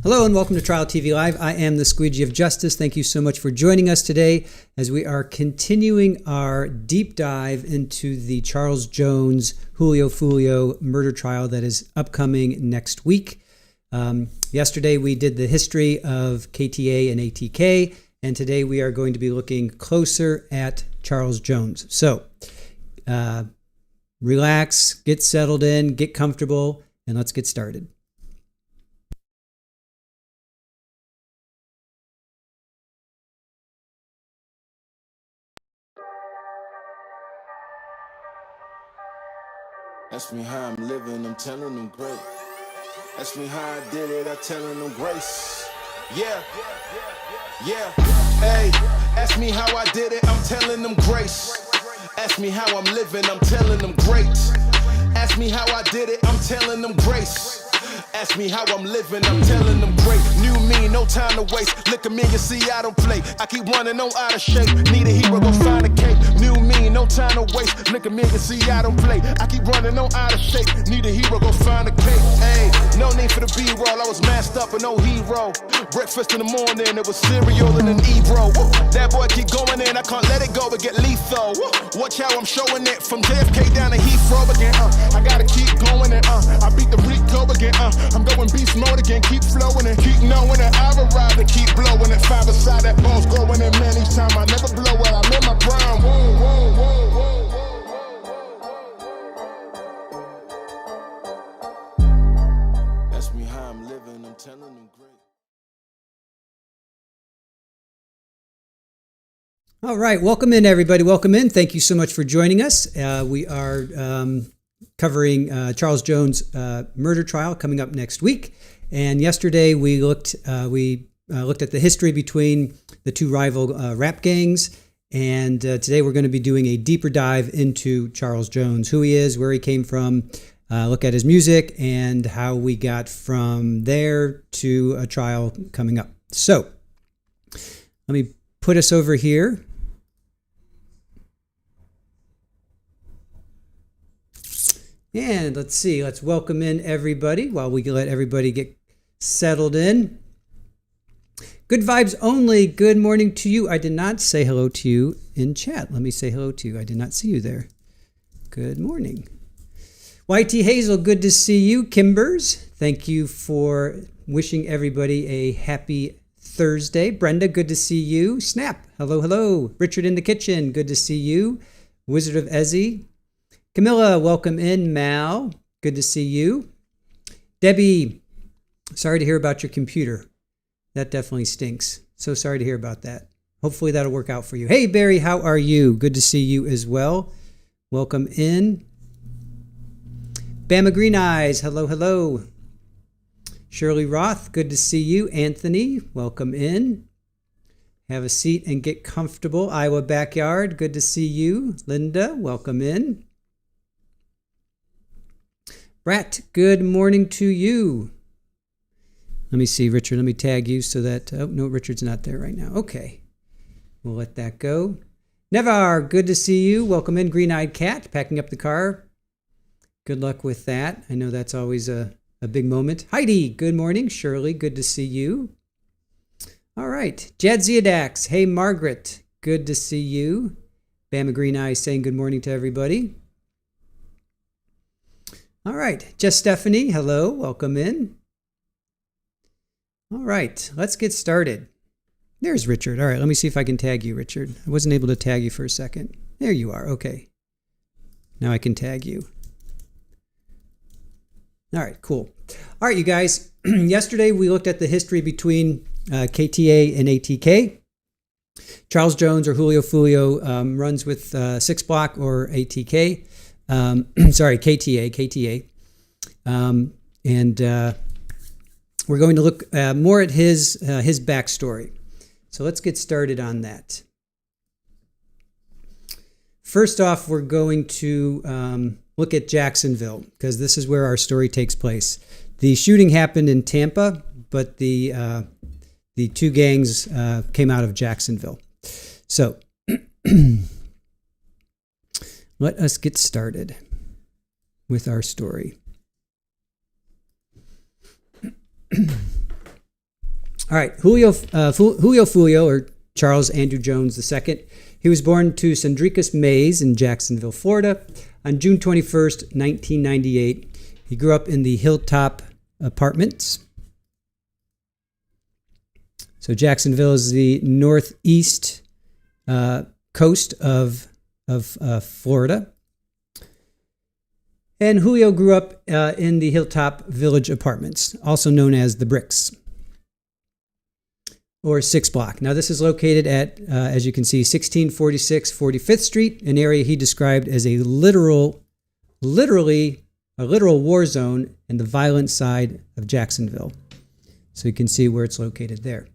Hello and welcome to Trial TV Live. I am the Squeegee of Justice. Thank you so much for joining us today as we are continuing our deep dive into the Charles Jones, Julio Foolio murder trial that is upcoming next week. Yesterday we did the history of KTA and ATK, and today we are going to be looking closer at Charles Jones. So relax, get settled in, get comfortable, and let's get started. Ask me how I'm living, I'm telling them great. Ask me how I did it, I'm telling them grace. Yeah. Hey, ask me how I did it, I'm telling them grace. Ask me how I'm living, I'm telling them great. Ask me how I did it, I'm telling them grace. Ask me how I'm living, I'm telling them great. New me, no time to waste. Look at me, you see I don't play. I keep running on out of shape. Need a hero, go find a cape. New me, no time to waste. Look at me, you see I don't play. I keep running on out of shape. Need a hero, go find a cape. Hey, no need for the B-roll. I was masked up and no hero. Breakfast in the morning, it was cereal and an E-bro. That boy keep going in, I can't let it go, but get lethal. Watch how I'm showing it from JFK down to Heathrow again. I gotta keep going and I beat the Rico again. I'm going beast mode again, keep flowing and keep knowing it. I will ride and keep blowing it. Five aside that ball's going in, man. Each time I never blow it, I'm in my prime. Ask me how I'm living, I'm telling them great. All right, welcome in everybody, welcome in. Thank you so much for joining us. We are covering Charles Jones' murder trial coming up next week. And yesterday we looked at the history between the two rival rap gangs. And today we're going to be doing a deeper dive into Charles Jones, who he is, where he came from, look at his music, and how we got from there to a trial coming up. So let me put us over here. And let's see, let's welcome in everybody while we let everybody get settled in. Good vibes only. Good morning to you. I did not say hello to you in chat. Let me say hello to you. I did not see you there. Good morning. YT Hazel, good to see you. Kimbers, thank you for wishing everybody a happy Thursday. Brenda, good to see you. Snap, hello, hello. Richard in the kitchen, good to see you. Wizard of Ezzy. Camilla, welcome in. Mal, good to see you. Debbie, sorry to hear about your computer. That definitely stinks. So sorry to hear about that. Hopefully that'll work out for you. Hey, Barry, how are you? Good to see you as well. Welcome in. Bama Green Eyes, hello, hello. Shirley Roth, good to see you. Anthony, welcome in. Have a seat and get comfortable. Iowa Backyard, good to see you. Linda, welcome in. Brat, good morning to you. Let me see, Richard, let me tag you so that, oh, no, Richard's not there right now. Okay, we'll let that go. Nevar, good to see you. Welcome in. Green-Eyed Cat, packing up the car. Good luck with that. I know that's always a big moment. Heidi, good morning. Shirley, good to see you. All right, Jadziadax, hey, Margaret, good to see you. Bama Green Eyes saying good morning to everybody. All right, Just Stephanie, hello, welcome in. All right, let's get started. There's Richard. All right, let me see if I can tag you, Richard. I wasn't able to tag you for a second. There you are, okay. Now I can tag you. All right, cool. All right, you guys, yesterday we looked at the history between KTA and ATK. Charles Jones or Julio Foolio runs with 6 Block or ATK. Sorry, KTA. And we're going to look more at his backstory. So let's get started on that. First off, we're going to look at Jacksonville because this is where our story takes place. The shooting happened in Tampa, but the two gangs came out of Jacksonville. So let us get started with our story. All right, Julio Foolio, or Charles Andrew Jones II. He was born to Sandricus Mays in Jacksonville, Florida, on June 21st, 1998. He grew up in the Hilltop apartments. So Jacksonville is the northeast coast of Florida. And Julio grew up in the Hilltop Village Apartments, also known as the Bricks, or 6 Block. Now, this is located at, as you can see, 1646 45th Street, an area he described as a literal war zone in the violent side of Jacksonville. So you can see where it's located there.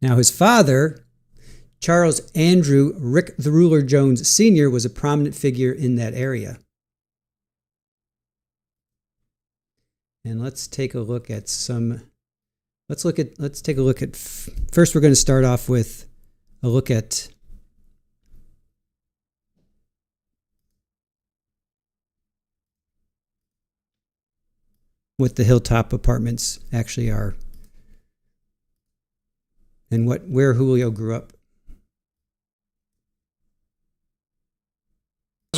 Now, his father, Charles Andrew Rick the Ruler Jones Sr., was a prominent figure in that area. And let's take a look at some. Let's take a look at. First, we're going to start off with a look at what the Hilltop Apartments actually are, and where Julio grew up.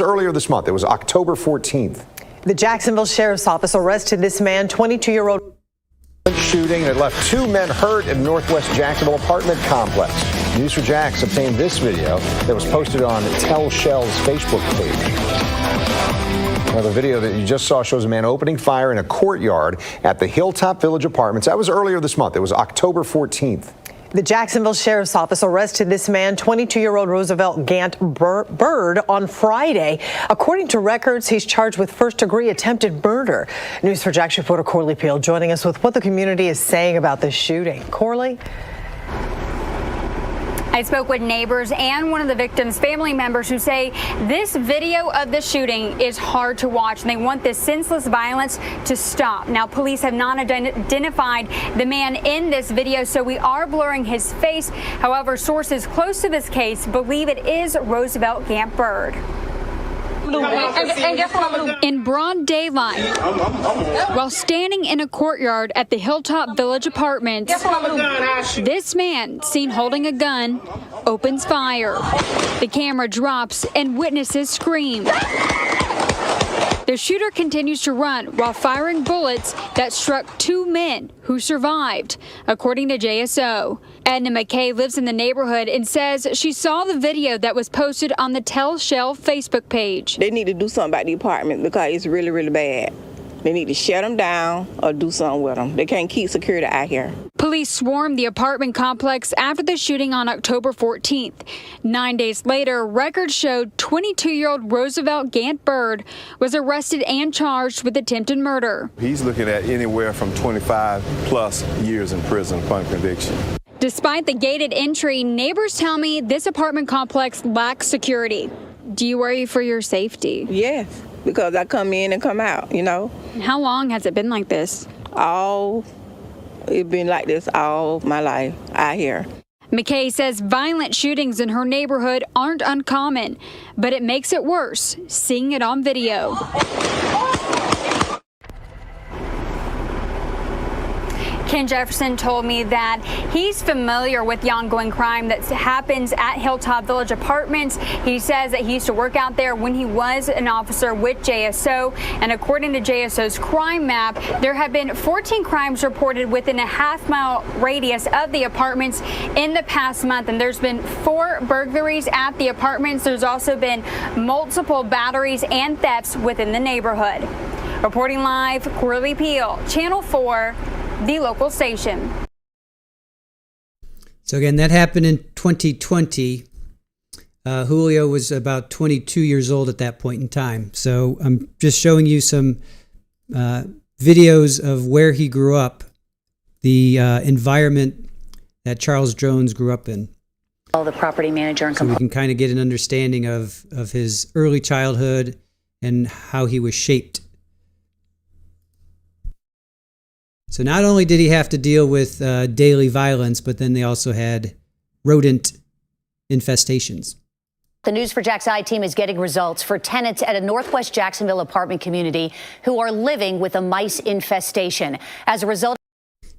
Earlier this month, it was October 14th. The Jacksonville Sheriff's Office arrested this man, 22-year-old. Shooting that left 2 men hurt in Northwest Jacksonville apartment complex. News4Jax obtained this video that was posted on Tell Shell's Facebook page. Now, the video that you just saw shows a man opening fire in a courtyard at the Hilltop Village Apartments. That was earlier this month. It was October 14th. The Jacksonville Sheriff's Office arrested this man, 22-year-old Roosevelt Gant Bird, on Friday. According to records, he's charged with first-degree attempted murder. News4Jax reporter Corley Peel joining us with what the community is saying about this shooting. Corley? I spoke with neighbors and one of the victim's family members who say this video of the shooting is hard to watch, and they want this senseless violence to stop. Now, police have not identified the man in this video, so we are blurring his face. However, sources close to this case believe it is Roosevelt Gant Bird. In broad daylight, while standing in a courtyard at the Hilltop Village Apartments, this man, seen holding a gun, opens fire. The camera drops and witnesses scream. The shooter continues to run while firing bullets that struck 2 men who survived, according to JSO. Edna McKay lives in the neighborhood and says she saw the video that was posted on the Tell Shell Facebook page. They need to do something about the apartment because it's really, really bad. They need to shut them down or do something with them. They can't keep security out here. Police swarmed the apartment complex after the shooting on October 14th. 9 days later, records showed 22-year-old Roosevelt Gant Bird was arrested and charged with attempted murder. He's looking at anywhere from 25 plus years in prison upon conviction. Despite the gated entry, neighbors tell me this apartment complex lacks security. Do you worry for your safety? Yes, because I come in and come out, you know. How long has it been like this? It's been like this all my life out here. McKay says violent shootings in her neighborhood aren't uncommon, but it makes it worse seeing it on video. Ken Jefferson told me that he's familiar with the ongoing crime that happens at Hilltop Village Apartments. He says that he used to work out there when he was an officer with JSO. And according to JSO's crime map, there have been 14 crimes reported within a half-mile radius of the apartments in the past month. And there's been 4 burglaries at the apartments. There's also been multiple batteries and thefts within the neighborhood. Reporting live, Corley Peel, Channel 4. The local station. So again, that happened in 2020. Julio was about 22 years old at that point in time. So I'm just showing you some videos of where he grew up, the environment that Charles Jones grew up in. The property manager and so we can kind of get an understanding of his early childhood and how he was shaped. So not only did he have to deal with daily violence, but then they also had rodent infestations. The News4JAX team is getting results for tenants at a Northwest Jacksonville apartment community who are living with a mice infestation. As a result,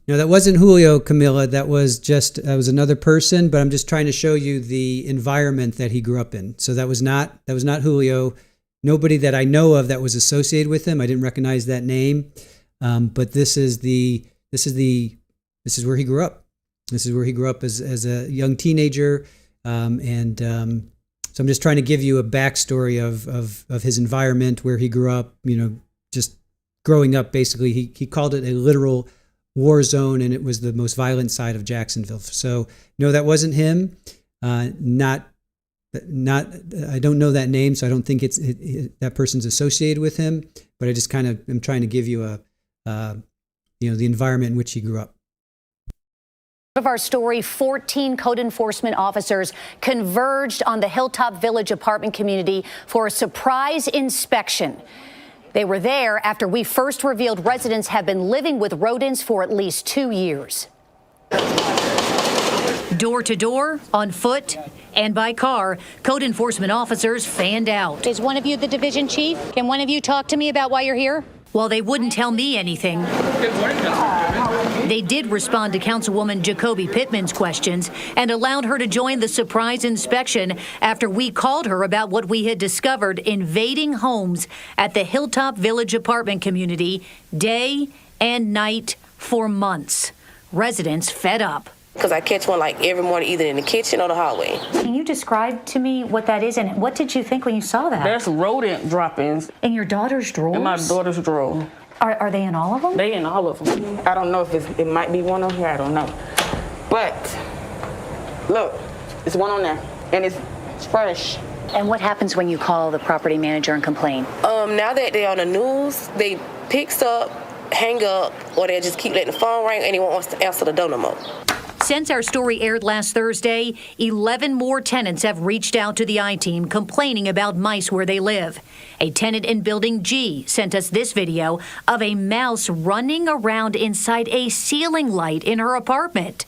No, that wasn't Julio, Camilla. That was another person, but I'm just trying to show you the environment that he grew up in. So that was not Julio. Nobody that I know of that was associated with him. I didn't recognize that name. But this is where he grew up. This is where he grew up as a young teenager. So I'm just trying to give you a backstory of his environment, where he grew up, just growing up. Basically, he called it a literal war zone, and it was the most violent side of Jacksonville. So no, that wasn't him. I don't know that name, so I don't think that person's associated with him. But I just kind of am trying to give you the environment in which he grew up. of our story, 14 code enforcement officers converged on the Hilltop Village apartment community for a surprise inspection. They were there after we first revealed residents have been living with rodents for at least 2 years. Door to door, on foot, and by car, code enforcement officers fanned out. Is one of you the division chief? Can one of you talk to me about why you're here? While they wouldn't tell me anything, they did respond to Councilwoman Jacoby Pittman's questions and allowed her to join the surprise inspection after we called her about what we had discovered invading homes at the Hilltop Village apartment community day and night for months. Residents fed up. Because I catch one like every morning, either in the kitchen or the hallway. Can you describe to me what that is, and what did you think when you saw that? There's rodent droppings. In your daughter's drawers? In my daughter's drawer. Are they in all of them? They in all of them. I don't know if it might be one on here, I don't know. But, look, there's one on there, and it's fresh. And what happens when you call the property manager and complain? Now that they're on the news, they picks up, hang up, or they just keep letting the phone ring, and they won't answer the door no more. Since our story aired last Thursday, 11 more tenants have reached out to the I-Team complaining about mice where they live. A tenant in Building G sent us this video of a mouse running around inside a ceiling light in her apartment.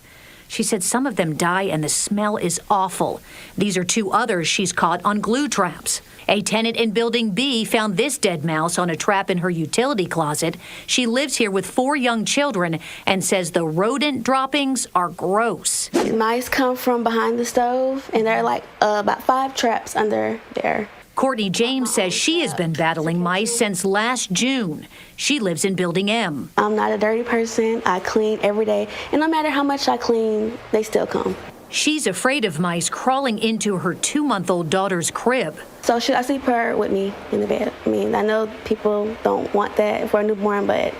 She said some of them die and the smell is awful. These are 2 others she's caught on glue traps. A tenant in Building B found this dead mouse on a trap in her utility closet. She lives here with 4 young children and says the rodent droppings are gross. Mice come from behind the stove, and there are like about 5 traps under there. Courtney James says she has been battling mice since last June. She lives in Building M. I'm not a dirty person. I clean every day, and no matter how much I clean, they still come. She's afraid of mice crawling into her 2-month-old daughter's crib. So should I sleep her with me in the bed? I mean, I know people don't want that for a newborn, but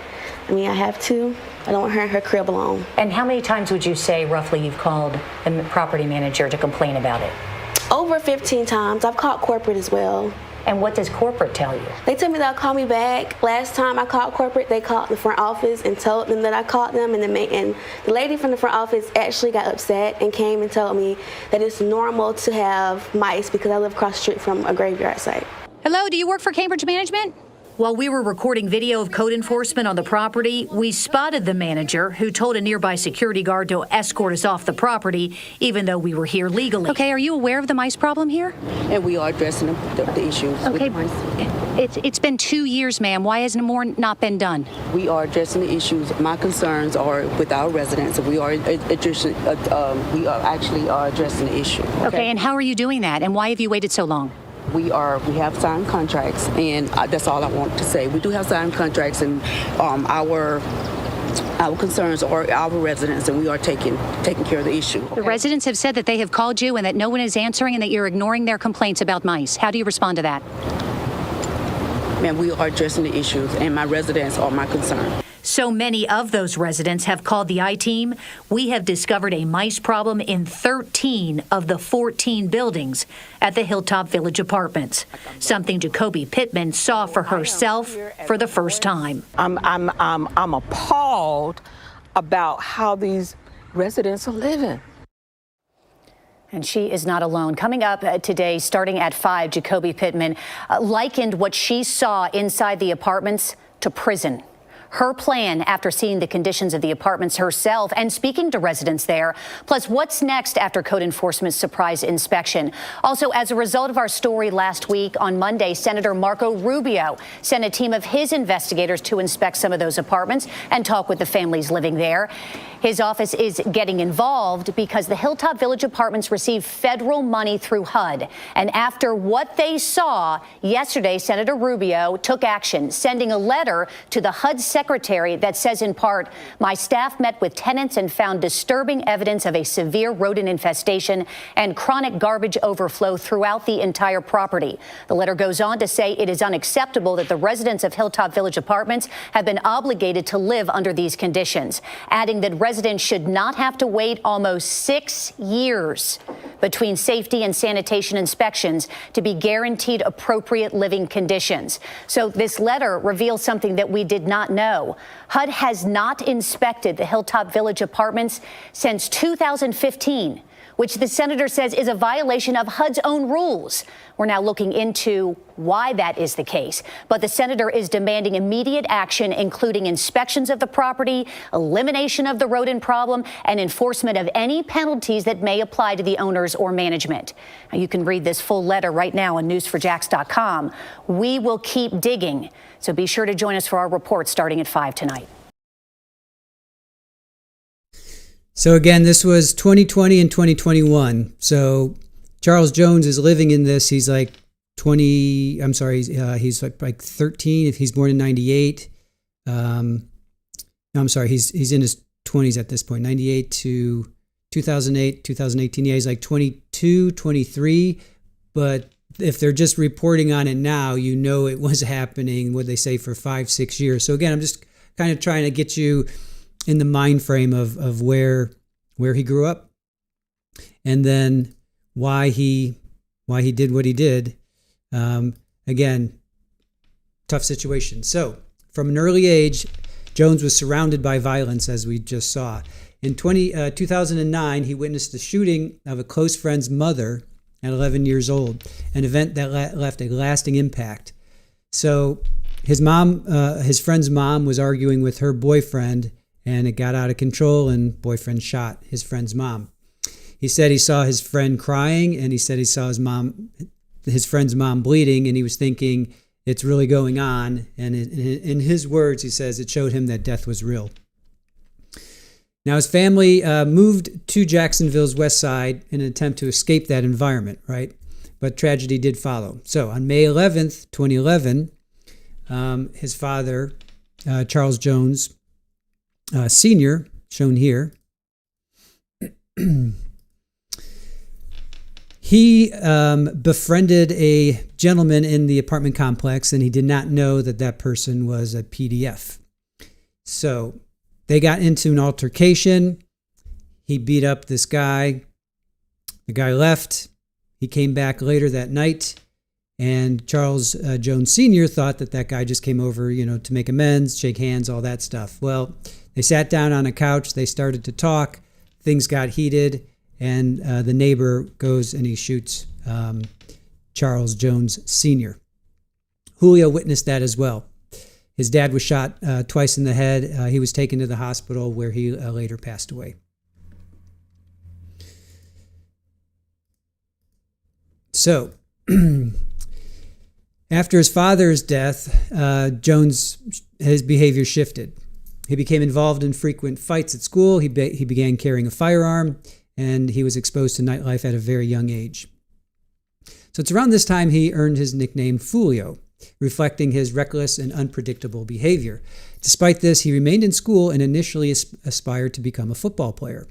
I mean, I have to. I don't want her in her crib alone. And how many times would you say roughly you've called the property manager to complain about it? Over 15 times. I've called corporate as well. And what does corporate tell you? They tell me they'll call me back. Last time I called corporate, they called the front office and told them that I called them, and the lady from the front office actually got upset and came and told me that it's normal to have mice because I live across the street from a graveyard site. Hello, do you work for Cambridge Management? While we were recording video of code enforcement on the property, we spotted the manager who told a nearby security guard to escort us off the property, even though we were here legally. Okay, are you aware of the mice problem here? And we are addressing the issues. Okay, it's been 2 years, ma'am. Why hasn't more not been done? We are addressing the issues. My concerns are with our residents, and we are addressing the issue. Okay, and how are you doing that? And why have you waited so long? We have signed contracts, and that's all I want to say. We do have signed contracts, and our concerns are our residents, and we are taking care of the issue. The residents have said that they have called you and that no one is answering and that you're ignoring their complaints about mice. How do you respond to that? Ma'am, we are addressing the issues, and my residents are my concern. So many of those residents have called the I-Team. We have discovered a mice problem in 13 of the 14 buildings at the Hilltop Village Apartments, something Jacoby Pittman saw for herself for the first time. I'm appalled about how these residents are living. And she is not alone. Coming up today, starting at 5, Jacoby Pittman likened what she saw inside the apartments to prison. her plan after seeing the conditions of the apartments herself and speaking to residents there, plus what's next after code enforcement's surprise inspection. Also, as a result of our story last week, on Monday, Senator Marco Rubio sent a team of his investigators to inspect some of those apartments and talk with the families living there. His office is getting involved because the Hilltop Village apartments receive federal money through HUD. And after what they saw yesterday, Senator Rubio took action, sending a letter to the HUD secretary that says, in part, my staff met with tenants and found disturbing evidence of a severe rodent infestation and chronic garbage overflow throughout the entire property. The letter goes on to say it is unacceptable that the residents of Hilltop Village apartments have been obligated to live under these conditions, adding that residents should not have to wait almost 6 years between safety and sanitation inspections to be guaranteed appropriate living conditions. So this letter reveals something that we did not know. HUD has not inspected the Hilltop Village apartments since 2015, which the senator says is a violation of HUD's own rules. We're now looking into why that is the case. But the senator is demanding immediate action, including inspections of the property, elimination of the rodent problem, and enforcement of any penalties that may apply to the owners or management. Now, you can read this full letter right now on newsforjax.com. We will keep digging, so be sure to join us for our report starting at 5 tonight. So again, this was 2020 and 2021. So Charles Jones is living in this. He's like 20, I'm sorry, he's like 13 if he's born in 98. No, I'm sorry, he's in his 20s at this point, 98 to 2008, 2018. Yeah, he's like 22, 23. But if they're just reporting on it now, you know it was happening, what they say, for 5-6 years. So again, I'm just kind of trying to get you in the mind frame of where he grew up, and then why he did what he did. Again, tough situation. So from an early age, Jones was surrounded by violence, as we just saw. In 2009, he witnessed the shooting of a close friend's mother at 11 years old, an event that left a lasting impact. So his friend's mom was arguing with her boyfriend, and it got out of control, and boyfriend shot his friend's mom. He said he saw his friend crying, and he said he saw his friend's mom bleeding, and he was thinking, it's really going on. And in his words, he says it showed him that death was real. Now, his family moved to Jacksonville's west side in an attempt to escape that environment, right? But tragedy did follow. So on May 11th, 2011, his father, Charles Jones, Sr., shown here, he befriended a gentleman in the apartment complex, and he did not know that person was a PDF. So they got into an altercation. He beat up this guy. The guy left. He came back later that night, and Charles Jones Sr. thought that guy just came over, to make amends, shake hands, all that stuff. Well, they sat down on a couch. They started to talk. Things got heated, and the neighbor goes and he shoots Charles Jones Sr. Julio witnessed that as well. His dad was shot twice in the head. He was taken to the hospital where he later passed away. So, after his father's death, his behavior shifted. He became involved in frequent fights at school. He began carrying a firearm, and he was exposed to nightlife at a very young age. So it's around this time he earned his nickname Foolio, reflecting his reckless and unpredictable behavior. Despite this, he remained in school and initially aspired to become a football player.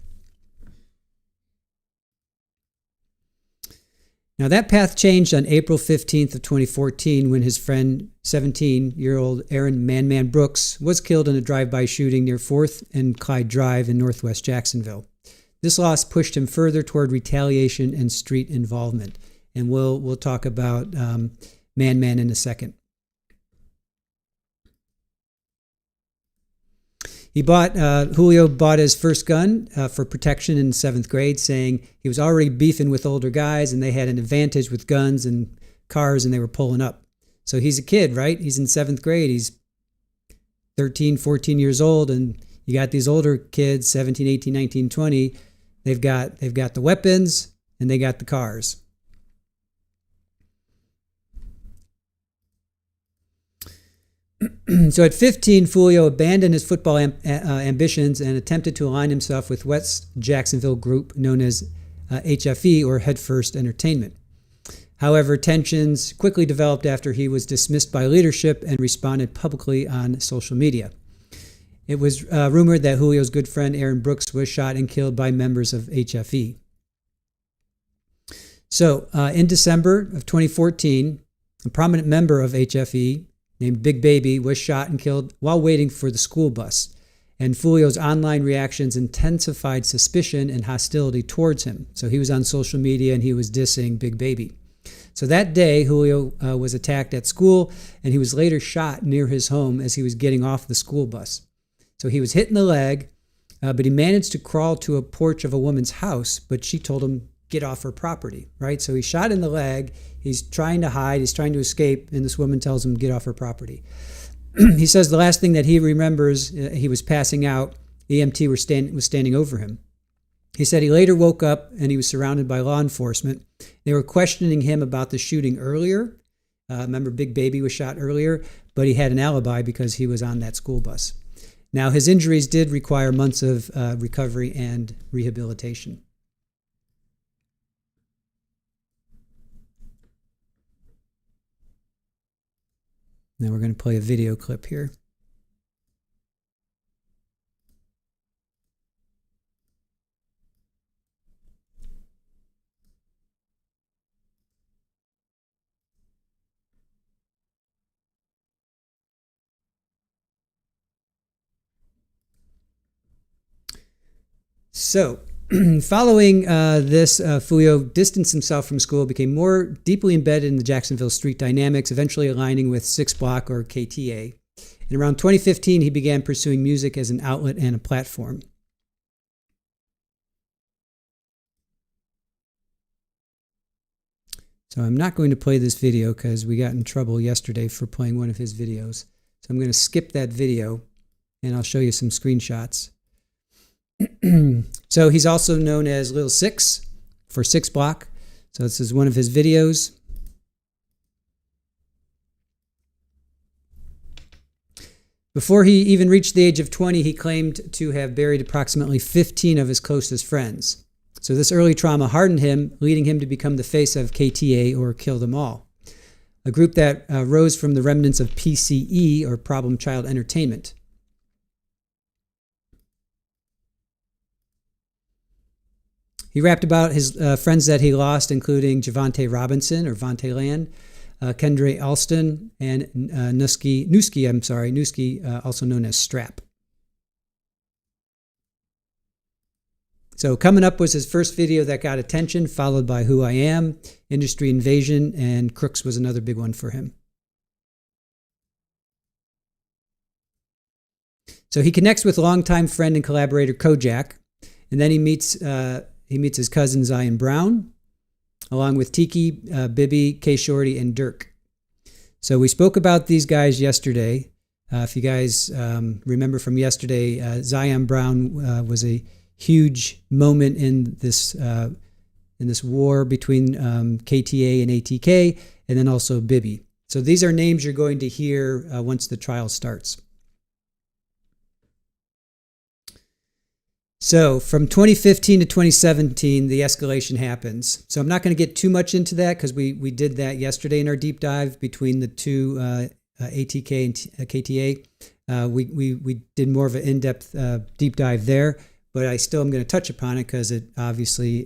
Now, that path changed on April 15th of 2014 when his friend, 17-year-old Aaron Man Brooks, was killed in a drive-by shooting near 4th and Clyde Drive in northwest Jacksonville. This loss pushed him further toward retaliation and street involvement. And we'll talk about Man in a second. Julio bought his first gun for protection in 7th grade, saying he was already beefing with older guys and they had an advantage with guns and cars and they were pulling up. So he's a kid, right? He's in 7th grade. He's 13, 14 years old, and you got these older kids, 17, 18, 19, 20. They've got the weapons and they got the cars. So at 15, Foolio abandoned his football ambitions and attempted to align himself with West Jacksonville group known as HFE, or Head First Entertainment. However, tensions quickly developed after he was dismissed by leadership and responded publicly on social media. It was rumored that Julio's good friend Aaron Brooks was shot and killed by members of HFE. So in December of 2014, a prominent member of HFE named Big Baby was shot and killed while waiting for the school bus. And Foolio's online reactions intensified suspicion and hostility towards him. So he was on social media and he was dissing Big Baby. So that day, Julio was attacked at school, and he was later shot near his home as he was getting off the school bus. So he was hit in the leg, but he managed to crawl to a porch of a woman's house, but she told him, get off her property, right? So he's shot in the leg, he's trying to hide, he's trying to escape, and this woman tells him, get off her property. He says the last thing that he remembers, he was passing out, EMT was standing over him. He said he later woke up and he was surrounded by law enforcement. They were questioning him about the shooting earlier. Remember, Big Baby was shot earlier, but he had an alibi because he was on that school bus. Now, his injuries did require months of recovery and rehabilitation. Now we're going to play a video clip here. So, following this, Foolio distanced himself from school, became more deeply embedded in the Jacksonville street dynamics, eventually aligning with 6 Block or KTA. And around 2015, he began pursuing music as an outlet and a platform. So I'm not going to play this video because we got in trouble yesterday for playing one of his videos. So I'm going to skip that video and I'll show you some screenshots. So he's also known as Lil Six for 6 Block. So this is one of his videos. Before he even reached the age of 20, he claimed to have buried approximately 15 of his closest friends. So this early trauma hardened him, leading him to become the face of KTA, or Kill Them All, a group that rose from the remnants of PCE, or Problem Child Entertainment. He rapped about his friends that he lost, including Javante Robinson, or Vontae Land, Kendre Alston, and Newski, also known as Strap. So coming up was his first video that got attention, followed by Who I Am, Industry Invasion, and Crooks was another big one for him. So he connects with longtime friend and collaborator Kojak, and then he meets his cousin Zion Brown, along with Tiki, Bibby, K Shorty, and Dirk. So we spoke about these guys yesterday. If you guys remember from yesterday, Zion Brown was a huge moment in this war between KTA and ATK, and then also Bibby. So these are names you're going to hear once the trial starts. So from 2015 to 2017, the escalation happens. So I'm not going to get too much into that because we did that yesterday in our deep dive between the two ATK and KTA. We did more of an in-depth deep dive there, but I still am going to touch upon it because it obviously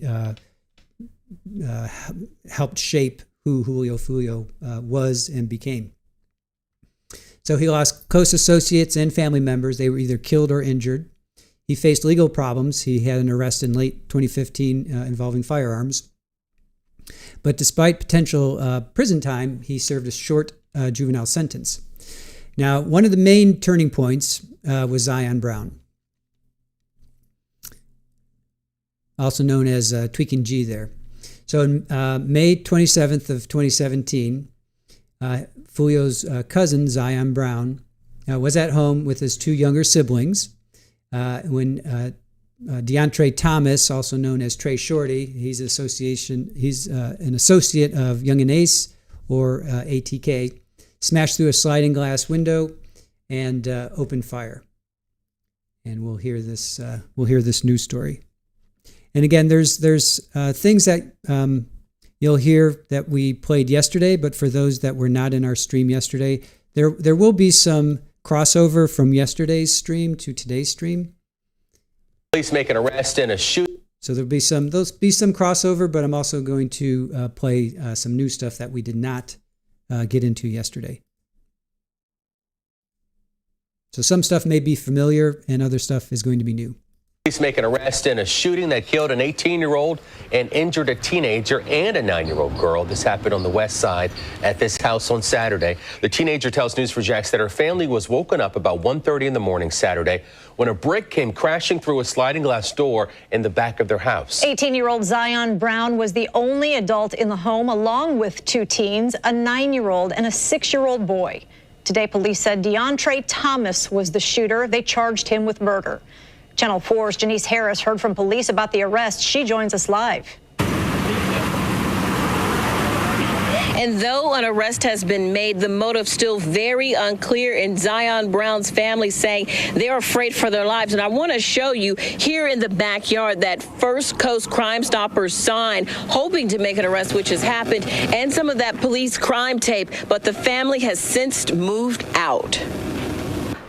helped shape who Julio Foolio was and became. So he lost close associates and family members. They were either killed or injured. He faced legal problems. He had an arrest in late 2015 involving firearms. But despite potential prison time, he served a short juvenile sentence. Now, one of the main turning points was Zion Brown, also known as Tweaking G there. So on May 27th of 2017, Foolio's cousin, Zion Brown, was at home with his two younger siblings when DeAndre Thomas, also known as Trey Shorty, he's an associate of Young and Ace, or ATK, smashed through a sliding glass window and opened fire. And we'll hear this news story. And again, there's things that you'll hear that we played yesterday, but for those that were not in our stream yesterday, there will be some crossover from yesterday's stream to today's stream. Police make an arrest in a shooting. So there'll be some crossover, but I'm also going to play some new stuff that we did not get into yesterday. So some stuff may be familiar and other stuff is going to be new. Police make an arrest in a shooting that killed an 18-year-old and injured a teenager and a 9-year-old girl. This happened on the west side at this house on Saturday. The teenager tells News4Jax that her family was woken up about 1:30 in the morning Saturday when a brick came crashing through a sliding glass door in the back of their house. 18-year-old Zion Brown was the only adult in the home, along with two teens, a 9-year-old and a 6-year-old boy. Today, police said DeAndre Thomas was the shooter. They charged him with murder. Channel 4's Janice Harris heard from police about the arrest. She joins us live. And though an arrest has been made, the motive still very unclear. And Zion Brown's family saying they're afraid for their lives. And I want to show you here in the backyard that First Coast Crime Stoppers sign, hoping to make an arrest, which has happened, and some of that police crime tape. But the family has since moved out.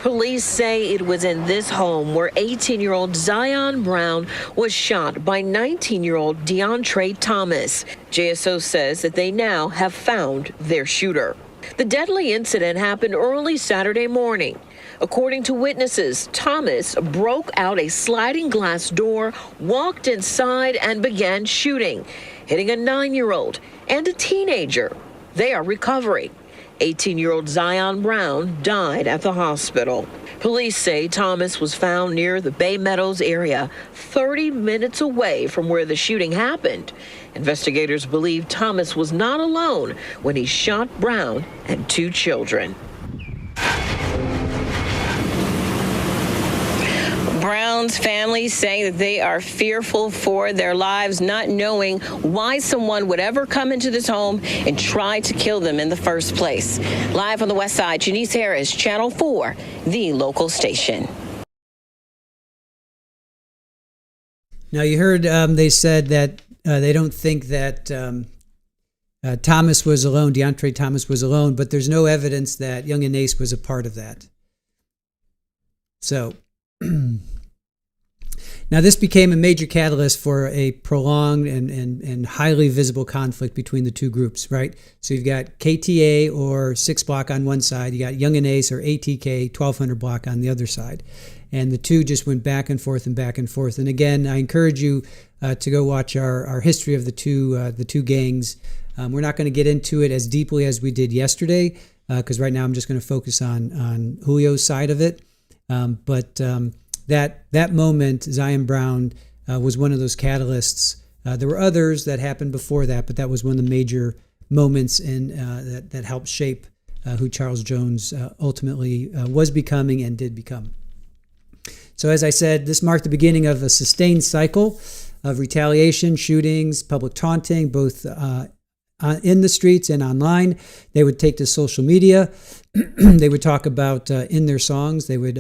Police say it was in this home where 18-year-old Zion Brown was shot by 19-year-old DeAndre Thomas. JSO says that they now have found their shooter. The deadly incident happened early Saturday morning. According to witnesses, Thomas broke out a sliding glass door, walked inside, and began shooting, hitting a 9-year-old and a teenager. They are recovering. 18-year-old Zion Brown died at the hospital. Police say Thomas was found near the Bay Meadows area, 30 minutes away from where the shooting happened. Investigators believe Thomas was not alone when he shot Brown and two children. Brown's family saying that they are fearful for their lives, not knowing why someone would ever come into this home and try to kill them in the first place. Live on the west side, Janice Harris, Channel 4, the local station. Now you heard they said that they don't think that Thomas was alone, DeAndre Thomas was alone, but there's no evidence that Young and Ace was a part of that. So now this became a major catalyst for a prolonged and highly visible conflict between the two groups, right? So you've got KTA or 6 Block on one side, you got Young and Ace or ATK 1200 Block on the other side. And the two just went back and forth and back and forth. And again, I encourage you to go watch our history of the two gangs. We're not going to get into it as deeply as we did yesterday, because right now I'm just going to focus on Julio's side of it. But that moment, Zion Brown was one of those catalysts. There were others that happened before that, but that was one of the major moments that helped shape who Charles Jones ultimately was becoming and did become. So as I said, this marked the beginning of a sustained cycle of retaliation, shootings, public taunting, both in the streets and online. They would take to social media. They would talk about in their songs. They would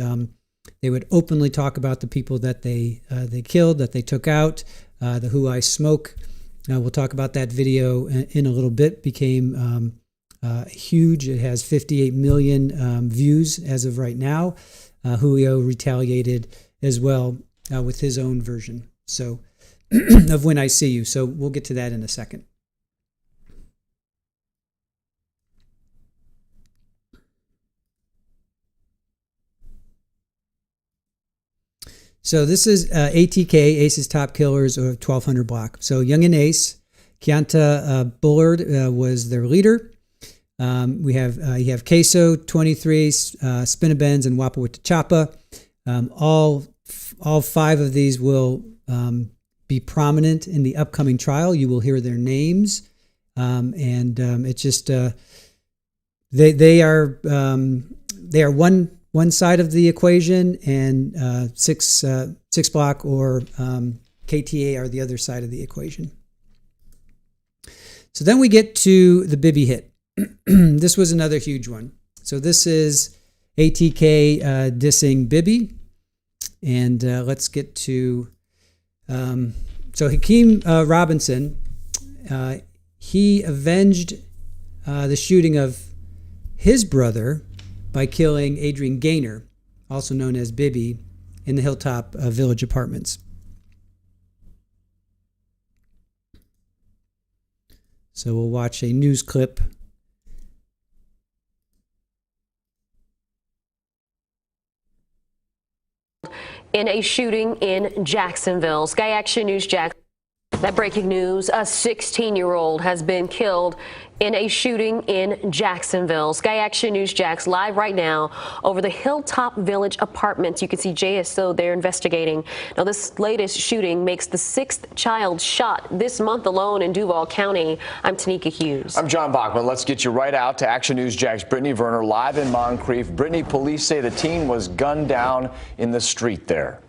openly talk about the people that they killed, that they took out. The Who I Smoke. We'll talk about that video in a little bit. Became huge. It has 58 million views as of right now. Julio retaliated as well with his own version. So of When I See You. So we'll get to that in a second. So this is ATK, Ace's Top Killers of 1200 Block. So Young and Ace, Keonta Bullard was their leader. You have Queso, 23, Spinabenz, and Wapa with the Chapa. All 5 of these will be prominent in the upcoming trial. You will hear their names, and it's just they are one one side of the equation, and six block or KTA are the other side of the equation. So then we get to the Bibby hit. This was another huge one. So this is ATK dissing Bibby. And let's get to... so Hakeem Robinson, he avenged the shooting of his brother by killing Adrian Gaynor, also known as Bibby, in the Hilltop Village Apartments. So we'll watch a news clip. In a shooting in Jacksonville. Sky Action News Jack. That breaking news, a 16-year-old has been killed in a shooting in Jacksonville. Sky Action News Jax live right now over the Hilltop Village Apartments. You can see JSO there investigating. Now, this latest shooting makes the 6th child shot this month alone in Duval County. I'm Tanika Hughes. I'm John Bachman. Let's get you right out to Action News Jax. Brittany Werner live in Moncrief. Brittany, police say the teen was gunned down in the street there.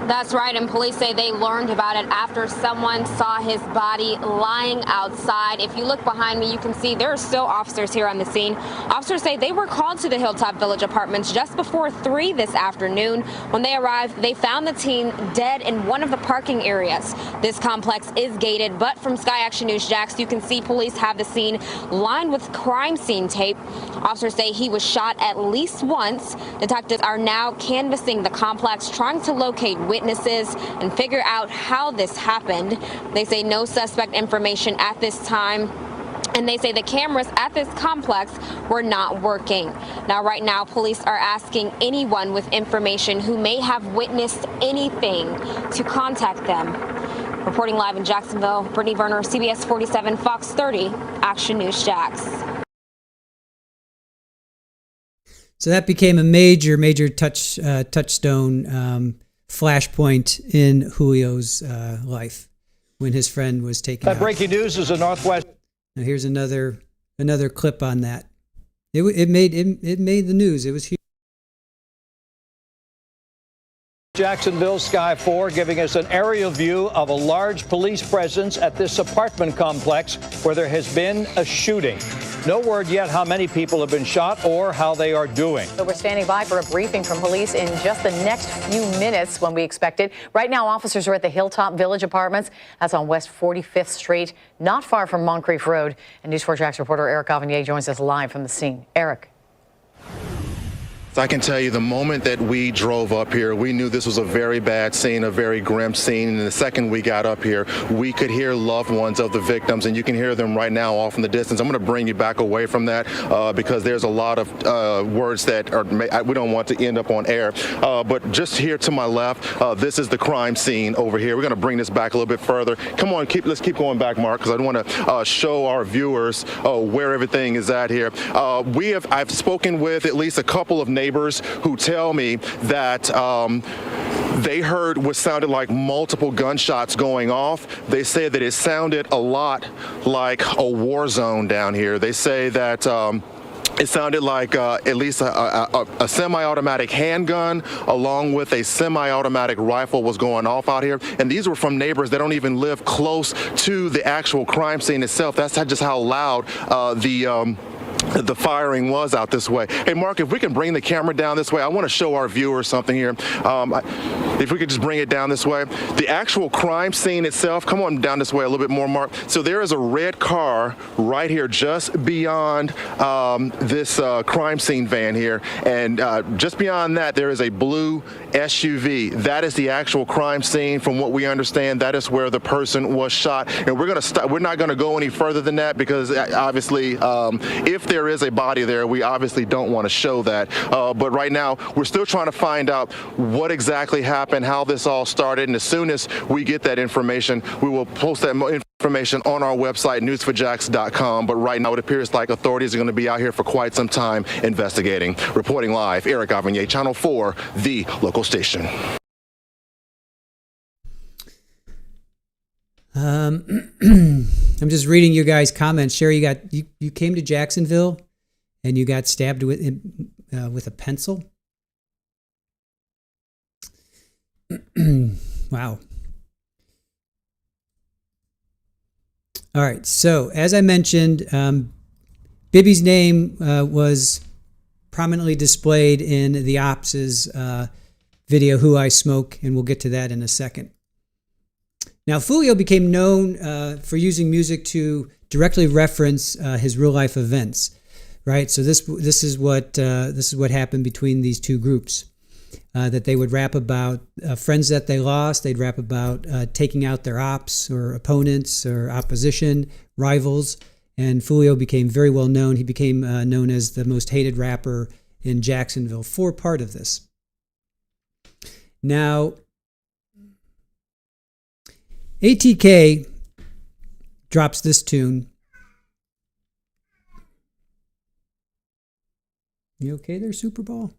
That's right, and police say they learned about it after someone saw his body lying outside. If you look behind me, you can see there are still officers here on the scene. Officers say they were called to the Hilltop Village Apartments just before 3 this afternoon. When they arrived, they found the teen dead in one of the parking areas. This complex is gated, but from Sky Action News Jax, you can see police have the scene lined with crime scene tape. Officers say he was shot at least once. Detectives are now canvassing the complex, trying to locate witnesses and figure out how this happened. They say no suspect information at this time, and they say the cameras at this complex were not working. Now, right now, police are asking anyone with information who may have witnessed anything to contact them. Reporting live in Jacksonville, Brittany Werner, CBS 47, Fox 30, Action News Jax. So that became a major touchstone flashpoint in Julio's life when his friend was taken out. That breaking news is a Northwest. Now here's another clip on that. It made the news. It was huge. Jacksonville Sky 4 giving us an aerial view of a large police presence at this apartment complex where there has been a shooting. No word yet how many people have been shot or how they are doing. So we're standing by for a briefing from police in just the next few minutes when we expect it. Right now, officers are at the Hilltop Village Apartments. That's on West 45th Street, not far from Moncrief Road. And News 4 Jax reporter Eric Avanier joins us live from the scene. Eric. So I can tell you the moment that we drove up here, we knew this was a very bad scene, a very grim scene. And the second we got up here, we could hear loved ones of the victims, and you can hear them right now off in the distance. I'm going to bring you back away from that because there's a lot of words that we don't want to end up on air. But just here to my left, this is the crime scene over here. We're going to bring this back a little bit further. Come on, let's keep going back, Mark, because I want to show our viewers where everything is at here. I've spoken with at least a couple of neighbors who tell me that they heard what sounded like multiple gunshots going off. They say that it sounded a lot like a war zone down here. They say that it sounded like at least a semi-automatic handgun along with a semi-automatic rifle was going off out here. And these were from neighbors that don't even live close to the actual crime scene itself. That's just how loud the firing was out this way. Hey, Mark, if we can bring the camera down this way, I want to show our viewers something here. If we could just bring it down this way. The actual crime scene itself, come on down this way a little bit more, Mark. So there is a red car right here just beyond this crime scene van here. And just beyond that, there is a blue SUV. That is the actual crime scene. From what we understand, that is where the person was shot. And we're not going to go any further than that because obviously if there is a body there, we obviously don't want to show that. But right now, we're still trying to find out what exactly happened, how this all started. And as soon as we get that information, we will post that information on our website, news4jax.com. But right now, it appears like authorities are going to be out here for quite some time investigating. Reporting live, Eric Avanier, Channel 4, the local station. I'm just reading your guys' comments. Sherry, you came to Jacksonville and you got stabbed with a pencil. Wow. All right. So as I mentioned, Bibby's name was prominently displayed in the Ops' video, Who I Smoke, and we'll get to that in a second. Now, Foolio became known for using music to directly reference his real-life events, right? So this is what happened between these two groups. That they would rap about friends that they lost. They'd rap about taking out their ops or opponents or opposition, rivals. And Foolio became very well known. He became known as the most hated rapper in Jacksonville for part of this. Now, ATK drops this tune. You okay there, Super Bowl?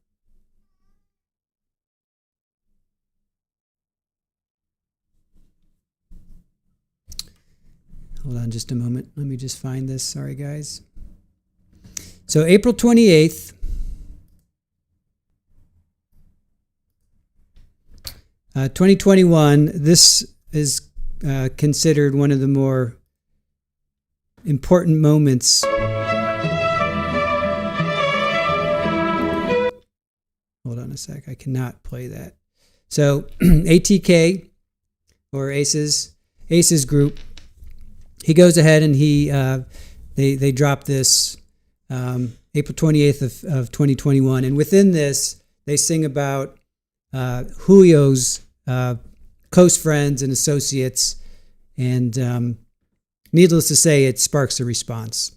Hold on just a moment. Let me just find this. Sorry, guys. So April 28th, uh, 2021, this is considered one of the more important moments. Hold on a sec. I cannot play that. So ATK, or Aces group, he goes ahead and they drop this April 28th of 2021. And within this, they sing about Julio's close friends and associates. And needless to say, it sparks a response.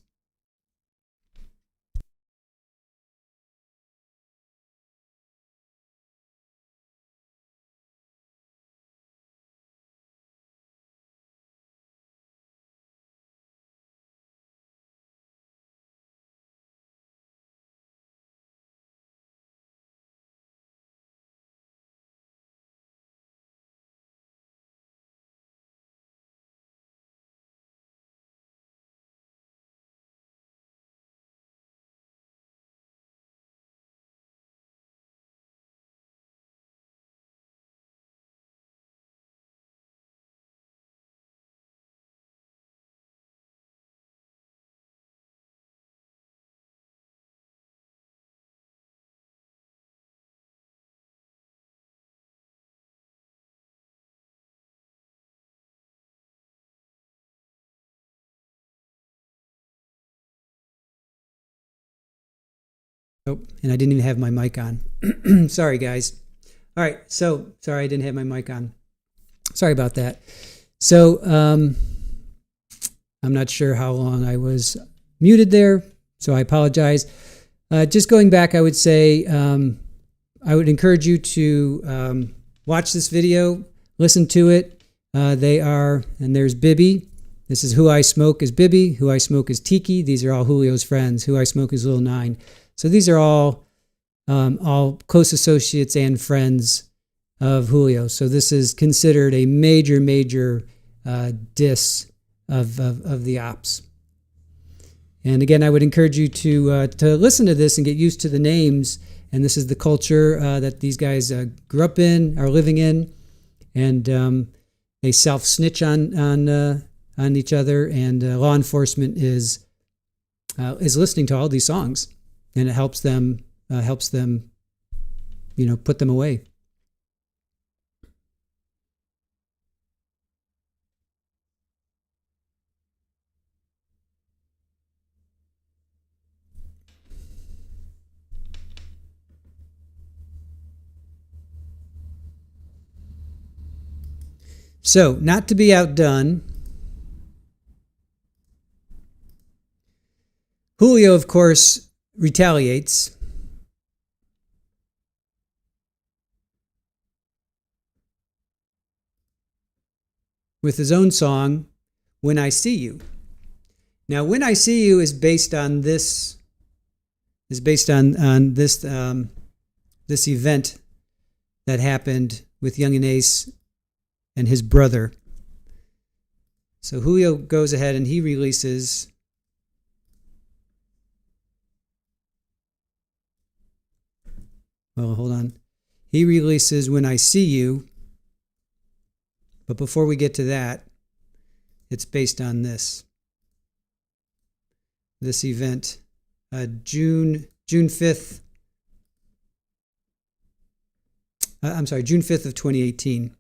Oh, and I didn't even have my mic on. Sorry, guys. All right, so sorry I didn't have my mic on. Sorry about that. So I'm not sure how long I was muted there, so I apologize. Just going back, I would say I would encourage you to watch this video, listen to it. And there's Bibby. This is Who I Smoke is Bibby. Who I Smoke is Tiki. These are all Julio's friends. Who I Smoke is Lil 9. So these are all close associates and friends of Julio. So this is considered a major diss of the Ops. And again, I would encourage you to listen to this and get used to the names. And this is the culture that these guys grew up in, are living in, and they self-snitch on each other. And law enforcement is listening to all these songs, and it helps them put them away. So, not to be outdone, Julio, of course, retaliates. With his own song, When I See You. Now, When I See You is based on this this event that happened with Young and Ace and his brother. So Julio goes ahead and he releases Well, hold on. He releases When I See You. But before we get to that, it's based on this event, June 5th. June 5th of 2018.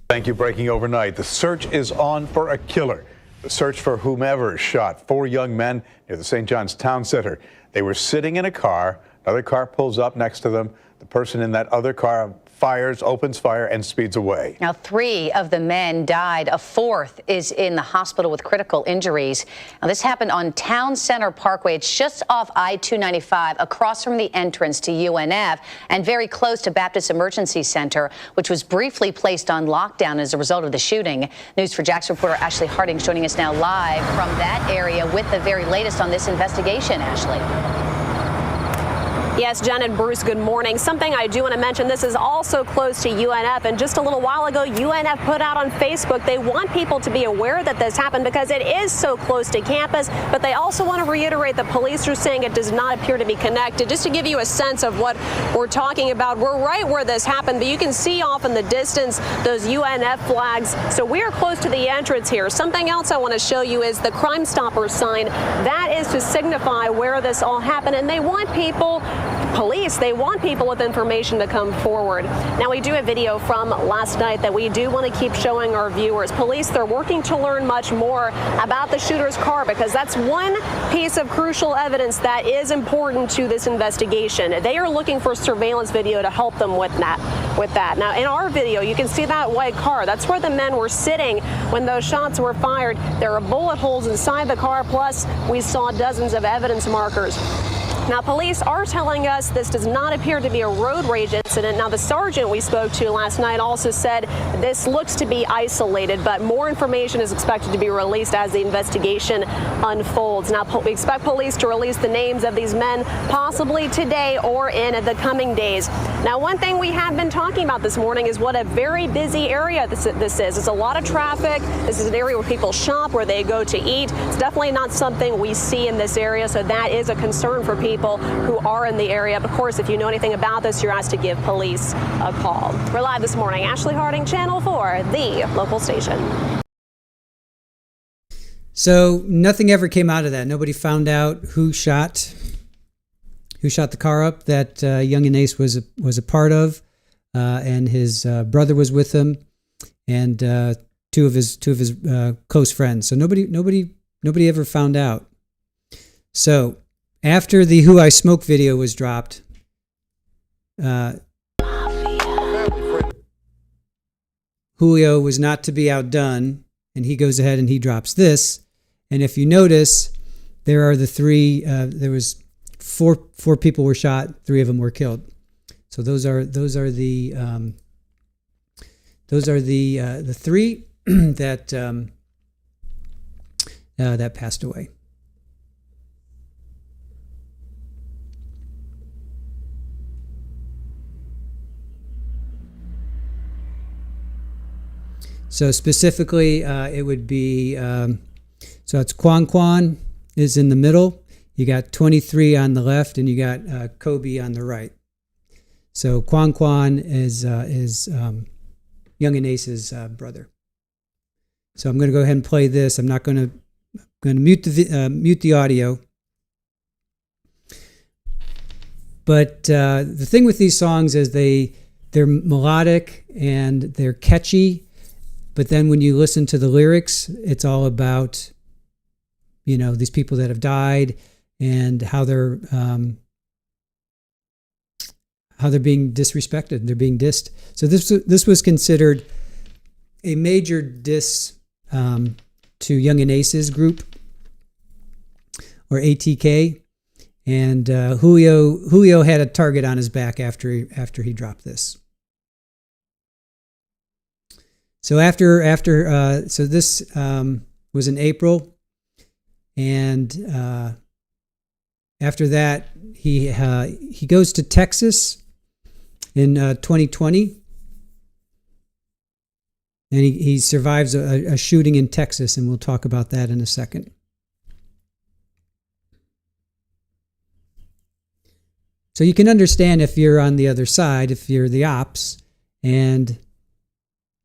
Thank you. Breaking overnight. The search is on for a killer. The search for whomever shot 4 young men near the St. John's Town Center. They were sitting in a car. Another car pulls up next to them. The person in that other car opens fire, and speeds away. Now, 3 of the men died. A 4th is in the hospital with critical injuries. Now, this happened on Town Center Parkway. It's just off I-295, across from the entrance to UNF, and very close to Baptist Emergency Center, which was briefly placed on lockdown as a result of the shooting. News4Jax reporter Ashley Harding joining us now live from that area with the very latest on this investigation. Ashley. Yes, Jen and Bruce, good morning. Something I do want to mention, this is also close to UNF, and just a little while ago, UNF put out on Facebook they want people to be aware that this happened because it is so close to campus, but they also want to reiterate the police are saying it does not appear to be connected. Just to give you a sense of what we're talking about, we're right where this happened, but you can see off in the distance those UNF flags, so we are close to the entrance here. Something else I want to show you is the Crime Stoppers sign. That is to signify where this all happened, and they want people they want people with information to come forward. Now, we do have video from last night that we do want to keep showing our viewers. Police, they're working to learn much more about the shooter's car because that's one piece of crucial evidence that is important to this investigation. They are looking for surveillance video to help them with that. Now, in our video, you can see that white car. That's where the men were sitting when those shots were fired. There are bullet holes inside the car, plus we saw dozens of evidence markers. Now, police are telling us this does not appear to be a road rage incident. Now, the sergeant we spoke to last night also said this looks to be isolated, but more information is expected to be released as the investigation unfolds. Now, we expect police to release the names of these men possibly today or in the coming days. Now, one thing we have been talking about this morning is what a very busy area this is. It's a lot of traffic. This is an area where people shop, where they go to eat. It's definitely not something we see in this area, so that is a concern for people who are in the area. Of course, if you know anything about this, you're asked to give police a call. We're live this morning. Ashley Harding, Channel 4, the local station. So nothing ever came out of that. Nobody found out who shot the car up that young Ace was a part of, and his brother was with him, and two of his close friends. So nobody ever found out. So after the Who I Smoke video was dropped, Julio was not to be outdone, and he goes ahead and he drops this. And if you notice, there are the 3. There was four people were shot, 3 of them were killed. So those are the 3 that passed away. So specifically, it would be, so it's Quan is in the middle. You got 23 on the left, and you got Kobe on the right. So Quan is Young and Ace's brother. So I'm going to go ahead and play this. I'm not going to mute the audio. But the thing with these songs is they're melodic and they're catchy. But then when you listen to the lyrics, it's all about, these people that have died and how they're being disrespected. They're being dissed. So this was considered a major diss to Young and Ace's group, or ATK, and Julio had a target on his back after he dropped this. So so this was in April, and after that he goes to Texas in 2020, and he survives a shooting in Texas, and we'll talk about that in a second. So you can understand if you're on the other side, if you're the ops, and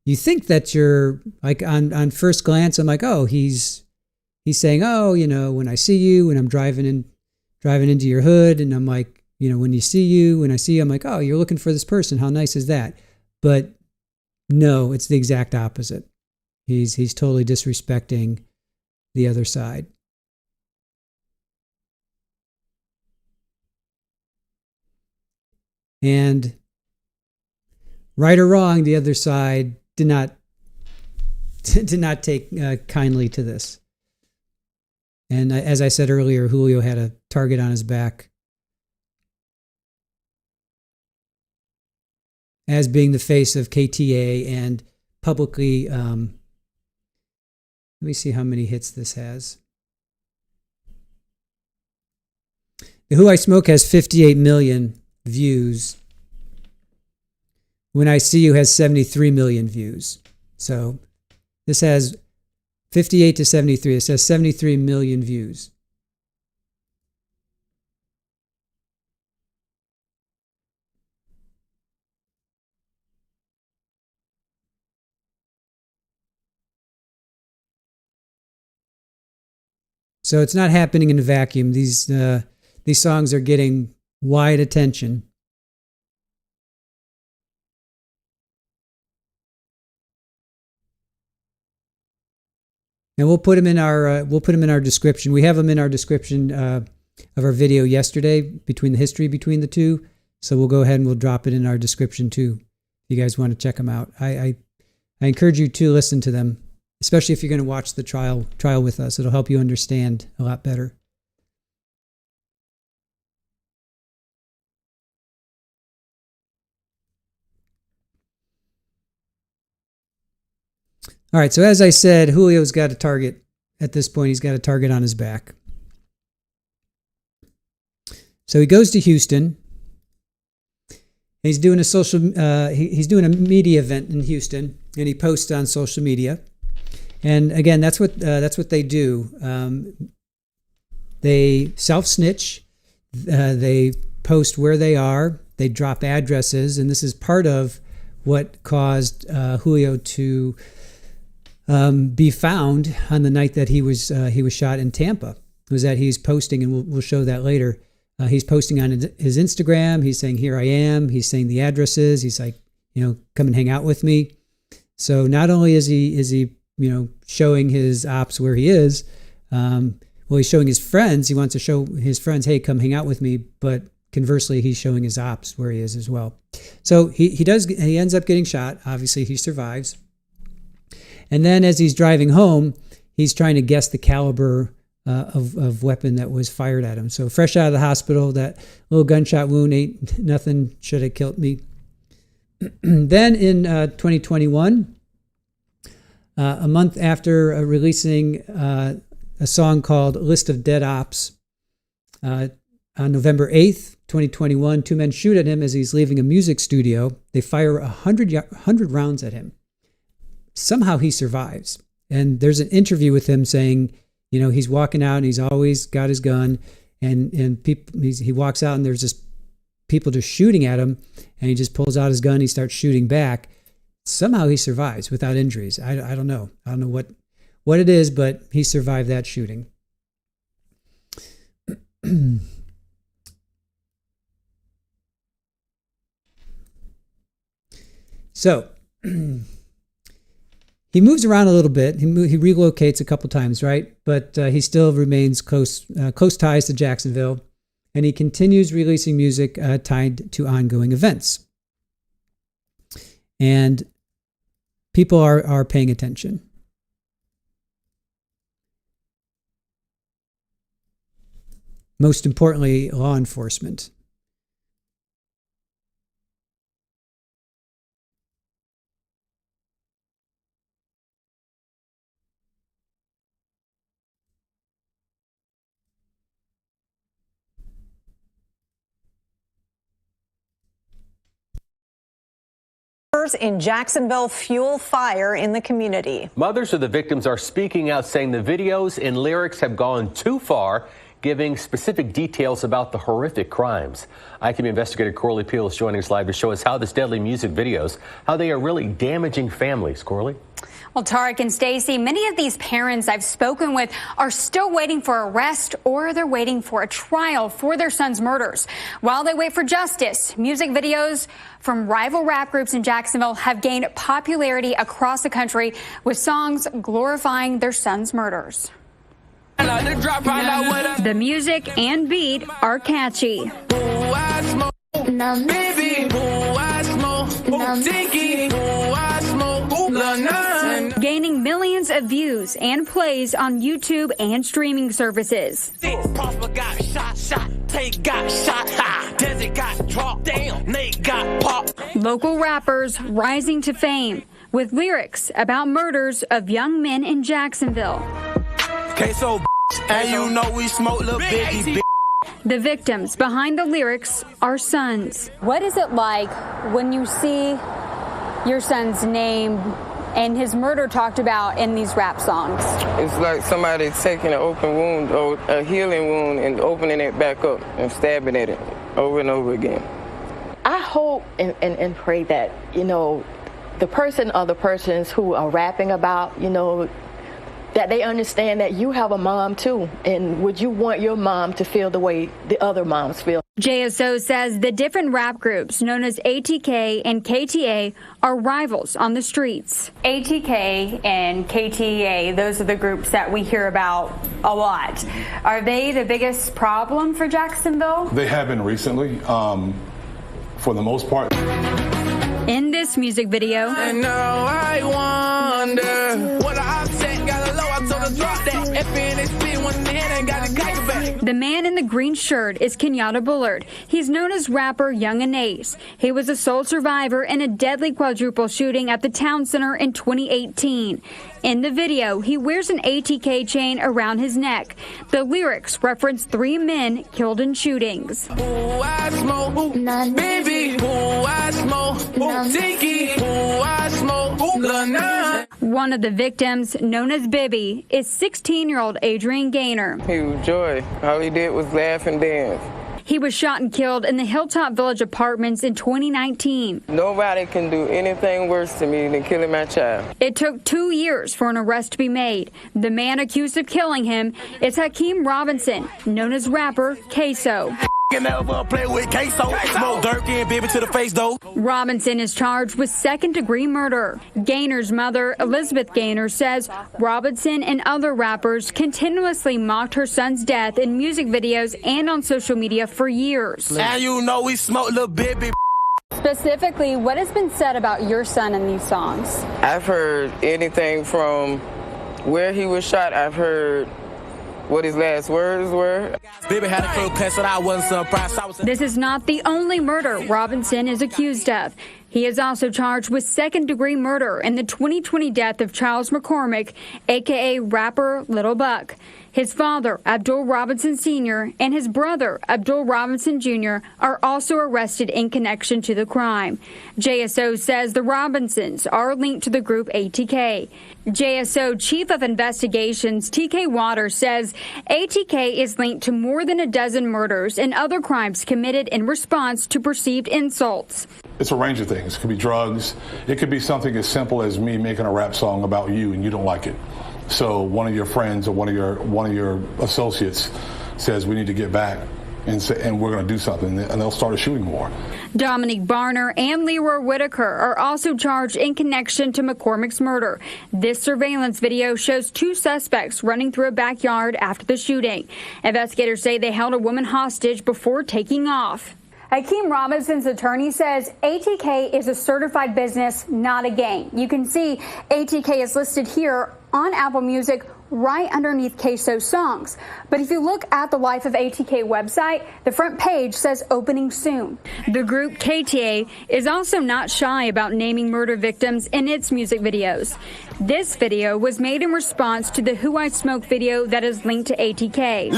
you think that you're like on first glance, I'm like, oh, he's saying, oh, when I see you, when I'm driving into your hood, and I'm like, when I see you, I'm like, oh, you're looking for this person. How nice is that? But no, it's the exact opposite. He's totally disrespecting the other side. And right or wrong, the other side did not take kindly to this. And as I said earlier, Julio had a target on his back as being the face of KTA and publicly. Let me see how many hits this has. The Who I Smoke has 58 million views. When I See You has 73 million views. So this has 58 to 73. It says 73 million views. So it's not happening in a vacuum. These songs are getting wide attention. And we'll put them in our description. We have them in our description of our video yesterday between the two. So we'll go ahead and we'll drop it in our description too. If you guys want to check them out, I encourage you to listen to them, especially if you're going to watch the trial with us. It'll help you understand a lot better. All right, so as I said, Julio's got a target. At this point, he's got a target on his back. So he goes to Houston. He's doing he's doing a media event in Houston, and he posts on social media. And again, that's what they do. They self-snitch. They post where they are. They drop addresses, and this is part of what caused Julio to be found on the night that he was shot in Tampa. Was that he's posting, and we'll show that later. He's posting on his Instagram. He's saying, "Here I am." He's saying the addresses. He's like, come and hang out with me. So not only is he showing his ops where he is, he's showing his friends. He wants to show his friends, "Hey, come hang out with me." But conversely, he's showing his ops where he is as well. So he ends up getting shot. Obviously, he survives. And then as he's driving home, he's trying to guess the caliber of weapon that was fired at him. So fresh out of the hospital, that little gunshot wound ain't nothing, should have killed me. Then in 2021, a month after releasing a song called List of Dead Ops, on November 8th, 2021, two men shoot at him as he's leaving a music studio. They fire 100 rounds at him. Somehow he survives. And there's an interview with him saying, he's walking out and he's always got his gun, and people, he walks out and there's just people just shooting at him, and he just pulls out his gun, he starts shooting back. Somehow he survives without injuries. I don't know. I don't know what it is, but he survived that shooting. So he moves around a little bit. He relocates a couple times, right? But he still remains close ties to Jacksonville, and he continues releasing music tied to ongoing events. And people are paying attention. Most importantly, law enforcement. In Jacksonville fuel fire in the community. Mothers of the victims are speaking out, saying the videos and lyrics have gone too far. giving specific details about the horrific crimes. ICAM investigator Corley Peel is joining us live to show us how this deadly music videos, how they are really damaging families. Corley? Well, Tarek and Stacey, many of these parents I've spoken with are still waiting for arrest, or they're waiting for a trial for their son's murders. While they wait for justice, music videos from rival rap groups in Jacksonville have gained popularity across the country with songs glorifying their son's murders. The music and beat are catchy. Gaining millions of views and plays on YouTube and streaming services. Local rappers rising to fame with lyrics about murders of young men in Jacksonville. And you know we smoke little biggie. The victims behind the lyrics are sons. What is it like when you see your son's name and his murder talked about in these rap songs? It's like somebody taking an open wound or a healing wound and opening it back up and stabbing at it over and over again. I hope and pray that, the person or the persons who are rapping about, that they understand that you have a mom too, and would you want your mom to feel the way the other moms feel? JSO says the different rap groups known as ATK and KTA are rivals on the streets. ATK and KTA, those are the groups that we hear about a lot. Are they the biggest problem for Jacksonville? They have been recently, for the most part. In this music video, and now I wonder what I said. Got a low, I told her drop that. The man in the green shirt is Kenyatta Bullard. He's known as rapper Young and Ace. He was a sole survivor in a deadly quadruple shooting at the Town Center in 2018. In the video, he wears an ATK chain around his neck. The lyrics reference 3 men killed in shootings. I smoke, baby, I smoke, Tiki, I smoke, One of the victims, known as Bibby, is 16-year-old Adrian Gaynor. He was joy. All he did was laugh and dance. He was shot and killed in the Hilltop Village apartments in 2019. Nobody can do anything worse to me than killing my child. It took 2 years for an arrest to be made. The man accused of killing him is Hakeem Robinson, known as rapper Queso. Play with queso. Smoke dirt and baby to the face though. Robinson is charged with second-degree murder. Gaynor's mother, Elizabeth Gaynor, says Robinson and other rappers continuously mocked her son's death in music videos and on social media for years. And you know we smoke little baby. Specifically, what has been said about your son in these songs? I've heard anything from where he was shot. I've heard what his last words were. Baby had a club class, but I wasn't surprised. This is not the only murder Robinson is accused of. He is also charged with second-degree murder in the 2020 death of Charles McCormick, a.k.a. rapper Little Buck. His father, Abdul Robinson Sr., and his brother, Abdul Robinson Jr., are also arrested in connection to the crime. JSO says the Robinsons are linked to the group ATK. JSO Chief of Investigations TK Waters says ATK is linked to more than a dozen murders and other crimes committed in response to perceived insults. It's a range of things. It could be drugs. It could be something as simple as me making a rap song about you and you don't like it. So one of your friends or one of your associates says we need to get back and we're going to do something, and they'll start a shooting war. Dominique Barner and Leroy Whitaker are also charged in connection to McCormick's murder. This surveillance video shows 2 suspects running through a backyard after the shooting. Investigators say they held a woman hostage before taking off. Hakeem Robinson's attorney says ATK is a certified business, not a gang. You can see ATK is listed here on Apple Music right underneath Queso's songs. But if you look at the Life of ATK website, the front page says opening soon. The group KTA is also not shy about naming murder victims in its music videos. This video was made in response to the Who I Smoke video that is linked to ATK.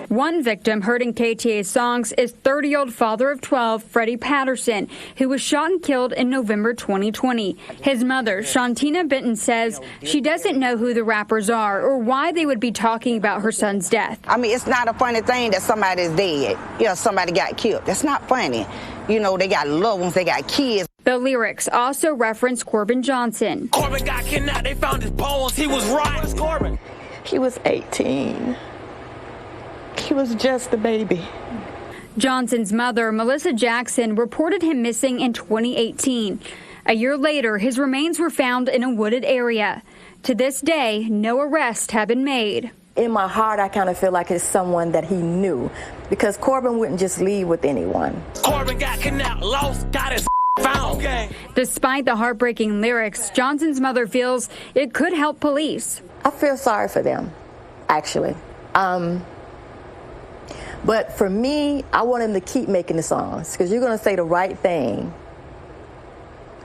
One victim heard in KTA's songs is 30-year-old father of 12, Freddie Patterson, who was shot and killed in November 2020. His mother, Shantina Benton, says she doesn't know who the rappers are or why they would be talking about her son's death. I mean, it's not a funny thing that somebody's dead. Somebody got killed. That's not funny. They got loved ones, they got kids. The lyrics also reference Corbin Johnson. Corbin got kidnapped. They found his bones. He was right. Where's Corbin? He was 18. He was just a baby. Johnson's mother, Melissa Jackson, reported him missing in 2018. A year later, his remains were found in a wooded area. To this day, no arrests have been made. In my heart, I kind of feel like it's someone that he knew, because Corbin wouldn't just leave with anyone. Corbin got kidnapped, lost, got his found. Okay. Despite the heartbreaking lyrics, Johnson's mother feels it could help police. I feel sorry for them, actually. But for me, I want him to keep making the songs, because you're going to say the right thing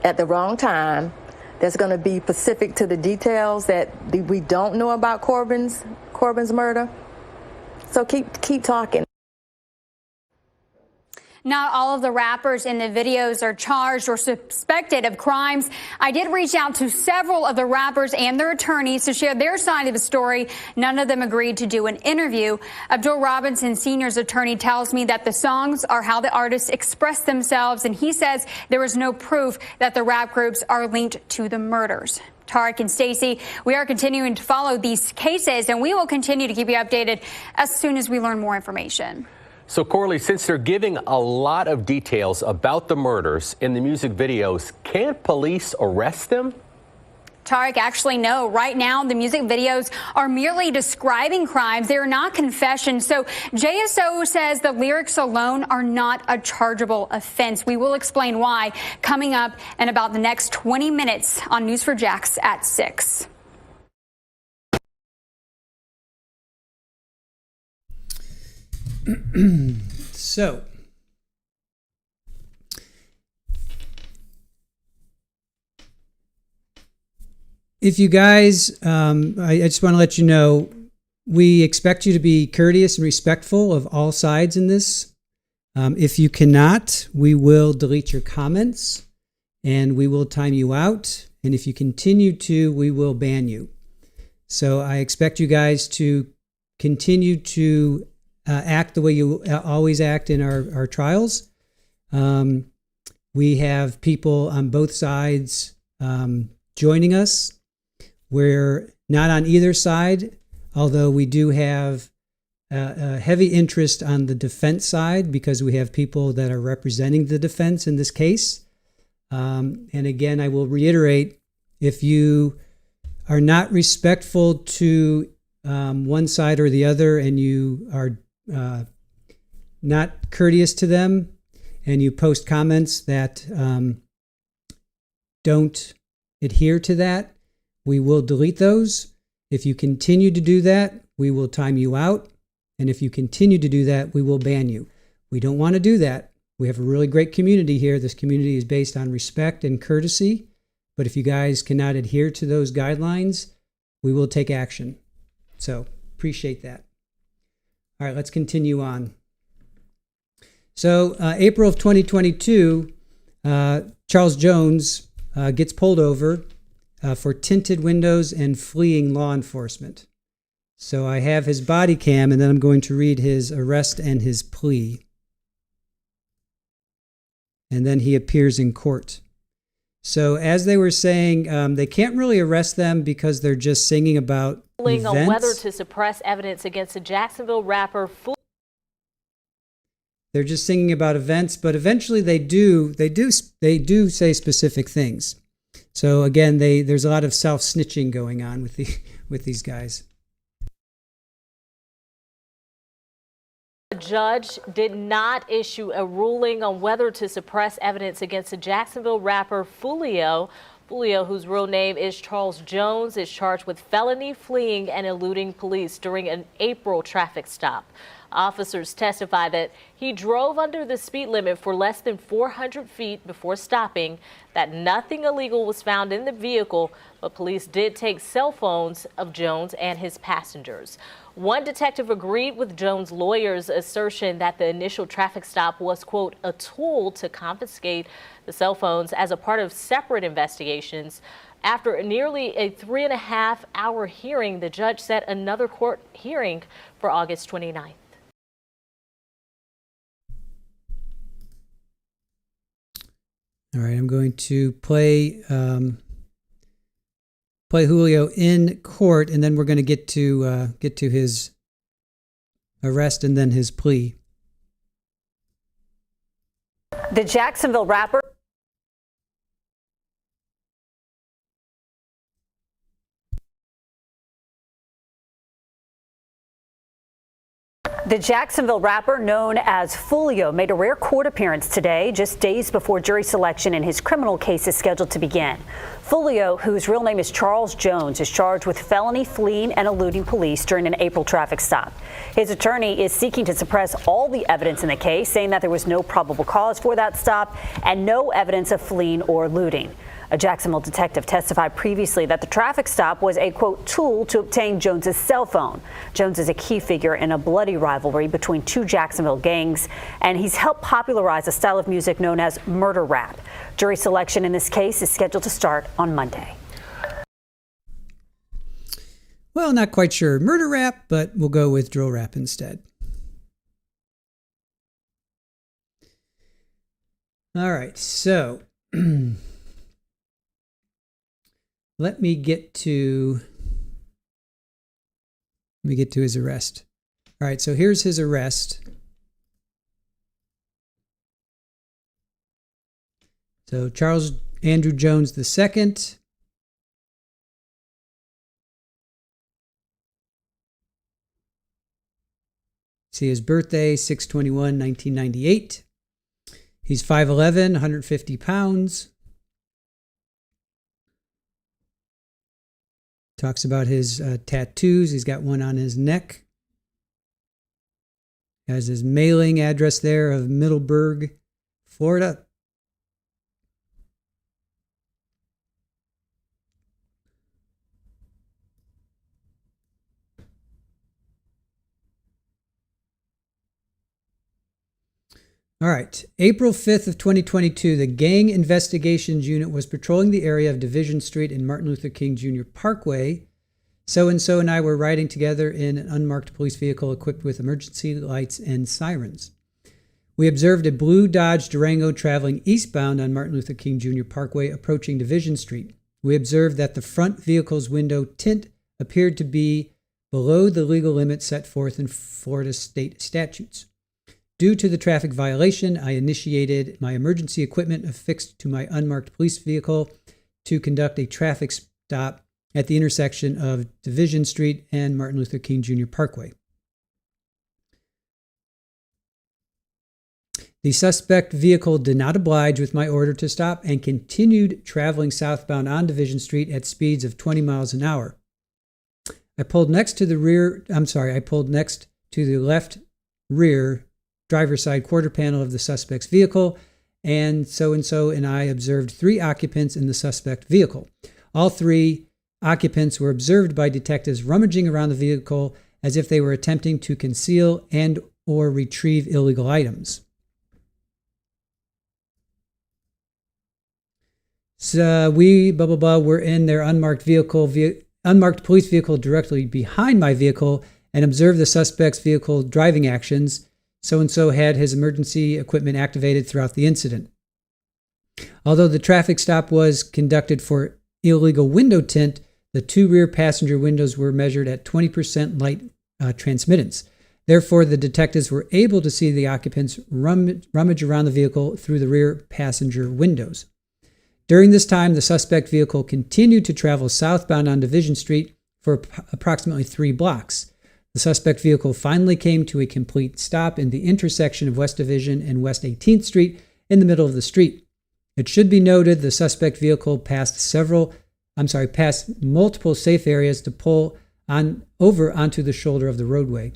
at the wrong time. That's going to be specific to the details that we don't know about Corbin's murder. So keep talking. Not all of the rappers in the videos are charged or suspected of crimes. I did reach out to several of the rappers and their attorneys to share their side of the story. None of them agreed to do an interview. Abdul Robinson Sr.'s attorney tells me that the songs are how the artists express themselves, and he says there is no proof that the rap groups are linked to the murders. Tarek and Stacey, we are continuing to follow these cases, and we will continue to keep you updated as soon as we learn more information. So, Corley, since they're giving a lot of details about the murders in the music videos, can't police arrest them? Tarek, actually, no. Right now, the music videos are merely describing crimes. They are not confessions. So JSO says the lyrics alone are not a chargeable offense. We will explain why coming up in about the next 20 minutes on News4Jax at 6. So, if you guys, I just want to let you know, we expect you to be courteous and respectful of all sides in this. If you cannot, we will delete your comments and we will time you out. And if you continue to, we will ban you. So I expect you guys to continue to act the way you always act in our trials. We have people on both sides joining us. We're not on either side, although we do have a heavy interest on the defense side because we have people that are representing the defense in this case. And again, I will reiterate, if you are not respectful to one side or the other and you are not courteous to them and you post comments that don't adhere to that, we will delete those. If you continue to do that, we will time you out. And if you continue to do that, we will ban you. We don't want to do that. We have a really great community here. This community is based on respect and courtesy. But if you guys cannot adhere to those guidelines, we will take action. So appreciate that. All right, let's continue on. So April of 2022, Charles Jones gets pulled over for tinted windows and fleeing law enforcement. So I have his body cam, and then I'm going to read his arrest and his plea. And then he appears in court. So as they were saying, they can't really arrest them because they're just singing about events. On whether to suppress evidence against a Jacksonville rapper. They're just singing about events, but eventually they do say specific things. So again, there's a lot of self-snitching going on with these guys. The judge did not issue a ruling on whether to suppress evidence against the Jacksonville rapper Foolio. Julio, whose real name is Charles Jones, is charged with felony fleeing and eluding police during an April traffic stop. Officers testify that he drove under the speed limit for less than 400 feet before stopping, that nothing illegal was found in the vehicle, but police did take cell phones of Jones and his passengers. One detective agreed with Jones' lawyer's assertion that the initial traffic stop was, quote, a tool to confiscate the cell phones as a part of separate investigations. After nearly a 3.5-hour hearing, the judge set another court hearing for August 29th. All right, I'm going to play Julio in court, and then we're going to get to his arrest and then his plea. The Jacksonville rapper. The Jacksonville rapper known as Foolio made a rare court appearance today, just days before jury selection in his criminal case is scheduled to begin. Foolio, whose real name is Charles Jones, is charged with felony fleeing and eluding police during an April traffic stop. His attorney is seeking to suppress all the evidence in the case, saying that there was no probable cause for that stop and no evidence of fleeing or eluding. A Jacksonville detective testified previously that the traffic stop was a, quote, tool to obtain Jones's cell phone. Jones is a key figure in a bloody rivalry between two Jacksonville gangs, and he's helped popularize a style of music known as murder rap. Jury selection in this case is scheduled to start on Monday. Well, not quite sure murder rap, but we'll go with drill rap instead. All right, so let me get to his arrest. All right, so here's his arrest. So Charles Andrew Jones II. See his birthday, 6/21/1998. He's 5'11", 150 pounds. Talks about his tattoos. He's got one on his neck. Has his mailing address there of Middleburg, Florida. All right. April 5th of 2022, the Gang Investigations Unit was patrolling the area of Division Street and Martin Luther King Jr. Parkway. So-and-so and I were riding together in an unmarked police vehicle equipped with emergency lights and sirens. We observed a blue Dodge Durango traveling eastbound on Martin Luther King Jr. Parkway approaching Division Street. We observed that the front vehicle's window tint appeared to be below the legal limit set forth in Florida state statutes. Due to the traffic violation, I initiated my emergency equipment affixed to my unmarked police vehicle to conduct a traffic stop at the intersection of Division Street and Martin Luther King Jr. Parkway. The suspect vehicle did not oblige with my order to stop and continued traveling southbound on Division Street at speeds of 20 miles an hour. I pulled next to the left rear driver's side quarter panel of the suspect's vehicle, and so and I observed 3 occupants in the suspect vehicle. All 3 occupants were observed by detectives rummaging around the vehicle as if they were attempting to conceal and or retrieve illegal items. So we, were in their unmarked police vehicle directly behind my vehicle and observed the suspect's vehicle driving actions. So-and-so had his emergency equipment activated throughout the incident. Although the traffic stop was conducted for illegal window tint, the 2 rear passenger windows were measured at 20% light transmittance. Therefore, the detectives were able to see the occupants rummage around the vehicle through the rear passenger windows. During this time, the suspect vehicle continued to travel southbound on Division Street for approximately 3 blocks. The suspect vehicle finally came to a complete stop in the intersection of West Division and West 18th Street in the middle of the street. It should be noted the suspect vehicle passed multiple safe areas to pull over onto the shoulder of the roadway.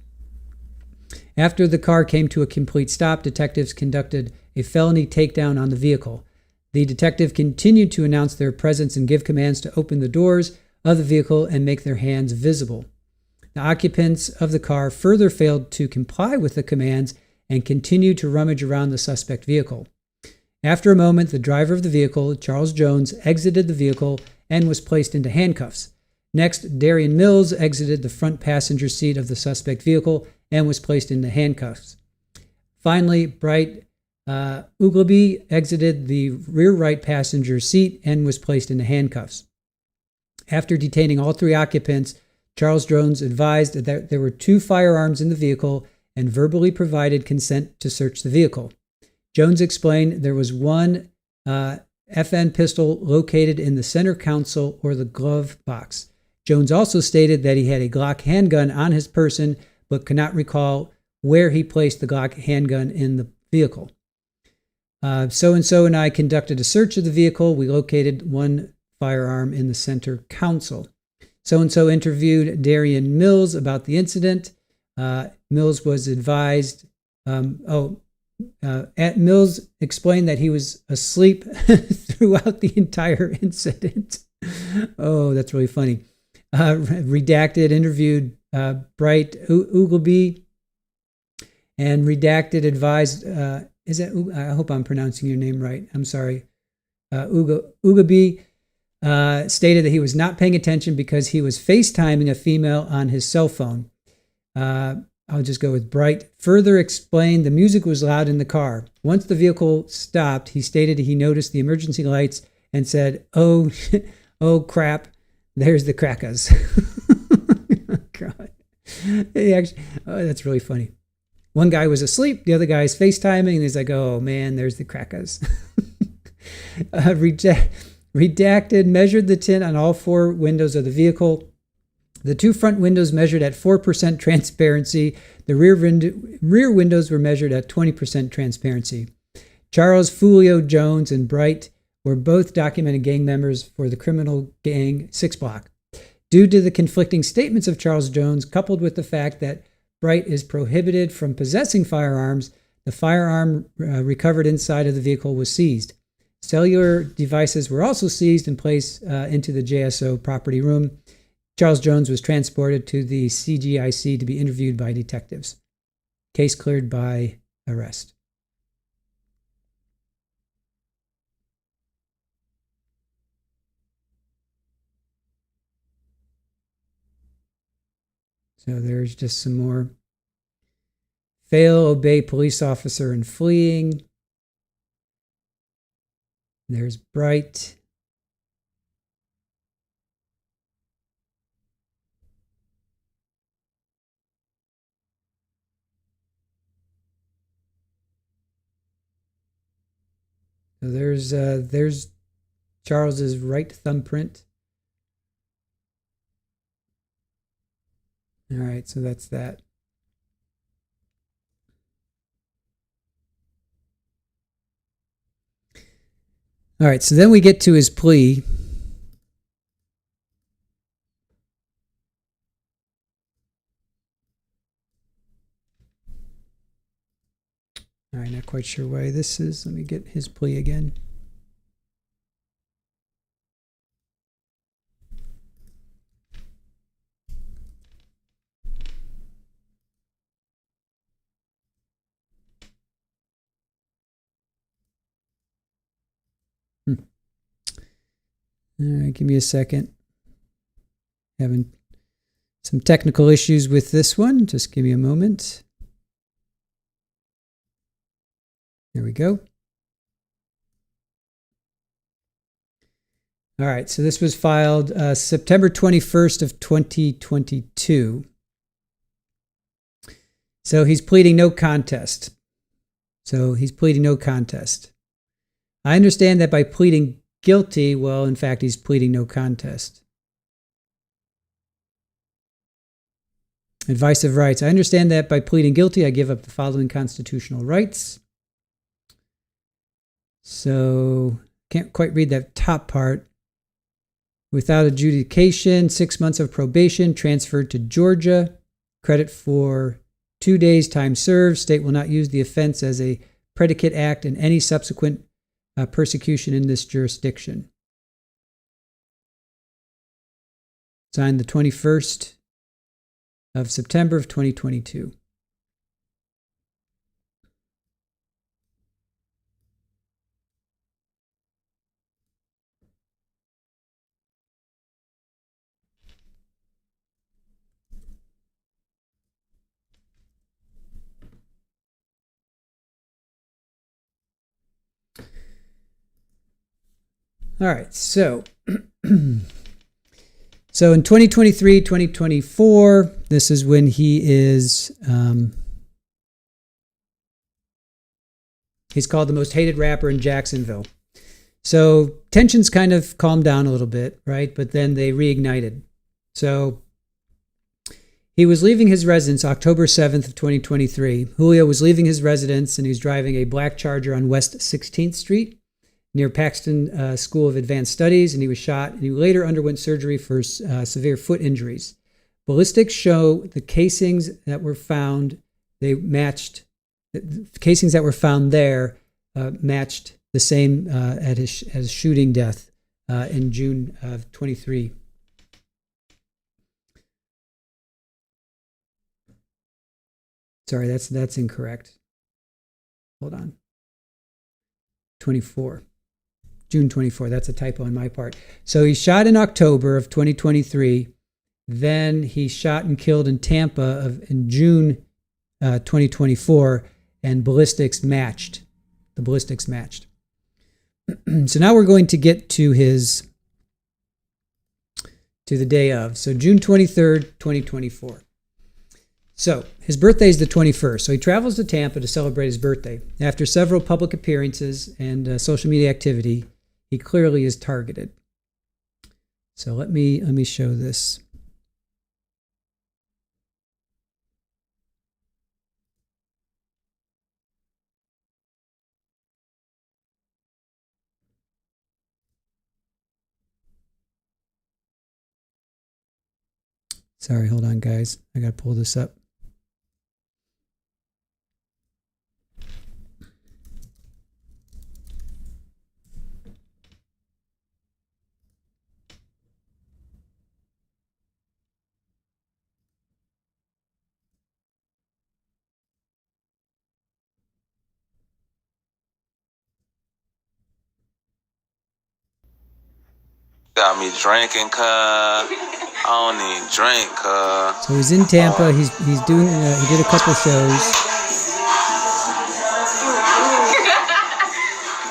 After the car came to a complete stop, detectives conducted a felony takedown on the vehicle. The detective continued to announce their presence and give commands to open the doors of the vehicle and make their hands visible. The occupants of the car further failed to comply with the commands and continued to rummage around the suspect vehicle. After a moment, the driver of the vehicle, Charles Jones, exited the vehicle and was placed into handcuffs. Next, Darian Mills exited the front passenger seat of the suspect vehicle and was placed into handcuffs. Finally, Bright Uglaby exited the rear right passenger seat and was placed into handcuffs. After detaining all three occupants, Charles Jones advised that there were 2 firearms in the vehicle and verbally provided consent to search the vehicle. Jones explained there was one FN pistol located in the center console or the glove box. Jones also stated that he had a Glock handgun on his person, but could not recall where he placed the Glock handgun in the vehicle. So-and-so and I conducted a search of the vehicle. We located one firearm in the center console. So-and-so interviewed Darian Mills about the incident. Mills was advised, Mills explained that he was asleep throughout the entire incident. Oh, that's really funny. Redacted interviewed Bright Uglaby, and Redacted advised, I hope I'm pronouncing your name right. I'm sorry. Uglaby stated that he was not paying attention because he was FaceTiming a female on his cell phone. I'll just go with Bright. Further explained the music was loud in the car. Once the vehicle stopped, he stated he noticed the emergency lights and said, oh crap, there's the crackers. Oh, God. That's really funny. One guy was asleep, the other guy is FaceTiming, and he's like, oh man, there's the crackers. Redacted measured the tint on all 4 windows of the vehicle. The 2 front windows measured at 4% transparency. The rear windows were measured at 20% transparency. Charles Foolio Jones and Bright were both documented gang members for the criminal gang 6 Block. Due to the conflicting statements of Charles Jones, coupled with the fact that Bright is prohibited from possessing firearms, the firearm recovered inside of the vehicle was seized. Cellular devices were also seized and placed into the JSO property room. Charles Jones was transported to the CGIC to be interviewed by detectives. Case cleared by arrest. So there's just some more. Fail, obey police officer in fleeing. There's Bright. So there's Charles's right thumbprint. All right, so that's that. All right, so then we get to his plea. All right, not quite sure why this is. Let me get his plea again. All right, give me a second. Having some technical issues with this one. Just give me a moment. There we go. All right, so this was filed September 21st of 2022. So he's pleading no contest. I understand that by pleading guilty, well, in fact, he's pleading no contest. Advice of rights. I understand that by pleading guilty, I give up the following constitutional rights. So, can't quite read that top part. Without adjudication, 6 months of probation, transferred to Georgia, credit for 2 days time served. State will not use the offense as a predicate act in any subsequent persecution in this jurisdiction. Signed the 21st of September of 2022. All right, so so in 2023, 2024, this is when he is, he's called the most hated rapper in Jacksonville. So tensions kind of calmed down a little bit, right? But then they reignited. So he was leaving his residence October 7th of 2023. Julio was leaving his residence and he was driving a black Charger on West 16th Street near Paxton School of Advanced Studies, and he was shot, and he later underwent surgery for severe foot injuries. Ballistics show the casings that were found, the casings that were found there matched the same at his shooting death in June of 23. Sorry, that's incorrect. Hold on. 24. June 24. That's a typo on my part. So he shot in October of 2023. Then he shot and killed in Tampa in June 2024, and ballistics matched. The ballistics matched. So now we're going to get to the day of. So June 23rd, 2024. So his birthday is the 21st. So he travels to Tampa to celebrate his birthday. After several public appearances and social media activity, he clearly is targeted. So let me show this. Sorry, hold on, guys. I got to pull this up. Got me drinking, cuz. I don't even drink, cuz. So he's in Tampa. He's doing. He did a couple shows.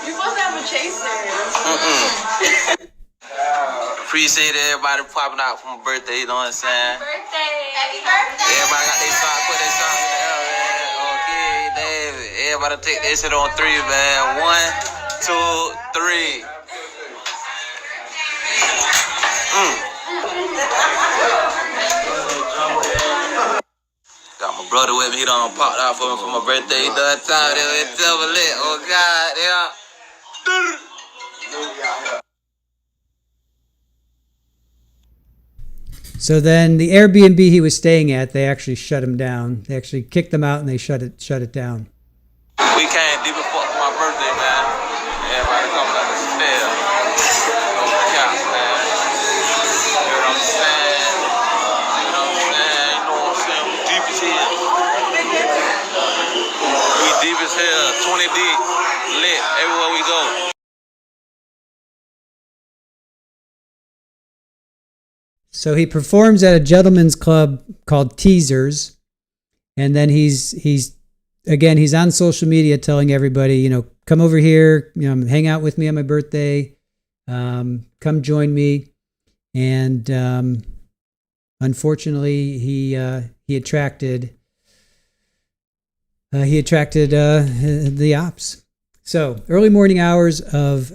You supposed to have a chaser. Appreciate everybody popping out for my birthday. You know what I'm saying? Happy birthday! Everybody got their socks, put their socks in the air, man. Okay, David. Everybody take that shit on 3, man. 1, 2, 3. Got my brother with me. He done popped out for me for my birthday. He done time with double lit. Oh God, yeah. So then the Airbnb he was staying at, they actually shut him down. They actually kicked him out and they shut it down. We came deep as fuck for my birthday, man. Everybody coming up the stairs. No cap, man. You know what I'm saying? You know what I'm saying? You know what I'm saying? We deep as hell. We deep as hell. 20 deep. Lit everywhere we go. So he performs at a gentleman's club called Teasers, and then he's on social media telling everybody, come over here, hang out with me on my birthday, come join me, and unfortunately he attracted the ops. So early morning hours of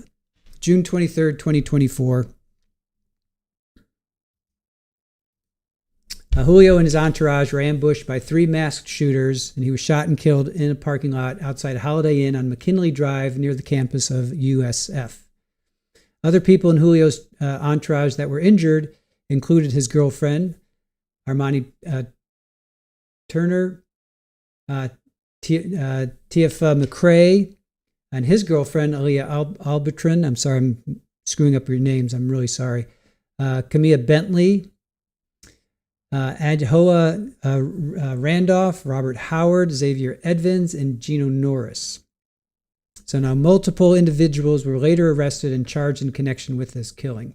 June 23rd, 2024. Julio and his entourage were ambushed by 3 masked shooters, and he was shot and killed in a parking lot outside Holiday Inn on McKinley Drive near the campus of USF. Other people in Julio's entourage that were injured included his girlfriend, Armani Turner, Tiafa McCrae, and his girlfriend, Aaliyah Albitron. I'm sorry, I'm screwing up your names. I'm really sorry. Camilla Bentley, Adhoa Randolph, Robert Howard, Xavier Edmonds, and Gino Norris. So now multiple individuals were later arrested and charged in connection with this killing.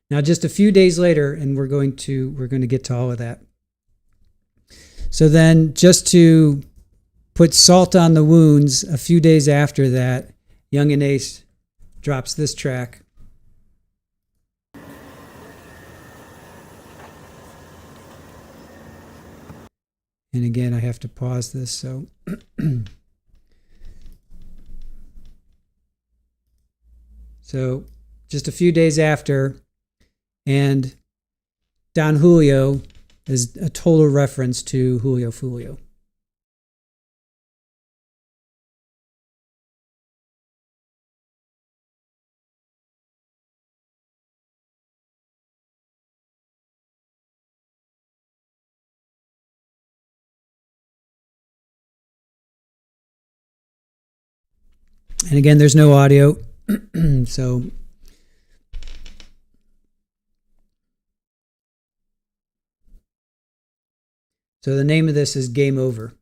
Now, just a few days later, and we're going to get to all of that. So then, just to put salt on the wounds, a few days after that, Young and Ace drops this track. And again, I have to pause this. So, so just a few days after, and Don Julio is a total reference to Julio Foolio. And again, there's no audio, so the name of this is Game Over.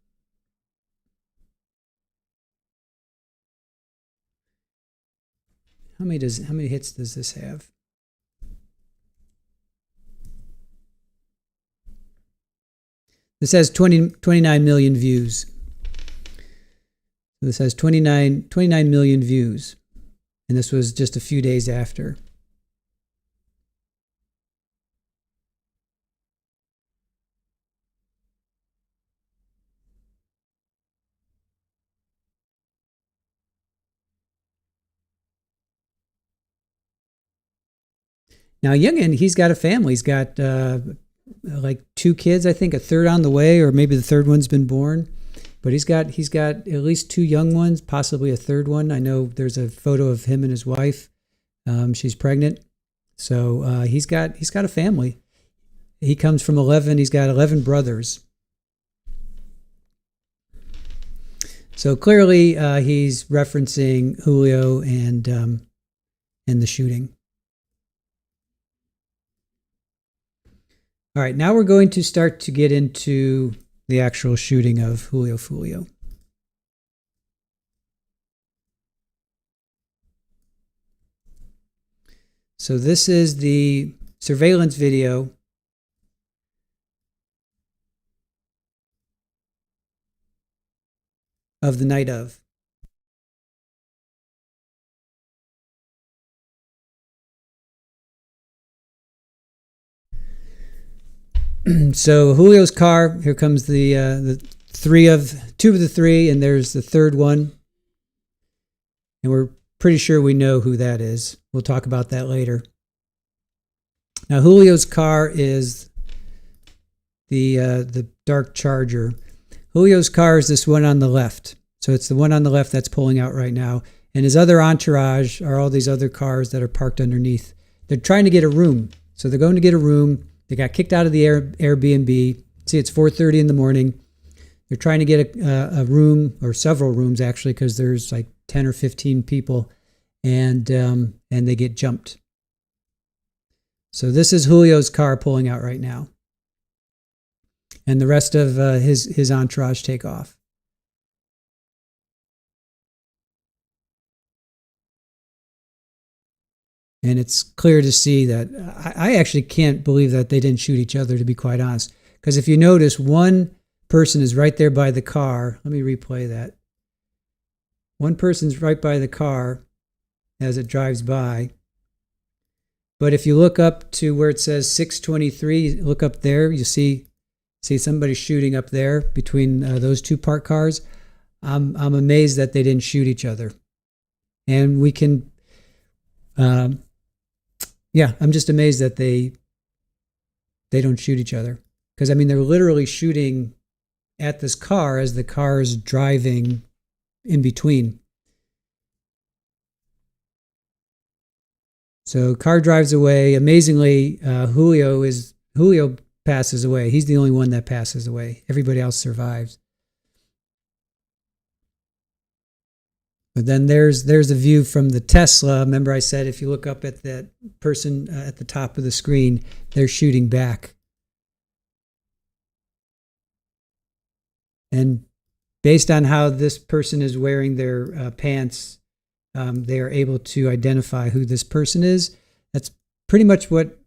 How many hits does this have? This has 29 million views. This has 29 million views, and this was just a few days after. Now, Youngin, he's got a family. He's got like 2 kids, I think, a third on the way, or maybe the third one's been born. But he's got at least 2 young ones, possibly a third one. I know there's a photo of him and his wife. She's pregnant, so he's got a family. He comes from 11. He's got 11 brothers. So clearly, he's referencing Julio and the shooting. All right, now we're going to start to get into the actual shooting of Julio Foolio. So this is the surveillance video of the night of. So Julio's car, here comes the two of the three, and there's the third one. And we're pretty sure we know who that is. We'll talk about that later. Now Julio's car is the dark Charger. Julio's car is this one on the left. So it's the one on the left that's pulling out right now. And his other entourage are all these other cars that are parked underneath. They're trying to get a room. So they're going to get a room. They got kicked out of the Airbnb. See, it's 4:30 in the morning. They're trying to get a room, or several rooms actually, because there's like 10 or 15 people, and they get jumped. So this is Julio's car pulling out right now, and the rest of his entourage take off. And it's clear to see that I actually can't believe that they didn't shoot each other, to be quite honest. Because if you notice, one person is right there by the car. Let me replay that. One person's right by the car as it drives by. But if you look up to where it says 623, look up there, you see somebody shooting up there between those two parked cars. I'm amazed that they didn't shoot each other. And we can... I'm just amazed that they don't shoot each other. Because, I mean, they're literally shooting at this car as the car is driving in between. So car drives away. Amazingly, Julio passes away. He's the only one that passes away. Everybody else survives. But then there's a view from the Tesla. Remember I said if you look up at that person at the top of the screen, they're shooting back. And based on how this person is wearing their pants, they are able to identify who this person is. That's pretty much what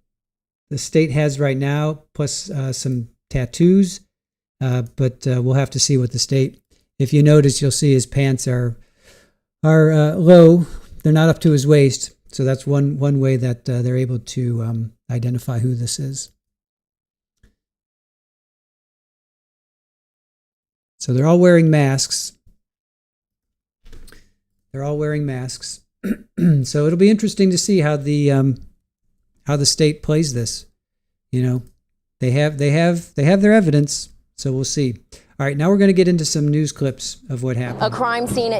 the state has right now, plus some tattoos. But we'll have to see what the state. If you notice, you'll see his pants are low. They're not up to his waist. So that's one way that they're able to identify who this is. So they're all wearing masks. So it'll be interesting to see how the state plays this. You know, they have their evidence. So we'll see. All right, now we're going to get into some news clips of what happened. A crime scene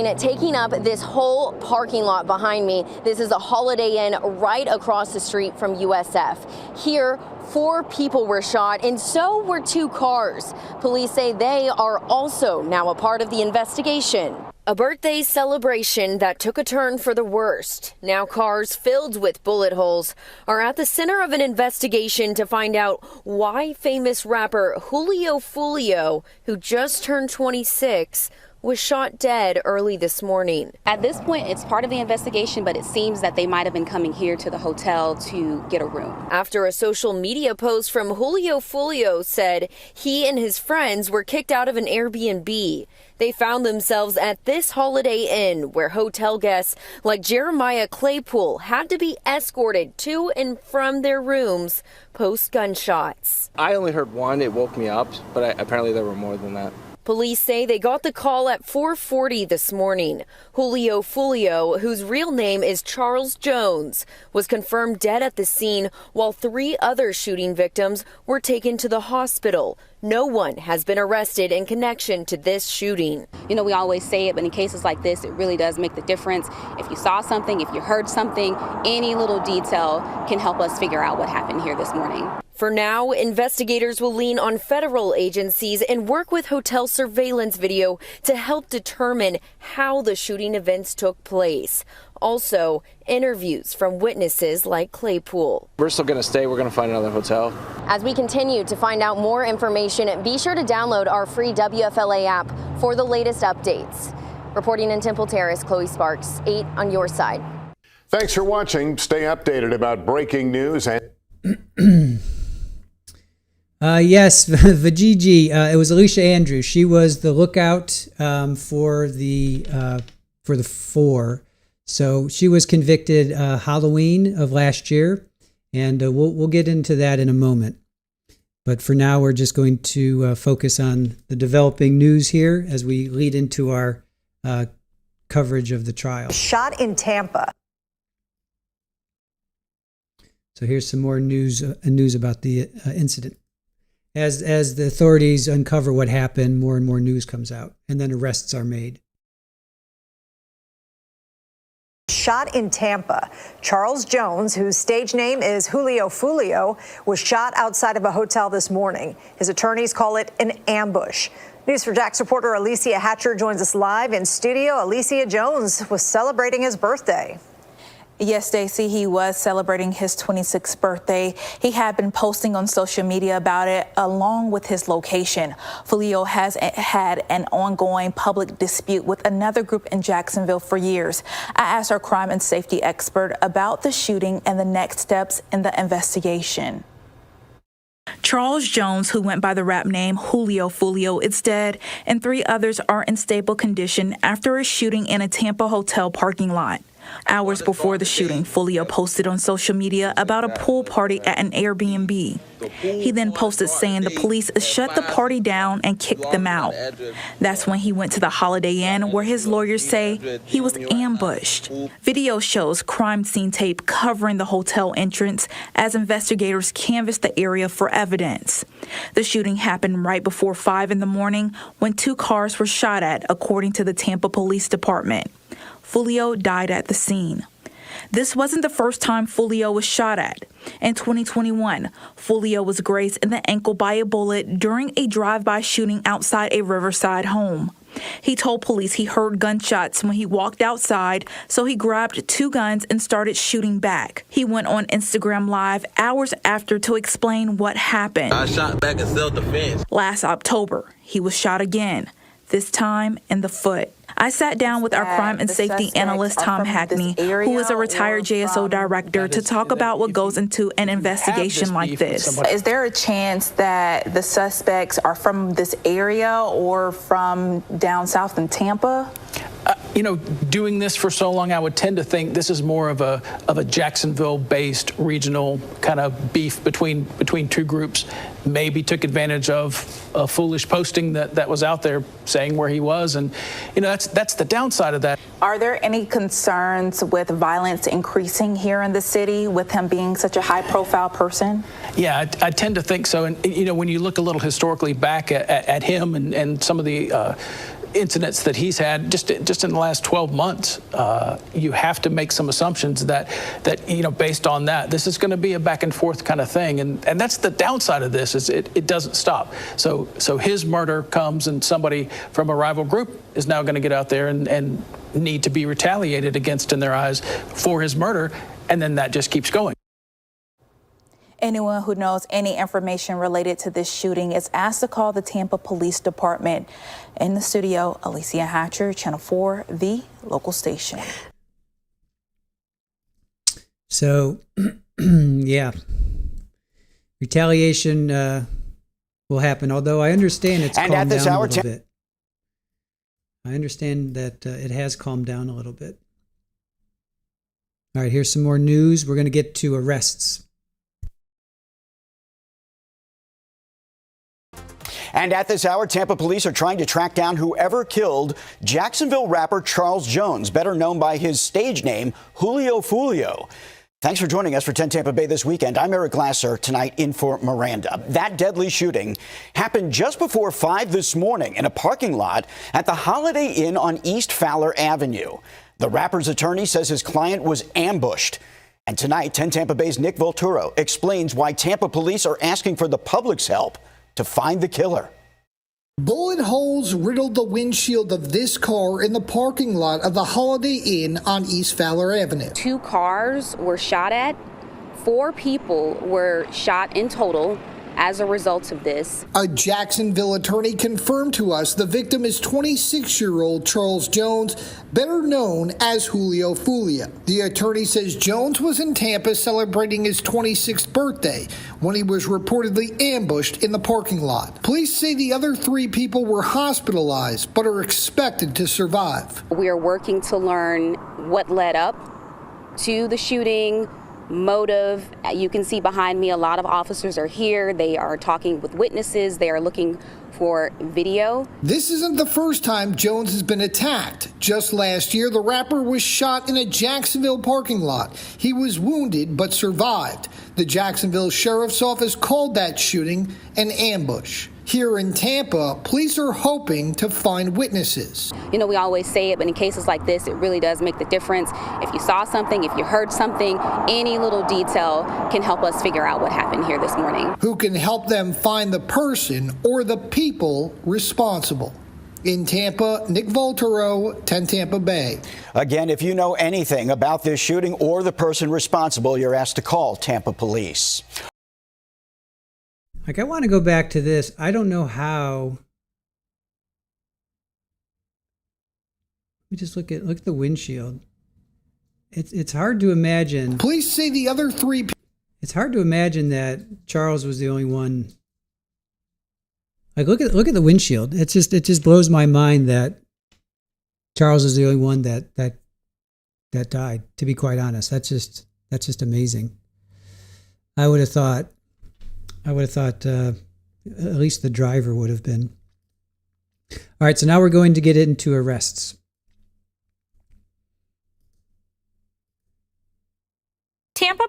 at taking up this whole parking lot behind me. This is a Holiday Inn right across the street from USF. Here, 4 people were shot and so were 2 cars. Police say they are also now a part of the investigation. A birthday celebration that took a turn for the worst. Now cars filled with bullet holes are at the center of an investigation to find out why famous rapper Julio Foolio, who just turned 26, was shot dead early this morning. At this point, it's part of the investigation, but it seems that they might have been coming here to the hotel to get a room. After a social media post from Julio Foolio said he and his friends were kicked out of an Airbnb. They found themselves at this Holiday Inn where hotel guests like Jeremiah Claypool had to be escorted to and from their rooms post gunshots. I only heard one. It woke me up, but apparently there were more than that. Police say they got the call at 4:40 this morning. Julio Foolio, whose real name is Charles Jones, was confirmed dead at the scene while 3 other shooting victims were taken to the hospital. No one has been arrested in connection to this shooting. You know, we always say it, but in cases like this, it really does make the difference. If you saw something, if you heard something, any little detail can help us figure out what happened here this morning. For now, investigators will lean on federal agencies and work with hotel surveillance video to help determine how the shooting events took place. Also, interviews from witnesses like Claypool. We're still going to stay. We're going to find another hotel. As we continue to find out more information, be sure to download our free WFLA app for the latest updates. Reporting in Temple Terrace, Chloe Sparks, 8 on your side. Thanks for watching. Stay updated about breaking news and... Yes, Vajiji. It was Alicia Andrews. She was the lookout for the 4. So she was convicted Halloween of last year, and we'll get into that in a moment. But for now, we're just going to focus on the developing news here as we lead into our coverage of the trial. Shot in Tampa. So here's some more news about the incident. As the authorities uncover what happened, more and more news comes out, and then arrests are made. Shot in Tampa. Charles Jones, whose stage name is Julio Foolio, was shot outside of a hotel this morning. His attorneys call it an ambush. News4Jax reporter Alicia Hatcher joins us live in studio. Alicia, Jones was celebrating his birthday. Yes, Stacey, he was celebrating his 26th birthday. He had been posting on social media about it, along with his location. Foolio has had an ongoing public dispute with another group in Jacksonville for years. I asked our crime and safety expert about the shooting and the next steps in the investigation. Charles Jones, who went by the rap name Julio Foolio, is dead, and 3 others are in stable condition after a shooting in a Tampa hotel parking lot. Hours before the shooting, Foolio posted on social media about a pool party at an Airbnb. He then posted saying the police shut the party down and kicked them out. That's when he went to the Holiday Inn, where his lawyers say he was ambushed. Video shows crime scene tape covering the hotel entrance as investigators canvassed the area for evidence. The shooting happened right before 5 in the morning when 2 cars were shot at, according to the Tampa Police Department. Foolio died at the scene. This wasn't the first time Foolio was shot at. In 2021, Foolio was grazed in the ankle by a bullet during a drive-by shooting outside a Riverside home. He told police he heard gunshots when he walked outside, so he grabbed 2 guns and started shooting back. He went on Instagram Live hours after to explain what happened. I shot back in self-defense. Last October, he was shot again, this time in the foot. I sat down with our crime and safety analyst, Tom Hackney, who is a retired JSO director, to talk about what goes into an investigation like this. Is there a chance that the suspects are from this area or from down south in Tampa? Doing this for so long, I would tend to think this is more of a Jacksonville-based regional kind of beef between 2 groups. Maybe took advantage of a foolish posting that was out there saying where he was, and that's the downside of that. Are there any concerns with violence increasing here in the city with him being such a high-profile person? Yeah, I tend to think so. And when you look a little historically back at him and some of the incidents that he's had just in the last 12 months, you have to make some assumptions that based on that, this is going to be a back and forth kind of thing, and that's the downside of this, is it doesn't stop. So his murder comes, and somebody from a rival group is now going to get out there and need to be retaliated against in their eyes for his murder, and then that just keeps going. Anyone who knows any information related to this shooting is asked to call the Tampa Police Department. In the studio, Alicia Hatcher, Channel 4, the local station. So, yeah, retaliation will happen, although I understand it's calmed down a little bit. I understand that it has calmed down a little bit. All right, here's some more news. We're going to get to arrests. And at this hour, Tampa police are trying to track down whoever killed Jacksonville rapper Charles Jones, better known by his stage name, Julio Foolio. Thanks for joining us for 10 Tampa Bay this weekend. I'm Eric Glasser, tonight in for Miranda. That deadly shooting happened just before 5 this morning in a parking lot at the Holiday Inn on East Fowler Avenue. The rapper's attorney says his client was ambushed. And tonight, 10 Tampa Bay's Nick Volturo explains why Tampa police are asking for the public's help to find the killer. Bullet holes riddled the windshield of this car in the parking lot of the Holiday Inn on East Fowler Avenue. 2 cars were shot at. 4 people were shot in total as a result of this. A Jacksonville attorney confirmed to us the victim is 26-year-old Charles Jones, better known as Julio Foolio. The attorney says Jones was in Tampa celebrating his 26th birthday when he was reportedly ambushed in the parking lot. Police say the other 3 people were hospitalized but are expected to survive. We are working to learn what led up to the shooting, motive. You can see behind me a lot of officers are here. They are talking with witnesses. They are looking for video. This isn't the first time Jones has been attacked. Just last year, the rapper was shot in a Jacksonville parking lot. He was wounded but survived. The Jacksonville Sheriff's Office called that shooting an ambush. Here in Tampa, police are hoping to find witnesses. We always say it, but in cases like this, it really does make the difference. If you saw something, if you heard something, any little detail can help us figure out what happened here this morning. Who can help them find the person or the people responsible. In Tampa, Nick Volturo, 10 Tampa Bay. Again, if you know anything about this shooting or the person responsible, you're asked to call Tampa police. I want to go back to this. I don't know how. Let me just look at the windshield. It's hard to imagine. Police say the other 3. It's hard to imagine that Charles was the only one. Look at the windshield. It just blows my mind that Charles is the only one that that died, to be quite honest. That's just amazing. I would have thought at least the driver would have been. All right, so now we're going to get into arrests. Tampa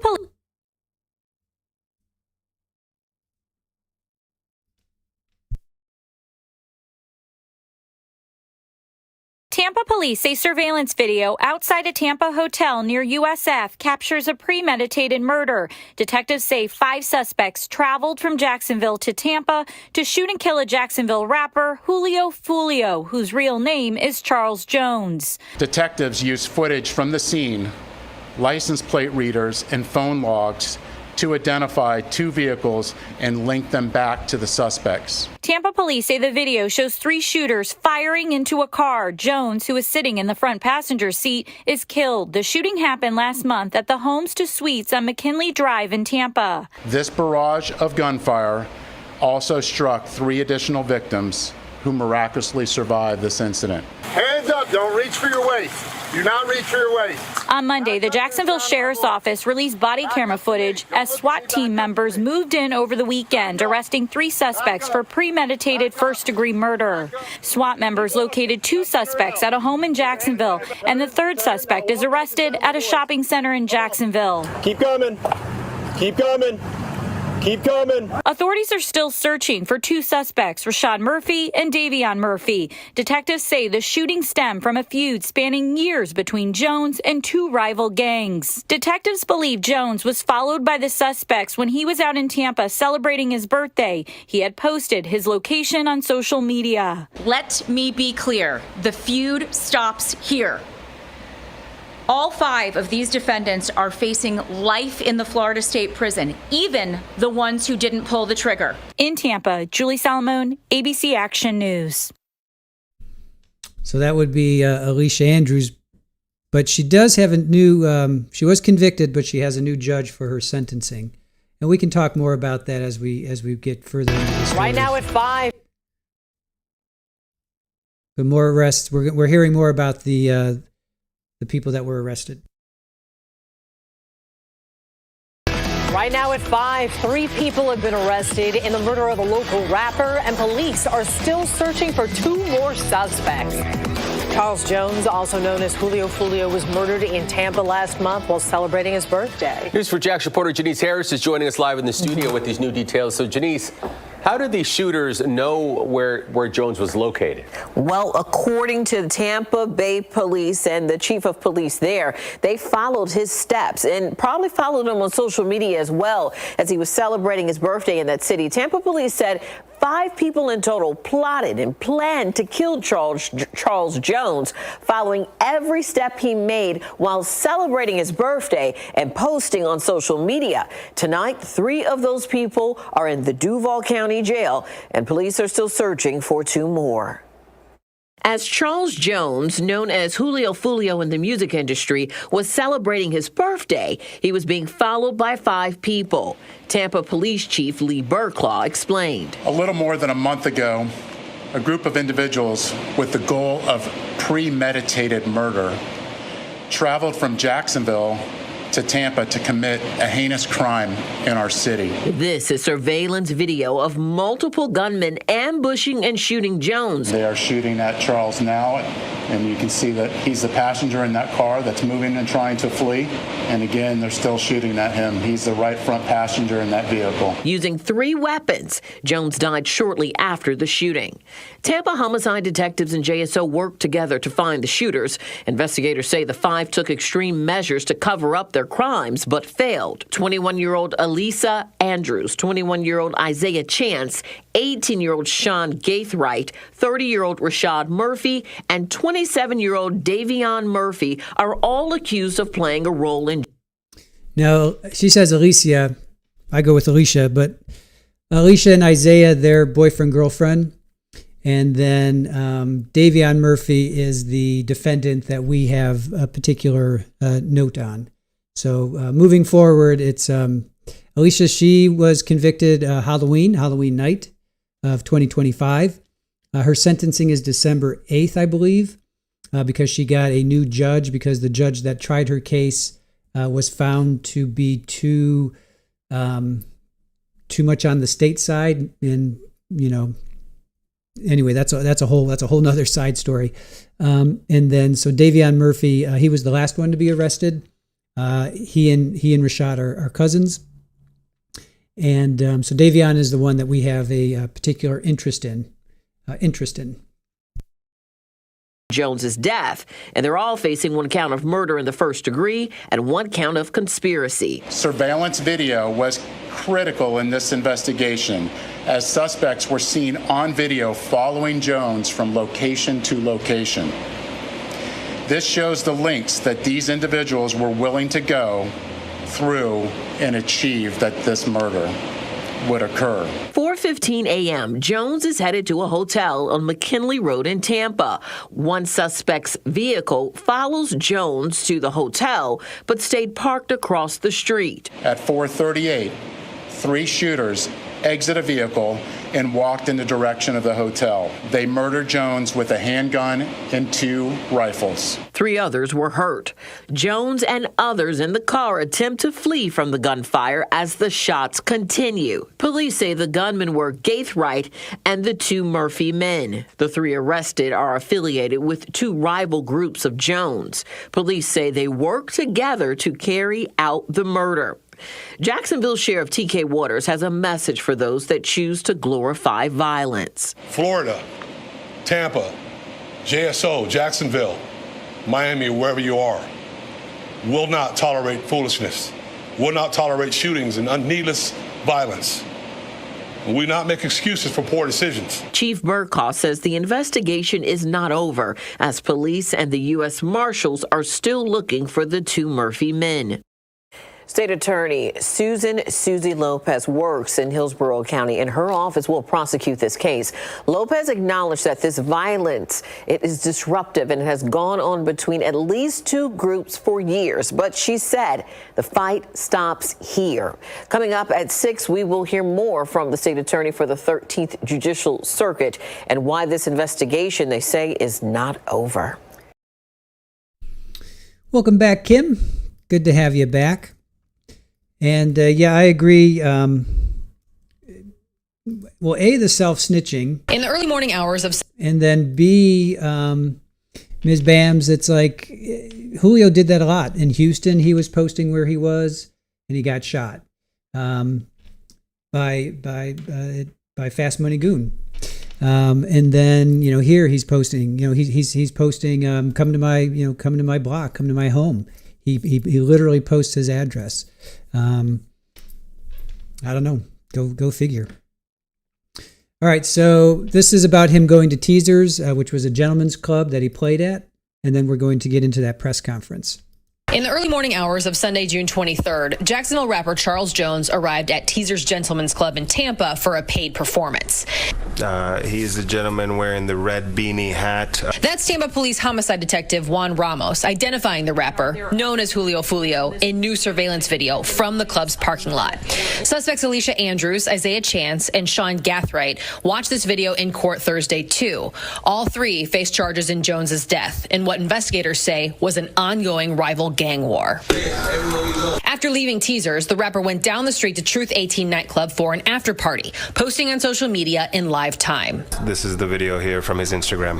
police say surveillance video outside a Tampa hotel near USF captures a premeditated murder. Detectives say 5 suspects traveled from Jacksonville to Tampa to shoot and kill a Jacksonville rapper, Julio Foolio, whose real name is Charles Jones. Detectives used footage from the scene, license plate readers, and phone logs to identify 2 vehicles and link them back to the suspects. Tampa police say the video shows 3 shooters firing into a car. Jones, who is sitting in the front passenger seat, is killed. The shooting happened last month at the Homes to Suites on McKinley Drive in Tampa. This barrage of gunfire also struck 3 additional victims who miraculously survived this incident. Hands up, don't reach for your waist. Do not reach for your waist. On Monday, the Jacksonville Sheriff's Office released body camera footage as SWAT team members moved in over the weekend, arresting 3 suspects for premeditated first-degree murder. SWAT members located 2 suspects at a home in Jacksonville, and the 3rd suspect is arrested at a shopping center in Jacksonville. Keep coming. Keep coming. Keep coming. Authorities are still searching for 2 suspects, Rashad Murphy and Davion Murphy. Detectives say the shooting stemmed from a feud spanning years between Jones and 2 rival gangs. Detectives believe Jones was followed by the suspects when he was out in Tampa celebrating his birthday. He had posted his location on social media. Let me be clear. The feud stops here. All 5 of these defendants are facing life in the Florida State Prison, even the ones who didn't pull the trigger. In Tampa, Julie Salomon, ABC Action News. So that would be Alicia Andrews, but she does have a new, she was convicted, but she has a new judge for her sentencing. And we can talk more about that as we get further into this. Right now at 5. But more arrests. We're hearing more about the people that were arrested. Right now at 5, 3 people have been arrested in the murder of a local rapper, and police are still searching for 2 more suspects. Charles Jones, also known as Julio Foolio, was murdered in Tampa last month while celebrating his birthday. News for Jax reporter Janice Harris is joining us live in the studio with these new details. So, Janice, how did these shooters know where Jones was located? Well, according to Tampa Bay Police and the chief of police there, they followed his steps and probably followed him on social media as well as he was celebrating his birthday in that city. Tampa Police said 5 people in total plotted and planned to kill Charles Jones following every step he made while celebrating his birthday and posting on social media. Tonight, 3 of those people are in the Duval County Jail, and police are still searching for 2 more. As Charles Jones, known as Julio Foolio in the music industry, was celebrating his birthday, he was being followed by 5 people. Tampa Police Chief Lee Burklaw explained. A little more than a month ago, a group of individuals with the goal of premeditated murder traveled from Jacksonville to Tampa to commit a heinous crime in our city. This is surveillance video of multiple gunmen ambushing and shooting Jones. They are shooting at Charles now, and you can see that he's the passenger in that car that's moving and trying to flee. And again, they're still shooting at him. He's the right front passenger in that vehicle. Using 3 weapons, Jones died shortly after the shooting. Tampa homicide detectives and JSO worked together to find the shooters. Investigators say the 5 took extreme measures to cover up their crimes, but failed. 21-year-old Elisa Andrews, 21-year-old Isaiah Chance, 18-year-old Sean Gaithright, 30-year-old Rashad Murphy, and 27-year-old Davion Murphy are all accused of playing a role in. Now, she says Alicia. I go with Alicia, but Alicia and Isaiah, their boyfriend-girlfriend. And then Davion Murphy is the defendant that we have a particular note on. So moving forward, it's Alicia. She was convicted Halloween night of 2025. Her sentencing is December 8th, I believe. because she got a new judge because the judge that tried her case was found to be too much on the state side, and anyway, that's a whole nother side story. And then so Davion Murphy, he was the last one to be arrested. He and Rashad are cousins, and so Davion is the one that we have a particular interest in. Jones's death, and they're all facing one count of murder in the first degree and one count of conspiracy. Surveillance video was critical in this investigation, as suspects were seen on video following Jones from location to location. This shows the lengths that these individuals were willing to go through and achieve that this murder would occur. 4:15 a.m., Jones is headed to a hotel on McKinley Road in Tampa. One suspect's vehicle follows Jones to the hotel, but stayed parked across the street. At 4:38, 3 shooters exit a vehicle and walked in the direction of the hotel. They murdered Jones with a handgun and 2 rifles. 3 others were hurt. Jones and others in the car attempt to flee from the gunfire as the shots continue. Police say the gunmen were Gaithright and the 2 Murphy men. The 3 arrested are affiliated with 2 rival groups of Jones. Police say they worked together to carry out the murder. Jacksonville Sheriff T.K. Waters has a message for those that choose to glorify violence. Florida, Tampa, JSO, Jacksonville, Miami, wherever you are, will not tolerate foolishness, will not tolerate shootings and needless violence. We not make excuses for poor decisions. Chief Burkhoff says the investigation is not over, as police and the U.S. Marshals are still looking for the 2 Murphy men. State Attorney Susie Lopez works in Hillsborough County, and her office will prosecute this case. Lopez acknowledged that this violence, it is disruptive and has gone on between at least 2 groups for years. But she said the fight stops here. Coming up at 6, we will hear more from the state attorney for the 13th Judicial Circuit and why this investigation, they say, is not over. Welcome back, Kim. Good to have you back. And yeah, I agree. Well, A, the self-snitching. In the early morning hours of... And then B, Ms. Bams, it's like Julio did that a lot. In Houston, he was posting where he was, and he got shot by Fast Money Goon. And then, here he's posting, he's posting, come to my block, come to my home. He literally posts his address. I don't know. Go figure. All right, so this is about him going to Teasers, which was a gentleman's club that he played at, and then we're going to get into that press conference. In the early morning hours of Sunday, June 23rd, Jacksonville rapper Charles Jones arrived at Teasers Gentlemen's Club in Tampa for a paid performance. He's a gentleman wearing the red beanie hat. That's Tampa Police Homicide Detective Juan Ramos identifying the rapper, known as Julio Foolio, in new surveillance video from the club's parking lot. Suspects Alicia Andrews, Isaiah Chance, and Sean Gaithright watched this video in court Thursday, too. All 3 face charges in Jones's death in what investigators say was an ongoing rival gang war. After leaving Teasers, the rapper went down the street to Truth 18 nightclub for an after party, posting on social media in live time. This is the video here from his Instagram.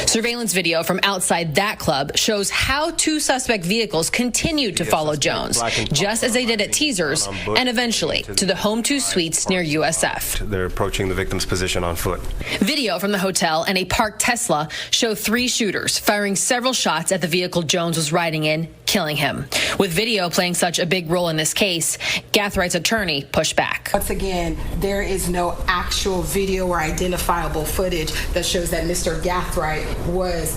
Surveillance video from outside that club shows how 2 suspect vehicles continued to follow Jones, just as they did at Teasers, and eventually to the Home 2 suites near USF. They're approaching the victim's position on foot. Video from the hotel and a parked Tesla show 3 shooters firing several shots at the vehicle Jones was riding in, killing him. With video playing such a big role in this case, Gaithright's attorney pushed back. Once again, there is no actual video or identifiable footage that shows that Mr. Gaithright was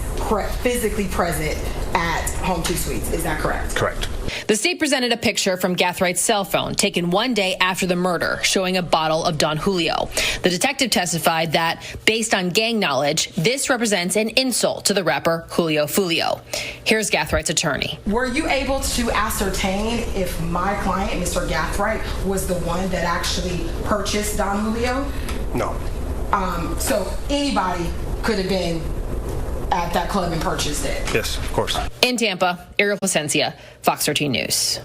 physically present at Home 2 Suites. Is that correct? Correct. The state presented a picture from Gaithright's cell phone taken one day after the murder, showing a bottle of Don Julio. The detective testified that, based on gang knowledge, this represents an insult to the rapper Julio Foolio. Here's Gaithright's attorney. Were you able to ascertain if my client, Mr. Gaithright, was the one that actually purchased Don Julio? No. So anybody could have been at that club and purchased it? Yes, of course. In Tampa, Ariel Placencia, Fox 13 News.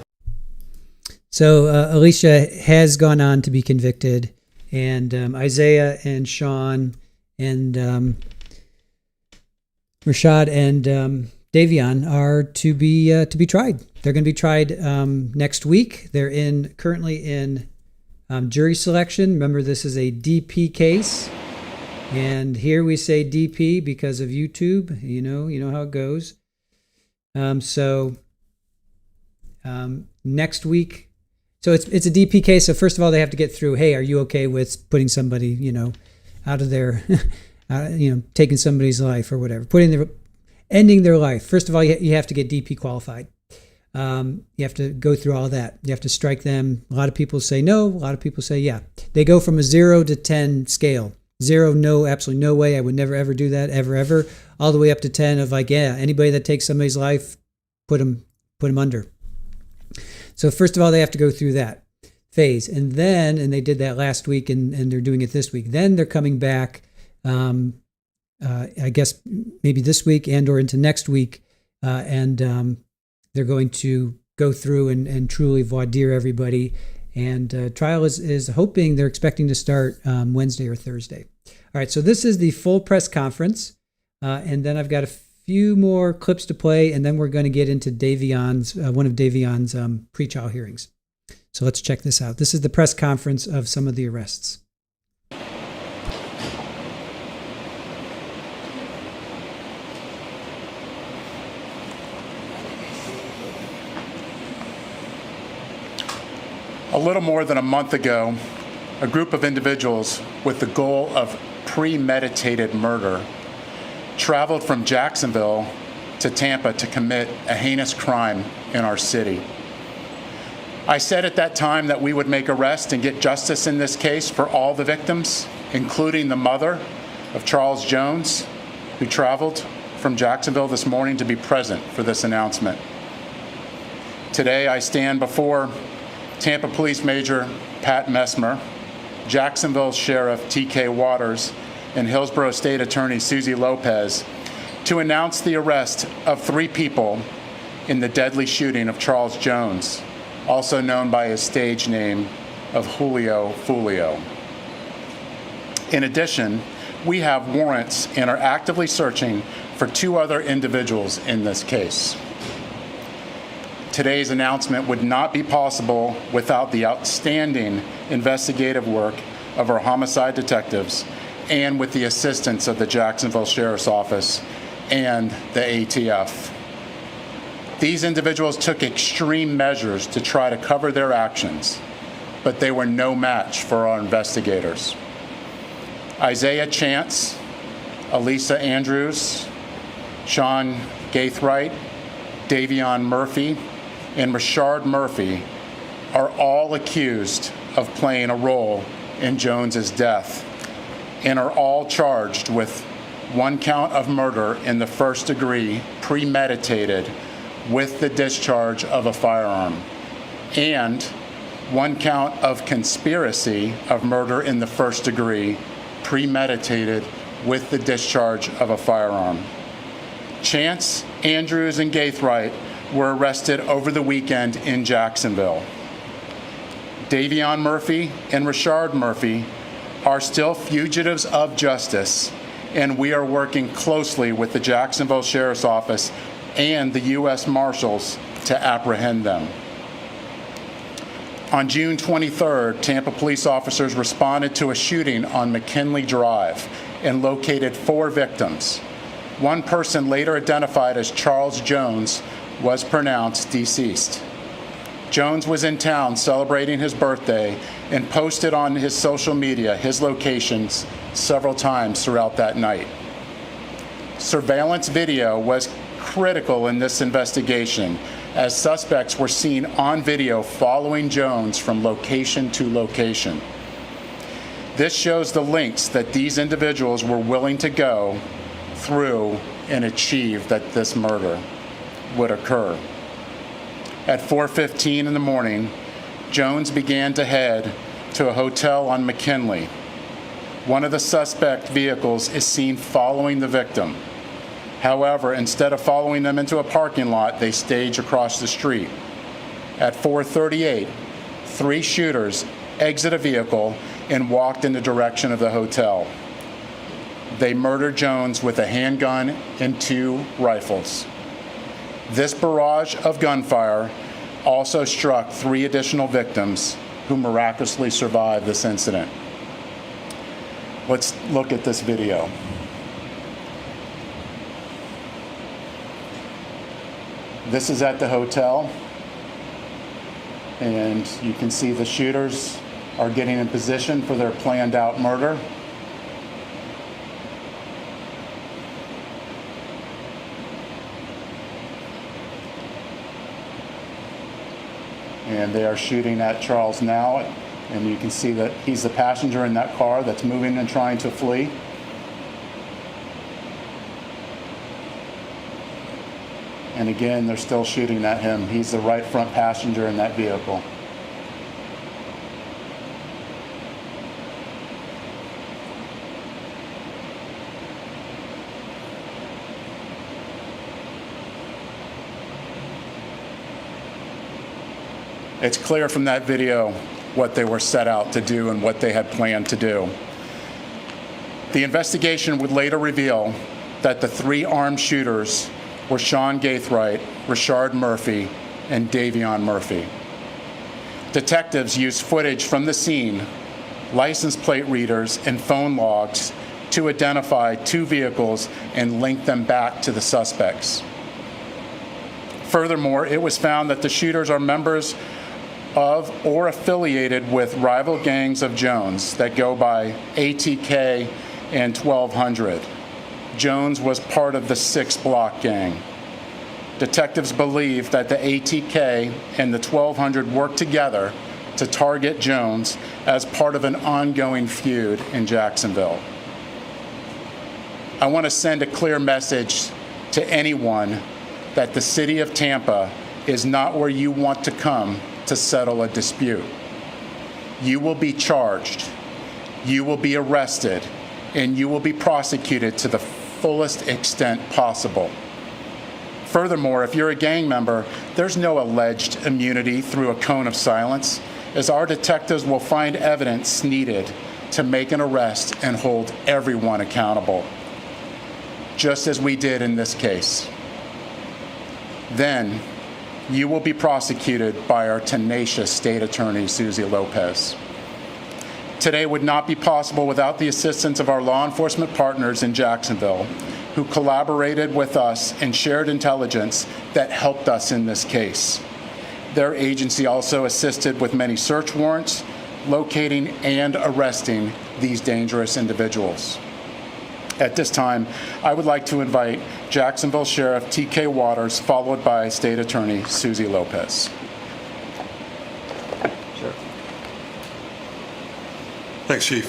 So Alicia has gone on to be convicted, and Isaiah and Sean and Rashad and Davion are to be tried. They're going to be tried next week. They're currently in jury selection. Remember, this is a DP case, and here we say DP because of YouTube. You know how it goes. Next week. So it's a DP case. So first of all, they have to get through, hey, are you okay with putting somebody, out of their, taking somebody's life or whatever, ending their life. First of all, you have to get DP qualified. You have to go through all that. You have to strike them. A lot of people say no. A lot of people say yeah. They go from a 0 to 10 scale. 0, no, absolutely no way. I would never, ever do that, ever. All the way up to 10 of anybody that takes somebody's life, put them under. So first of all, they have to go through that phase. And they did that last week and they're doing it this week. Then they're coming back, I guess maybe this week and or into next week. And they're going to go through and truly voir dire everybody. And trial is hoping, they're expecting to start Wednesday or Thursday. All right, so this is the full press conference. And then I've got a few more clips to play, and then we're going to get into one of Davion's pre-trial hearings. So let's check this out. This is the press conference of some of the arrests. A little more than a month ago, a group of individuals with the goal of premeditated murder traveled from Jacksonville to Tampa to commit a heinous crime in our city. I said at that time that we would make arrests and get justice in this case for all the victims, including the mother of Charles Jones, who traveled from Jacksonville this morning to be present for this announcement. Today, I stand before Tampa Police Major Pat Messmer, Jacksonville Sheriff T.K. Waters, and Hillsborough State Attorney Susie Lopez to announce the arrest of 3 people in the deadly shooting of Charles Jones, also known by his stage name of Julio Foolio. In addition, we have warrants and are actively searching for 2 other individuals in this case. Today's announcement would not be possible without the outstanding investigative work of our homicide detectives and with the assistance of the Jacksonville Sheriff's Office and the ATF. These individuals took extreme measures to try to cover their actions, but they were no match for our investigators. Isaiah Chance, Elisa Andrews, Sean Gaithright, Davion Murphy, and Rashard Murphy are all accused of playing a role in Jones's death and are all charged with 1 count of murder in the first degree, premeditated with the discharge of a firearm, and 1 count of conspiracy of murder in the first degree, premeditated with the discharge of a firearm. Chance, Andrews, and Gaithright were arrested over the weekend in Jacksonville. Davion Murphy and Rashard Murphy are still fugitives of justice, and we are working closely with the Jacksonville Sheriff's Office and the U.S. Marshals to apprehend them. On June 23rd, Tampa police officers responded to a shooting on McKinley Drive and located 4 victims. 1 person, later identified as Charles Jones, was pronounced deceased. Jones was in town celebrating his birthday and posted on his social media his locations several times throughout that night. Surveillance video was critical in this investigation, as suspects were seen on video following Jones from location to location. This shows the lengths that these individuals were willing to go through and achieve that this murder would occur. At 4:15 in the morning, Jones began to head to a hotel on McKinley. One of the suspect vehicles is seen following the victim. However, instead of following them into a parking lot, they stage across the street. At 4:38, 3 shooters exit a vehicle and walked in the direction of the hotel. They murdered Jones with a handgun and 2 rifles. This barrage of gunfire also struck 3 additional victims who miraculously survived this incident. Let's look at this video. This is at the hotel, and you can see the shooters are getting in position for their planned out murder. And they are shooting at Charles now, and you can see that he's the passenger in that car that's moving and trying to flee. And again, they're still shooting at him. He's the right front passenger in that vehicle. It's clear from that video what they were set out to do and what they had planned to do. The investigation would later reveal that the 3 armed shooters were Sean Gaithright, Rashard Murphy, and Davion Murphy. Detectives used footage from the scene, license plate readers, and phone logs to identify 2 vehicles and link them back to the suspects. Furthermore, it was found that the shooters are members of or affiliated with rival gangs of Jones that go by ATK and 1200. Jones was part of the 6 Block gang. Detectives believe that the ATK and the 1200 worked together to target Jones as part of an ongoing feud in Jacksonville. I want to send a clear message to anyone that the city of Tampa is not where you want to come to settle a dispute. You will be charged, you will be arrested, and you will be prosecuted to the fullest extent possible. Furthermore, if you're a gang member, there's no alleged immunity through a cone of silence, as our detectives will find evidence needed to make an arrest and hold everyone accountable, just as we did in this case. Then, you will be prosecuted by our tenacious state attorney, Susie Lopez. Today would not be possible without the assistance of our law enforcement partners in Jacksonville, who collaborated with us and shared intelligence that helped us in this case. Their agency also assisted with many search warrants, locating and arresting these dangerous individuals. At this time, I would like to invite Jacksonville Sheriff T.K. Waters, followed by State Attorney Susie Lopez. Sure. Thanks, Chief.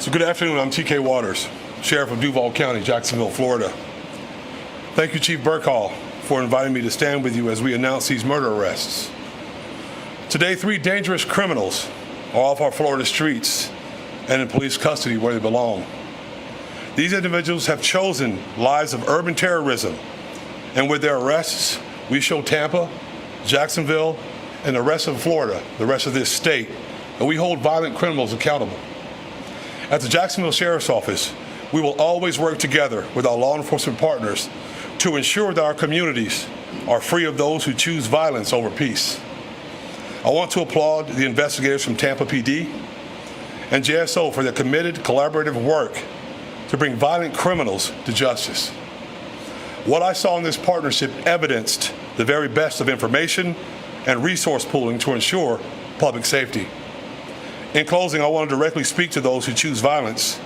So good afternoon, I'm T.K. Waters, Sheriff of Duval County, Jacksonville, Florida. Thank you, Chief Burkhall, for inviting me to stand with you as we announce these murder arrests. Today, 3 dangerous criminals are off our Florida streets and in police custody where they belong. These individuals have chosen lives of urban terrorism, and with their arrests, we show Tampa, Jacksonville, and the rest of Florida, the rest of this state, that we hold violent criminals accountable. At the Jacksonville Sheriff's Office, we will always work together with our law enforcement partners to ensure that our communities are free of those who choose violence over peace. I want to applaud the investigators from Tampa PD and JSO for their committed collaborative work to bring violent criminals to justice. What I saw in this partnership evidenced the very best of information and resource pooling to ensure public safety. In closing, I want to directly speak to those who choose violence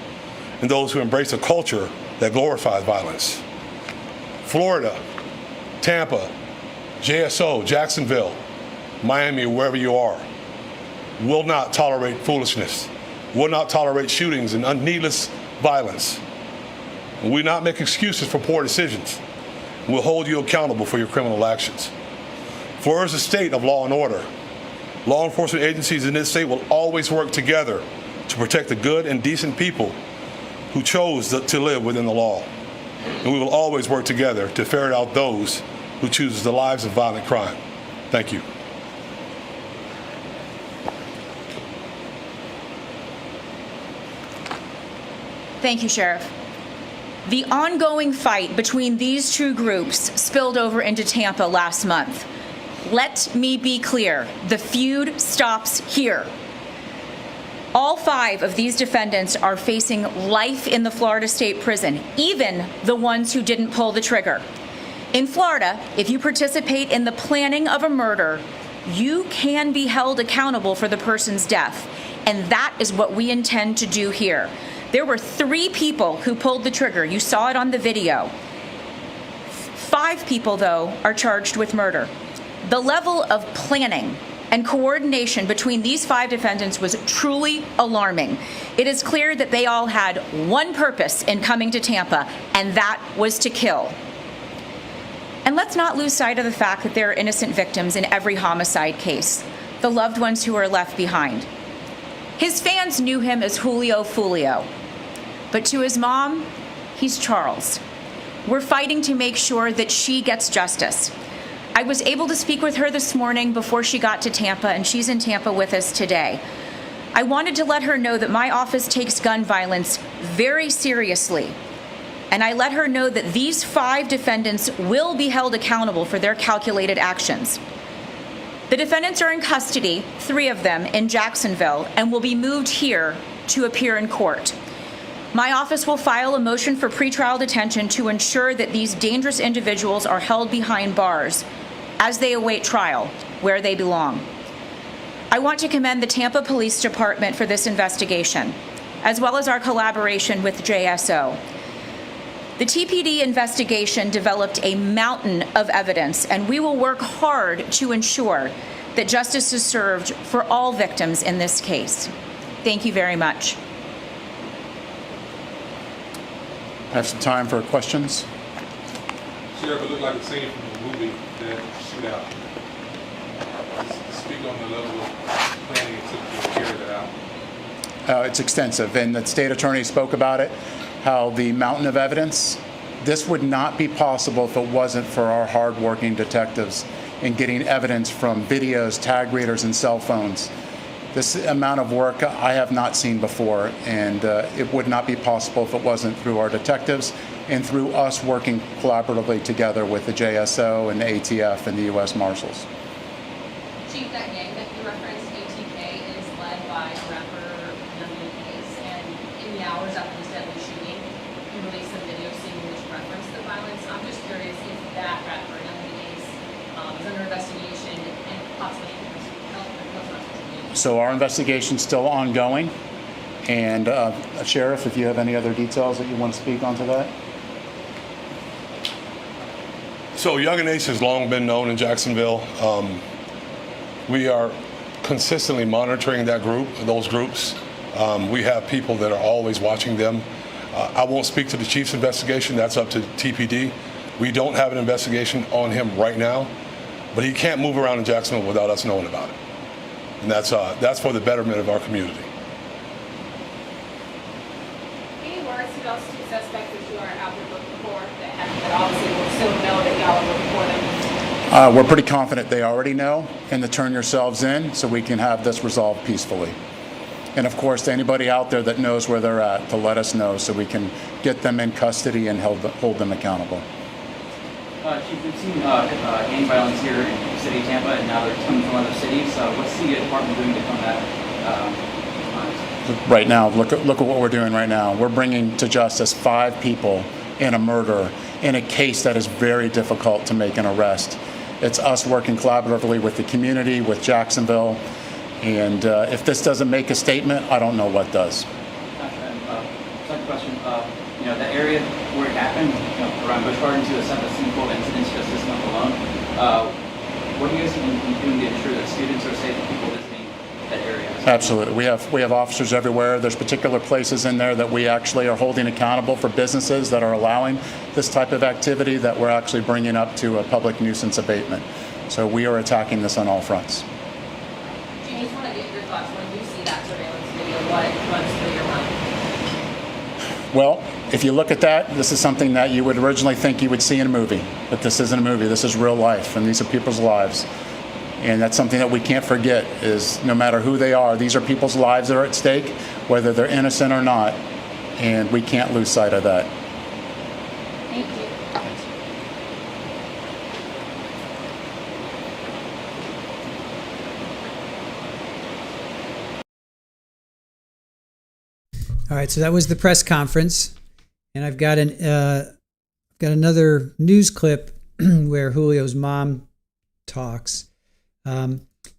and those who embrace a culture that glorifies violence. Florida, Tampa, JSO, Jacksonville, Miami, wherever you are, will not tolerate foolishness, will not tolerate shootings and needless violence. We will not make excuses for poor decisions. We'll hold you accountable for your criminal actions. Florida is a state of law and order. Law enforcement agencies in this state will always work together to protect the good and decent people who chose to live within the law. And we will always work together to ferret out those who choose the lives of violent crime. Thank you. Thank you, Sheriff. The ongoing fight between these two groups spilled over into Tampa last month. Let me be clear, the feud stops here. All 5 of these defendants are facing life in the Florida State Prison, even the ones who didn't pull the trigger. In Florida, if you participate in the planning of a murder, you can be held accountable for the person's death, and that is what we intend to do here. There were 3 people who pulled the trigger. You saw it on the video. 5 people, though, are charged with murder. The level of planning and coordination between these 5 defendants was truly alarming. It is clear that they all had one purpose in coming to Tampa, and that was to kill. And let's not lose sight of the fact that there are innocent victims in every homicide case, the loved ones who are left behind. His fans knew him as Julio Foolio, but to his mom, he's Charles. We're fighting to make sure that she gets justice. I was able to speak with her this morning before she got to Tampa, and she's in Tampa with us today. I wanted to let her know that my office takes gun violence very seriously, and I let her know that these 5 defendants will be held accountable for their calculated actions. The defendants are in custody, 3 of them in Jacksonville, and will be moved here to appear in court. My office will file a motion for pretrial detention to ensure that these dangerous individuals are held behind bars as they await trial, where they belong. I want to commend the Tampa Police Department for this investigation, as well as our collaboration with JSO. The TPD investigation developed a mountain of evidence, and we will work hard to ensure that justice is served for all victims in this case. Thank you very much. I have some time for questions. Sheriff, it looked like a scene from a movie, that shootout. Speak on the level of planning it took to carry that out. It's extensive, and the state attorney spoke about it, how the mountain of evidence, this would not be possible if it wasn't for our hardworking detectives in getting evidence from videos, tag readers, and cell phones. This amount of work I have not seen before, and it would not be possible if it wasn't through our detectives and through us working collaboratively together with the JSO and the ATF and the U.S. Marshals. Chief, that gang that you referenced, ATK, is led by rapper Young Case, and in the hours after this deadly shooting, you released some video seeing which referenced the violence. I'm just curious if that rapper, Young Case, is under investigation and possibly So our investigation's still ongoing, and Sheriff, if you have any other details that you want to speak onto that. So Young and Ace has long been known in Jacksonville. We are consistently monitoring those groups. We have people that are always watching them. I won't speak to the chief's investigation. That's up to TPD. We don't have an investigation on him right now, but he can't move around in Jacksonville without us knowing about it. And that's for the betterment of our community. Any words to those 2 suspects that you are out there looking for that obviously will still know that y'all are looking for them? We're pretty confident they already know, and to turn yourselves in so we can have this resolved peacefully. And of course, to anybody out there that knows where they're at, to let us know so we can get them in custody and hold them accountable. Chief, we've seen gang violence here in the city of Tampa, and now they're coming from other cities. What's the department doing to combat violence? Right now, look at what we're doing right now. We're bringing to justice 5 people in a murder in a case that is very difficult to make an arrest. It's us working collaboratively with the community, with Jacksonville, and if this doesn't make a statement, I don't know what does. Second question. The area where it happened, around Busch Gardens, to assess the scene full of incidents just this month alone. What are you guys doing to ensure that students are safe and people visiting that area? Absolutely. We have officers everywhere. There's particular places in there that we actually are holding accountable for businesses that are allowing this type of activity that we're actually bringing up to a public nuisance abatement. So we are attacking this on all fronts. I just want to get your thoughts when you see that surveillance video. What runs through your mind? Well, if you look at that, this is something that you would originally think you would see in a movie, but this isn't a movie. This is real life, and these are people's lives. And that's something that we can't forget, is no matter who they are, these are people's lives that are at stake, whether they're innocent or not, and we can't lose sight of that. Thank you. All right, so that was the press conference, and I've got another news clip where Julio's mom talks.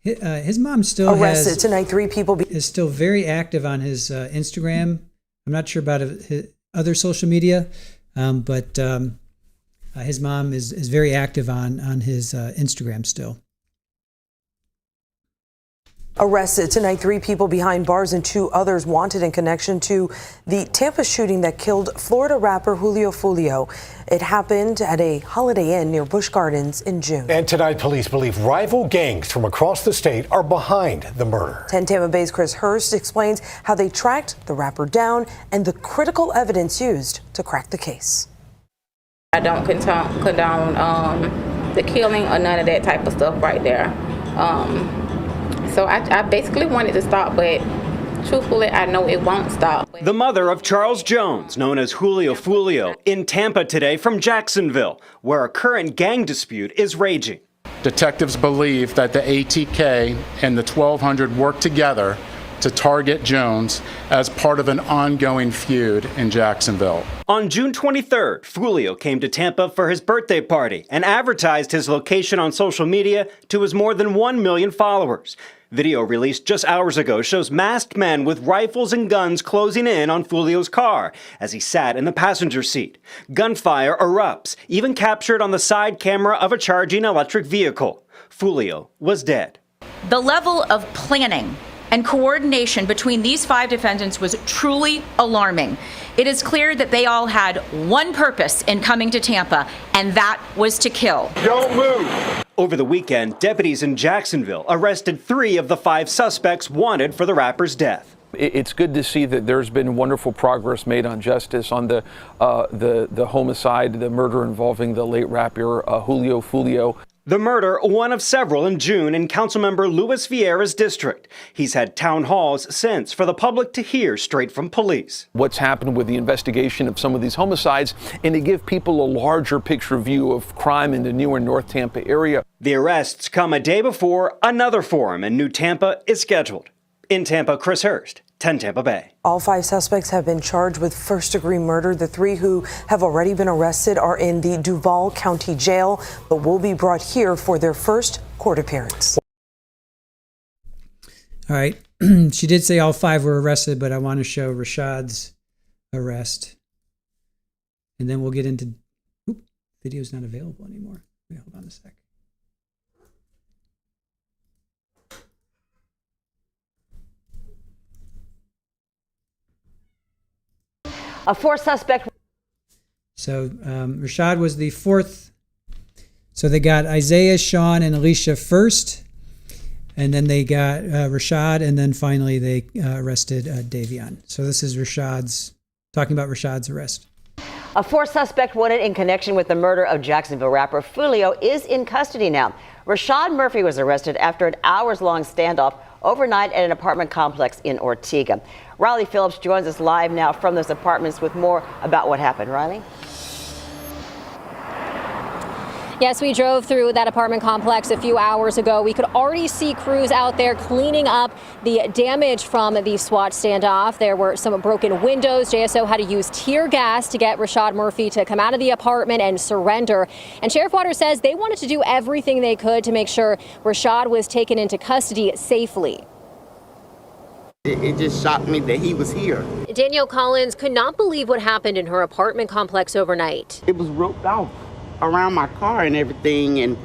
His mom still arrested tonight. 3 people is still very active on his Instagram. I'm not sure about his other social media, but his mom is very active on his Instagram still. Arrested tonight, 3 people behind bars and 2 others wanted in connection to the Tampa shooting that killed Florida rapper Julio Foolio. It happened at a Holiday Inn near Busch Gardens in June. And tonight, police believe rival gangs from across the state are behind the murder. 10 Tampa Bay's Chris Hurst explains how they tracked the rapper down and the critical evidence used to crack the case. I don't condone the killing or none of that type of stuff right there. So I basically wanted to stop, but truthfully, I know it won't stop. The mother of Charles Jones, known as Julio Foolio, in Tampa today from Jacksonville, where a current gang dispute is raging. Detectives believe that the ATK and the 1200 worked together to target Jones as part of an ongoing feud in Jacksonville. On June 23rd, Foolio came to Tampa for his birthday party and advertised his location on social media to his more than 1 million followers. Video released just hours ago shows masked men with rifles and guns closing in on Foolio's car as he sat in the passenger seat. Gunfire erupts, even captured on the side camera of a charging electric vehicle. Foolio was dead. The level of planning and coordination between these 5 defendants was truly alarming. It is clear that they all had one purpose in coming to Tampa, and that was to kill. Don't move! Over the weekend, deputies in Jacksonville arrested 3 of the 5 suspects wanted for the rapper's death. It's good to see that there's been wonderful progress made on justice on the homicide, the murder involving the late rapper Julio Foolio. The murder, one of several in June in Councilmember Luis Vieira's district. He's had town halls since for the public to hear straight from police. What's happened with the investigation of some of these homicides and to give people a larger picture view of crime in the newer North Tampa area. The arrests come a day before another forum in New Tampa is scheduled. In Tampa, Chris Hurst, 10 Tampa Bay. All 5 suspects have been charged with first-degree murder. The 3 who have already been arrested are in the Duval County Jail, but will be brought here for their first court appearance. All right. She did say all 5 were arrested, but I want to show Rashad's arrest. And then we'll get into... Oop, video's not available anymore. Wait, hold on a sec. A 4th suspect. So Rashad was the 4th. So they got Isaiah, Sean, and Alicia first. And then they got Rashad. And then finally they arrested Davion. So this is talking about Rashad's arrest. A 4th suspect wanted in connection with the murder of Jacksonville rapper Foolio is in custody now. Rashad Murphy was arrested after an hours-long standoff overnight at an apartment complex in Ortega. Riley Phillips joins us live now from those apartments with more about what happened. Riley? Yes, we drove through that apartment complex a few hours ago. We could already see crews out there cleaning up the damage from the SWAT standoff. There were some broken windows. JSO had to use tear gas to get Rashad Murphy to come out of the apartment and surrender. And Sheriff Waters says they wanted to do everything they could to make sure Rashad was taken into custody safely. It just shocked me that he was here. Danielle Collins could not believe what happened in her apartment complex overnight. It was roped off around my car and everything, and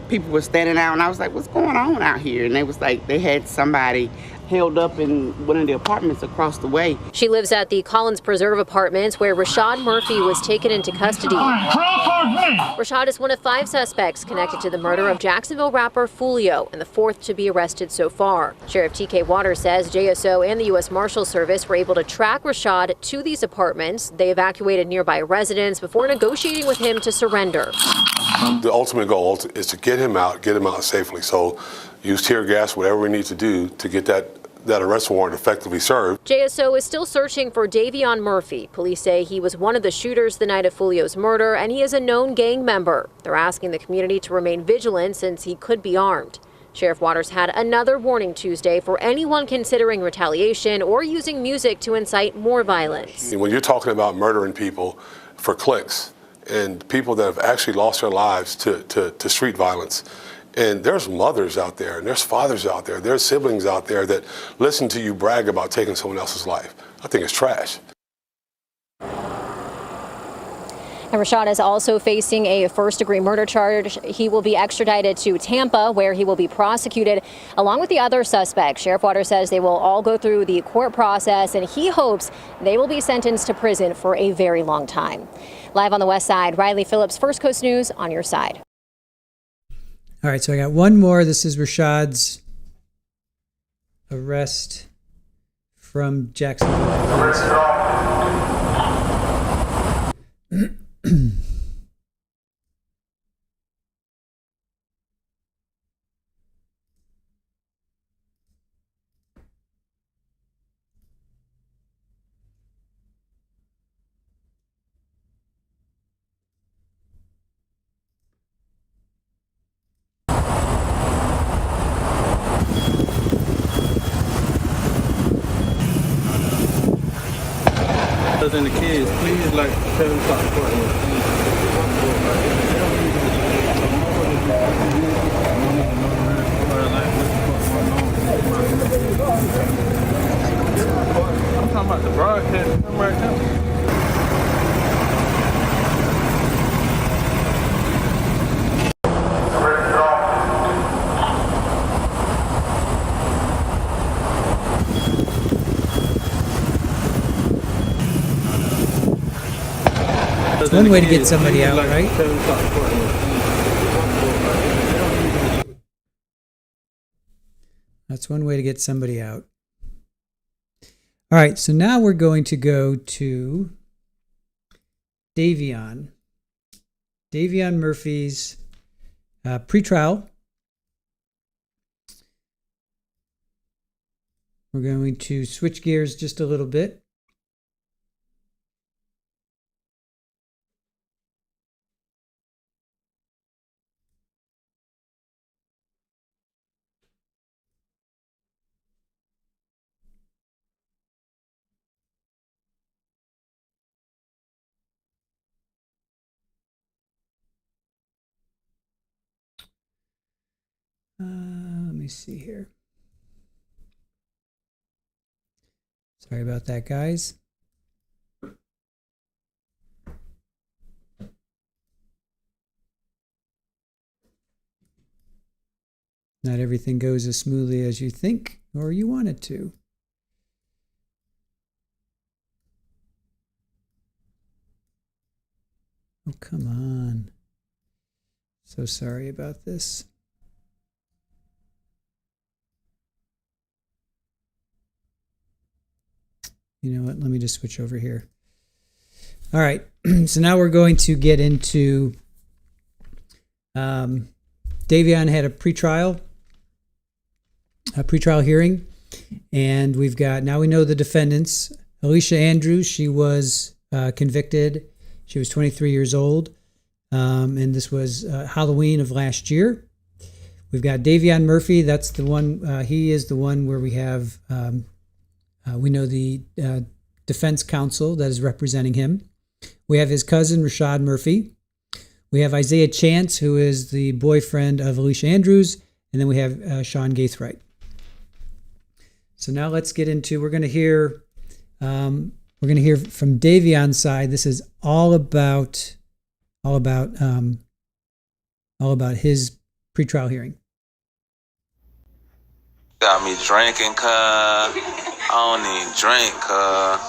people were standing out, and I was like, what's going on out here? And they was like, they had somebody held up in one of the apartments across the way. She lives at the Collins Preserve Apartments where Rashad Murphy was taken into custody. Rashad is one of 5 suspects connected to the murder of Jacksonville rapper Foolio and the 4th to be arrested so far. Sheriff TK Waters says JSO and the U.S. Marshal Service were able to track Rashad to these apartments. They evacuated nearby residents before negotiating with him to surrender. The ultimate goal is to get him out safely. So use tear gas, whatever we need to do to get that arrest warrant effectively served. JSO is still searching for Davion Murphy. Police say he was one of the shooters the night of Foolio's murder, and he is a known gang member. They're asking the community to remain vigilant since he could be armed. Sheriff Waters had another warning Tuesday for anyone considering retaliation or using music to incite more violence. When you're talking about murdering people for clicks and people that have actually lost their lives to street violence, and there's mothers out there, and there's fathers out there, there's siblings out there that listen to you brag about taking someone else's life. I think it's trash. And Rashad is also facing a first-degree murder charge. He will be extradited to Tampa, where he will be prosecuted along with the other suspects. Sheriff Waters says they will all go through the court process, and he hopes they will be sentenced to prison for a very long time. Live on the West Side, Riley Phillips, First Coast News, on your side. All right, so I got one more. This is Rashad's arrest from Jacksonville. And the kids, please, like, tell them stop recording. I'm talking about the broadcast right now. That's one way to get somebody out, right? That's one way to get somebody out. All right, so now we're going to go to Davion Murphy's pretrial. We're going to switch gears just a little bit. Let me see here. Sorry about that, guys. Not everything goes as smoothly as you think or you want it to. Oh, come on. So sorry about this. You know what? Let me just switch over here. All right. So now we're going to get into Davion had a pretrial hearing, and we've got, now we know the defendants. Alicia Andrews, she was convicted. She was 23 years old, and this was Halloween of last year. We've got Davion Murphy. That's the one. He is the one where we have, we know the defense counsel that is representing him. We have his cousin, Rashad Murphy. We have Isaiah Chance, who is the boyfriend of Alicia Andrews. And then we have Sean Gaithright. So now let's get into, we're going to hear from Davion's side. This is all about his pretrial hearing. Got me drinking, cuz. I don't even drink, cuz.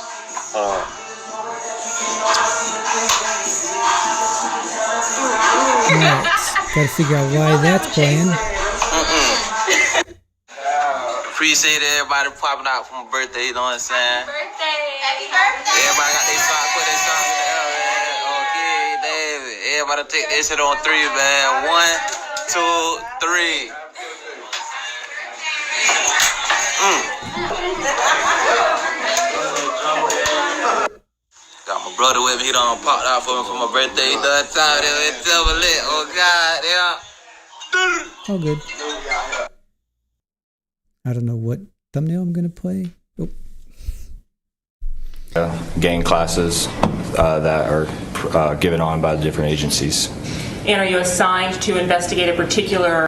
Gotta figure out why that's playing. Appreciate everybody popping out for my birthday, you know what I'm saying? Happy birthday! Everybody got their song, put their song in the air, man. Okay, David. Everybody take this shit on 3, man. 1, 2, 3. Got my brother with me. He done popped out for me for my birthday. He done time with double lit. Oh God, yeah. All good. I don't know what thumbnail I'm gonna play. Oh. Gang classes that are given on by the different agencies. And are you assigned to investigate a particular?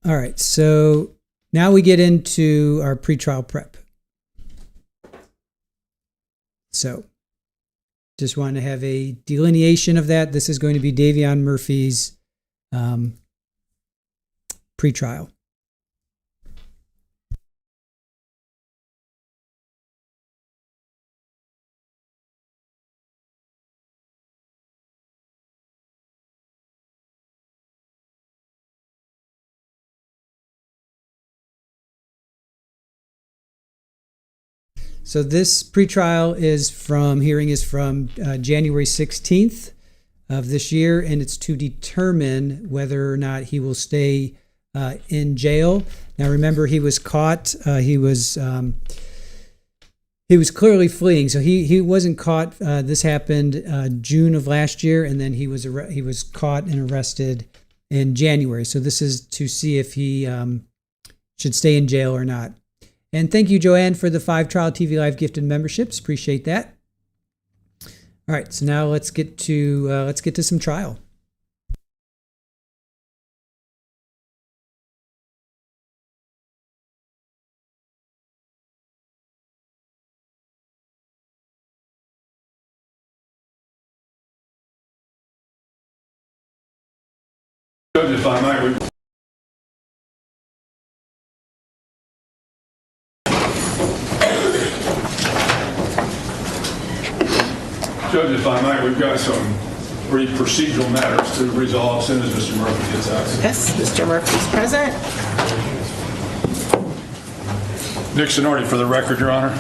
All right, so now we get into our pretrial prep. So just want to have a delineation of that. This is going to be Davion Murphy's pretrial. So this pretrial hearing is from January 16th of this year, and it's to determine whether or not he will stay in jail. Now remember, he was caught. He was clearly fleeing, so he wasn't caught. This happened June of last year, and then he was caught and arrested in January. So this is to see if he should stay in jail or not. And thank you, Joanne, for the 5 Trial TV Live gifted memberships. Appreciate that. All right, so now let's get to some trial. Judge, if I might. Judge, if I might, we've got some brief procedural matters to resolve as soon as Mr. Murphy gets out. Yes, Mr. Murphy's present. Nick Sonardi, for the record, Your Honor.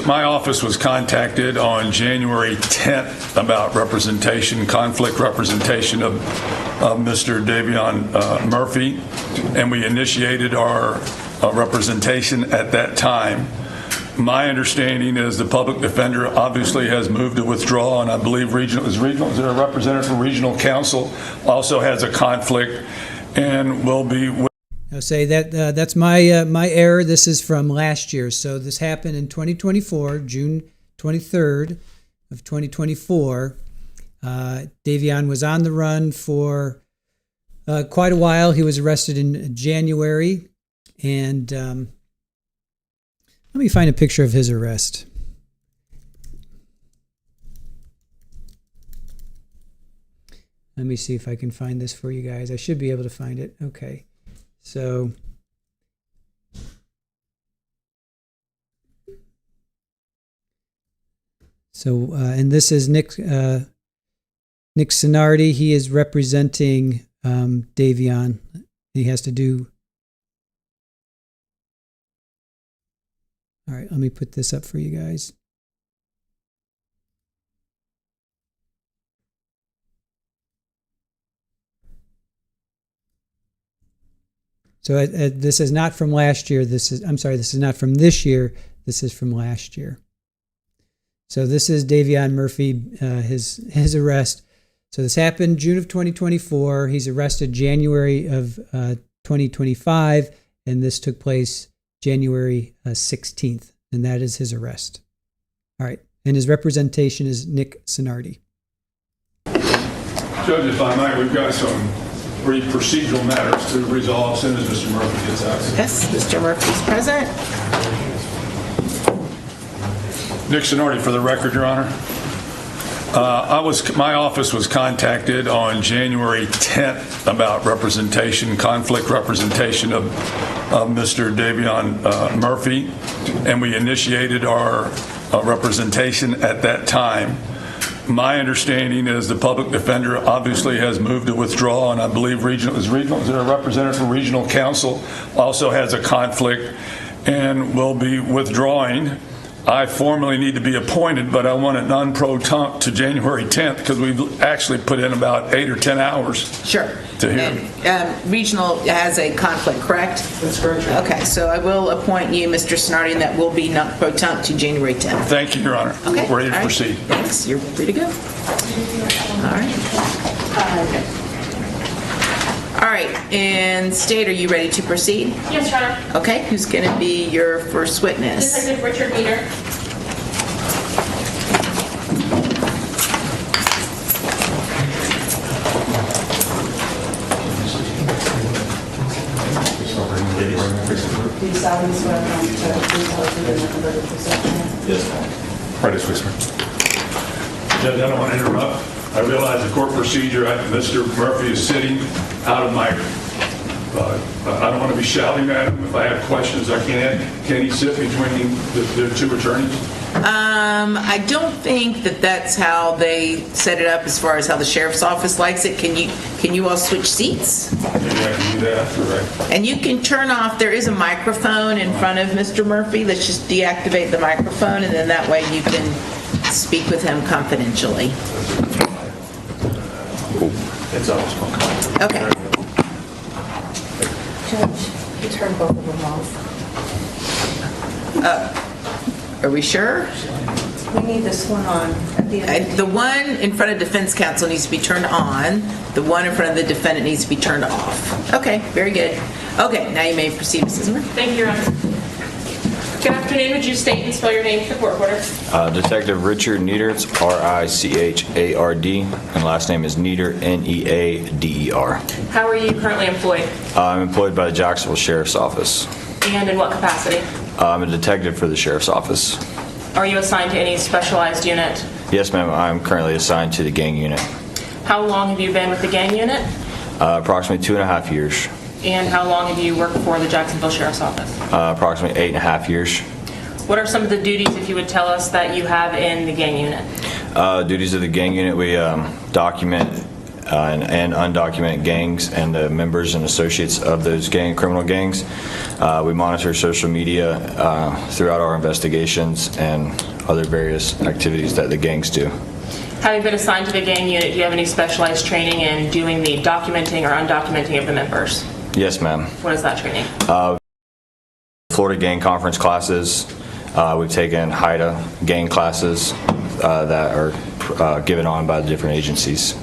My office was contacted on January 10th about conflict representation of Mr. Davion Murphy, and we initiated our representation at that time. My understanding is the public defender obviously has moved to withdraw, and I believe is there a representative from regional counsel also has a conflict and will be. I'll say that that's my error. This is from last year, so this happened in 2024, June 23rd of 2024. Davion was on the run for quite a while. He was arrested in January, and let me find a picture of his arrest. Let me see if I can find this for you guys. I should be able to find it. Okay. So and this is Nick Sonardi. He is representing Davion. He has to do. All right, let me put this up for you guys. So this is not from last year. This is not from this year. This is from last year. So this is Davion Murphy, his arrest. So this happened June of 2024. He's arrested January of 2025, and this took place January 16th, and that is his arrest. All right. And his representation is Nick Sinardi. Judge, if I might, we've got some brief procedural matters to resolve as soon as Mr. Murphy gets out. Yes, Mr. Murphy's present. Nick Sinardi, for the record, Your Honor. My office was contacted on January 10th about conflict representation of Mr. Davion Murphy, and we initiated our representation at that time. My understanding is the public defender obviously has moved to withdraw, and I believe is there a representative from regional counsel also has a conflict and will be withdrawing. I formally need to be appointed, but I want it non-pro-tunc to January 10th because we've actually put in about 8 or 10 hours. Sure. To hear. And regional has a conflict, correct? That's correct. Okay, so I will appoint you, Mr. Sinardi, and that will be non-pro-tunc to January 10th. Thank you, Your Honor. Okay. We're ready to proceed. Thanks. You're free to go. All right. All right, and State, are you ready to proceed? Yes, Your Honor. Okay, who's going to be your first witness? Detective Richard Nieder. Please solemnly swear to the Yes, ma'am. Right, Whisper. Judge, I don't want to interrupt. I realize the court procedure, Mr. Murphy is sitting out of my, I don't want to be shouting at him. If I have questions, I can. Can he sit between the two attorneys? I don't think that that's how they set it up as far as how the sheriff's office likes it. Can you all switch seats? Maybe I can do that, right. And you can turn off, there is a microphone in front of Mr. Murphy. Let's just deactivate the microphone, and then that way you can speak with him confidentially. It's always fun. Okay. Judge, you turn both of them off. Are we sure? We need this one on at the end. The one in front of defense counsel needs to be turned on. The one in front of the defendant needs to be turned off. Okay, very good. Okay, now you may proceed, Mrs. Zimmer. Thank you, Your Honor. Good afternoon. Would you state and spell your name for the court reporter? Detective Richard Nieder, it's Richard, and last name is Nieder, Neader. How are you currently employed? I'm employed by the Jacksonville Sheriff's Office. And in what capacity? I'm a detective for the Sheriff's Office. Are you assigned to any specialized unit? Yes, ma'am. I'm currently assigned to the gang unit. How long have you been with the gang unit? Approximately 2.5 years. And how long have you worked for the Jacksonville Sheriff's Office? Approximately 8.5 years. What are some of the duties, if you would tell us, that you have in the gang unit? Duties of the gang unit, we document and undocumented gangs and the members and associates of those criminal gangs. We monitor social media throughout our investigations and other various activities that the gangs do. Having been assigned to the gang unit, do you have any specialized training in doing the documenting or undocumenting of the members? Yes, ma'am. What is that training? Florida gang conference classes. We've taken HIDA gang classes that are given on by the different agencies.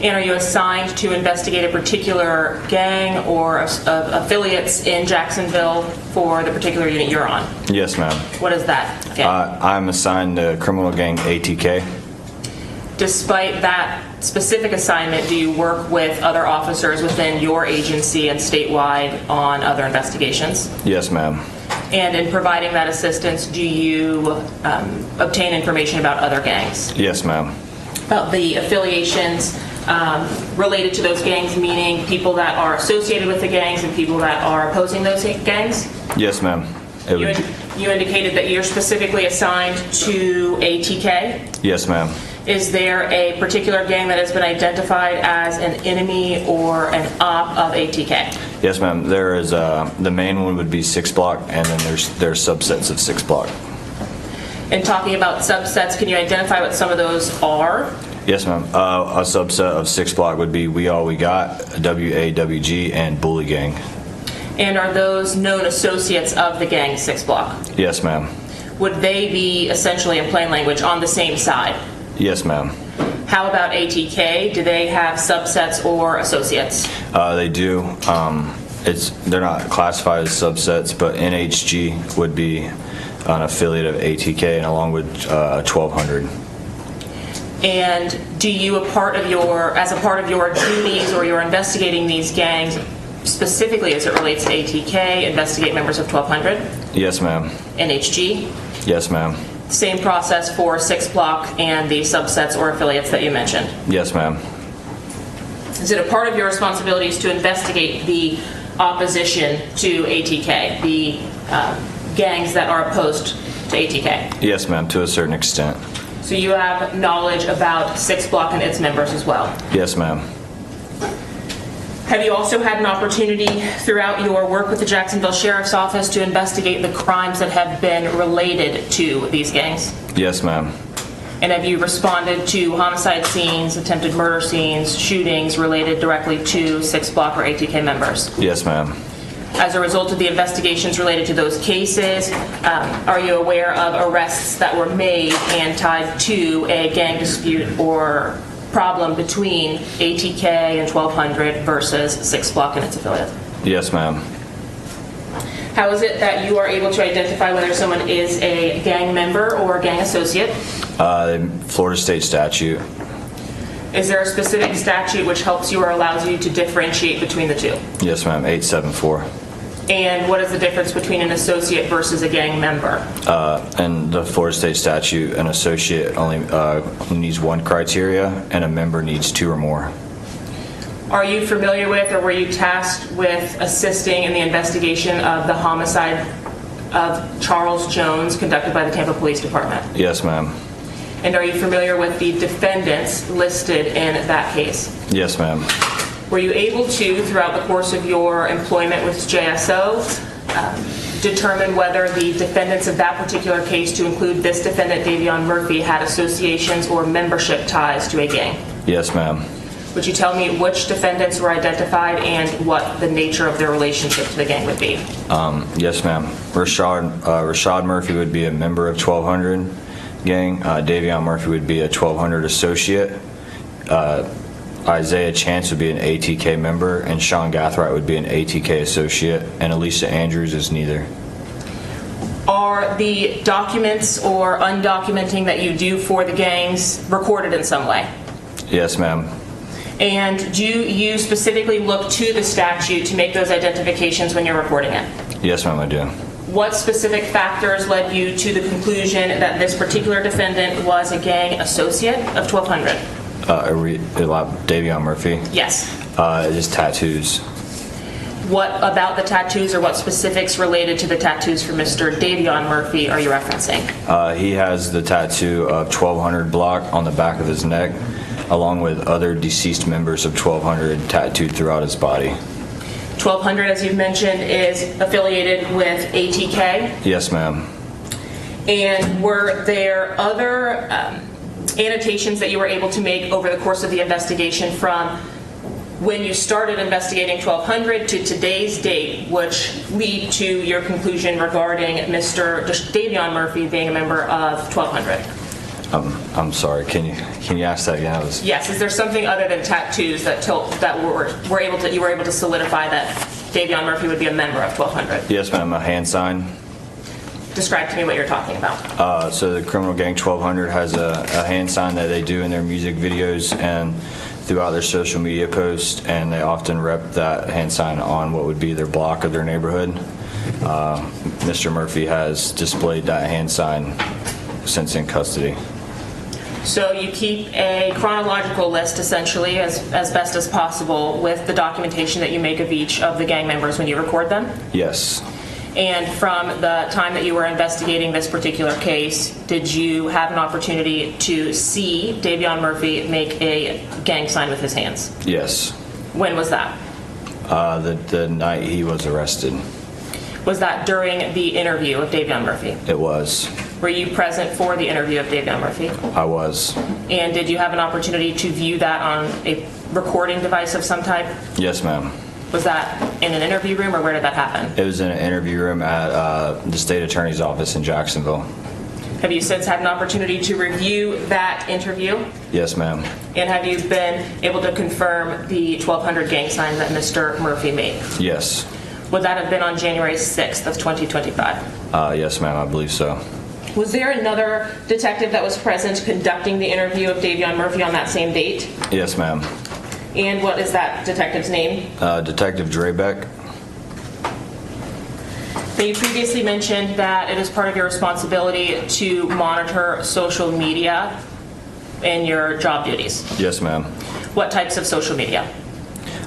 And are you assigned to investigate a particular gang or affiliates in Jacksonville for the particular unit you're on? Yes, ma'am. What is that gang? I'm assigned to criminal gang ATK. Despite that specific assignment, do you work with other officers within your agency and statewide on other investigations? Yes, ma'am. And in providing that assistance, do you obtain information about other gangs? Yes, ma'am. About the affiliations related to those gangs, meaning people that are associated with the gangs and people that are opposing those gangs? Yes, ma'am. You indicated that you're specifically assigned to ATK? Yes, ma'am. Is there a particular gang that has been identified as an enemy or an op of ATK? Yes, ma'am. There is the main one would be 6 Block, and then there's subsets of 6 Block. In talking about subsets, can you identify what some of those are? Yes, ma'am. A subset of 6 Block would be We All We Got, WAWG, and Bully Gang. And are those known associates of the gang 6 Block? Yes, ma'am. Would they be essentially, in plain language, on the same side? Yes, ma'am. How about ATK? Do they have subsets or associates? They do. They're not classified as subsets, but NHG would be an affiliate of ATK, and along with 1200. And do you, as a part of your duties or you're investigating these gangs, specifically as it relates to ATK, investigate members of 1200? Yes, ma'am. NHG? Yes, ma'am. Same process for 6 Block and the subsets or affiliates that you mentioned? Yes, ma'am. Is it a part of your responsibilities to investigate the opposition to ATK, the gangs that are opposed to ATK? Yes, ma'am, to a certain extent. So you have knowledge about 6 Block and its members as well? Yes, ma'am. Have you also had an opportunity throughout your work with the Jacksonville Sheriff's Office to investigate the crimes that have been related to these gangs? Yes, ma'am. And have you responded to homicide scenes, attempted murder scenes, shootings related directly to 6 Block or ATK members? Yes, ma'am. As a result of the investigations related to those cases, are you aware of arrests that were made and tied to a gang dispute or problem between ATK and 1200 versus 6 Block and its affiliates? Yes, ma'am. How is it that you are able to identify whether someone is a gang member or a gang associate? Florida state statute. Is there a specific statute which helps you or allows you to differentiate between the two? Yes, ma'am. 874. And what is the difference between an associate versus a gang member? In the Florida state statute, an associate only needs one criteria, and a member needs 2 or more. Are you familiar with or were you tasked with assisting in the investigation of the homicide of Charles Jones conducted by the Tampa Police Department? Yes, ma'am. And are you familiar with the defendants listed in that case? Yes, ma'am. Were you able to, throughout the course of your employment with JSO, determine whether the defendants of that particular case, to include this defendant, Davion Murphy, had associations or membership ties to a gang? Yes, ma'am. Would you tell me which defendants were identified and what the nature of their relationship to the gang would be? Yes, ma'am. Rashad Murphy would be a member of 1200 gang. Davion Murphy would be a 1200 associate. Isaiah Chance would be an ATK member, and Sean Gathright would be an ATK associate, and Elisa Andrews is neither. Are the documents or undocumenting that you do for the gangs recorded in some way? Yes, ma'am. And do you specifically look to the statute to make those identifications when you're recording it? Yes, ma'am, I do. What specific factors led you to the conclusion that this particular defendant was a gang associate of 1200? Davion Murphy? Yes. His tattoos. What about the tattoos or what specifics related to the tattoos for Mr. Davion Murphy are you referencing? He has the tattoo of 1200 block on the back of his neck, along with other deceased members of 1200 tattooed throughout his body. 1200, as you've mentioned, is affiliated with ATK? Yes, ma'am. And were there other annotations that you were able to make over the course of the investigation from when you started investigating 1200 to today's date, which lead to your conclusion regarding Mr. Davion Murphy being a member of 1200? I'm sorry. Can you ask that again? Yes. Is there something other than tattoos that you were able to solidify that Davion Murphy would be a member of 1200? Yes, ma'am. A hand sign. Describe to me what you're talking about. So the criminal gang 1200 has a hand sign that they do in their music videos and throughout their social media posts, and they often rep that hand sign on what would be their block of their neighborhood. Mr. Murphy has displayed that hand sign since in custody. So you keep a chronological list, essentially, as best as possible with the documentation that you make of each of the gang members when you record them? Yes. And from the time that you were investigating this particular case, did you have an opportunity to see Davion Murphy make a gang sign with his hands? Yes. When was that? The night he was arrested. Was that during the interview of Davion Murphy? It was. Were you present for the interview of Davion Murphy? I was. And did you have an opportunity to view that on a recording device of some type? Yes, ma'am. Was that in an interview room, or where did that happen? It was in an interview room at the state attorney's office in Jacksonville. Have you since had an opportunity to review that interview? Yes, ma'am. And have you been able to confirm the 1200 gang sign that Mr. Murphy made? Yes. Would that have been on January 6th of 2025? Yes, ma'am, I believe so. Was there another detective that was present conducting the interview of Davion Murphy on that same date? Yes, ma'am. And what is that detective's name? Detective Drebeck. Now, you previously mentioned that it is part of your responsibility to monitor social media in your job duties. Yes, ma'am. What types of social media?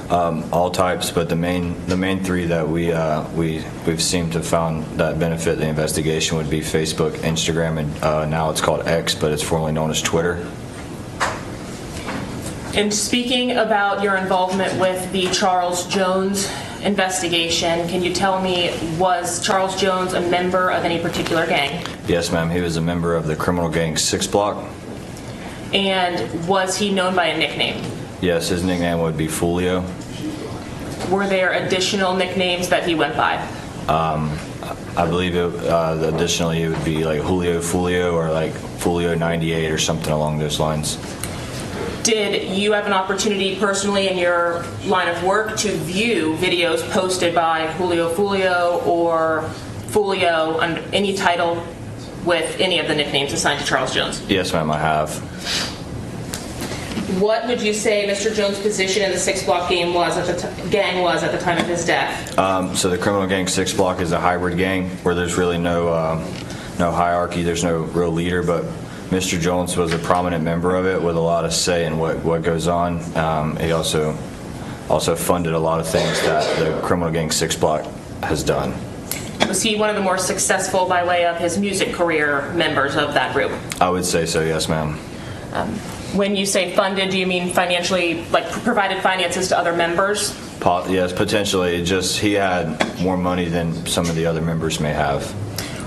All types, but the main three that we've seemed to found that benefit the investigation would be Facebook, Instagram, and now it's called X, but it's formerly known as Twitter. And speaking about your involvement with the Charles Jones investigation, can you tell me, was Charles Jones a member of any particular gang? Yes, ma'am. He was a member of the criminal gang 6 Block. And was he known by a nickname? Yes, his nickname would be Foolio. Were there additional nicknames that he went by? I believe additionally it would be like Julio Foolio or like Foolio 98 or something along those lines. Did you have an opportunity personally in your line of work to view videos posted by Julio Foolio or Foolio under any title with any of the nicknames assigned to Charles Jones? Yes, ma'am, I have. What would you say Mr. Jones' position in the 6 Block gang was at the time of his death? So the criminal gang 6 Block is a hybrid gang where there's really no hierarchy, there's no real leader, but Mr. Jones was a prominent member of it with a lot of say in what goes on. He also funded a lot of things that the criminal gang 6 Block has done. Was he one of the more successful by way of his music career members of that group? I would say so, yes, ma'am. When you say funded, do you mean financially, like provided finances to other members? Yes, potentially. Just he had more money than some of the other members may have.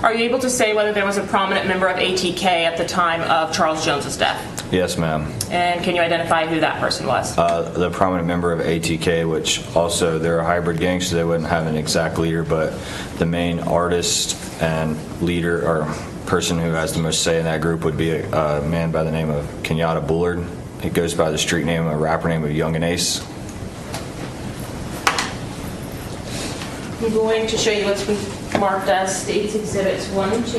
Are you able to say whether there was a prominent member of ATK at the time of Charles Jones's death? Yes, ma'am. And can you identify who that person was? The prominent member of ATK, which also they're a hybrid gang, so they wouldn't have an exact leader, but the main artist and leader or person who has the most say in that group would be a man by the name of Kenyatta Bullard. He goes by the street name, a rapper name of Young and Ace. I'm going to show you what's been marked as States Exhibits 1 and 2.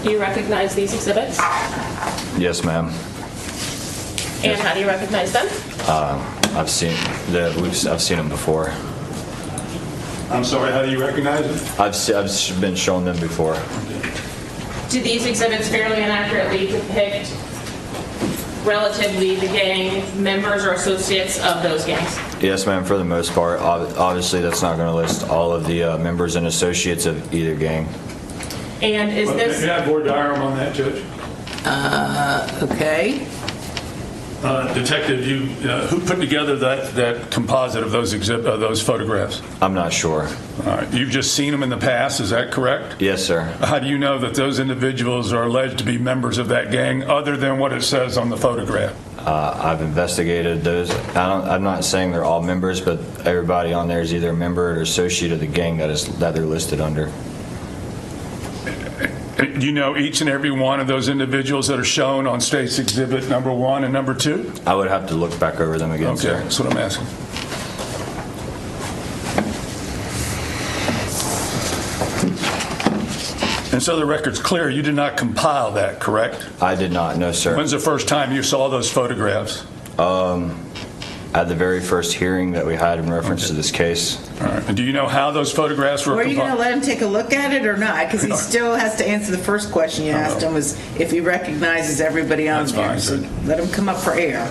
Do you recognize these exhibits? Yes, ma'am. And how do you recognize them? I've seen them before. I'm sorry, how do you recognize them? I've been shown them before. Do these exhibits fairly and accurately depict relatively the gang members or associates of those gangs? Yes, ma'am, for the most part. Obviously, that's not going to list all of the members and associates of either gang. And is this... May I have more diagram on that, Judge? Okay. Detective, who put together that composite of those photographs? I'm not sure. All right. You've just seen them in the past, is that correct? Yes, sir. How do you know that those individuals are alleged to be members of that gang other than what it says on the photograph? I've investigated those. I'm not saying they're all members, but everybody on there is either a member or associate of the gang that they're listed under. Do you know each and every one of those individuals that are shown on State's Exhibit number 1 and number 2? I would have to look back over them again, okay, sir. That's what I'm asking. And so the record's clear. You did not compile that, correct? I did not, no, sir. When's the first time you saw those photographs? At the very first hearing that we had in reference to this case. All right. And do you know how those photographs were Were you compiled? going to let him take a look at it or not? Because he still has to answer the first question you asked him, was if he recognizes everybody on there. That's fine, so let him come up for air.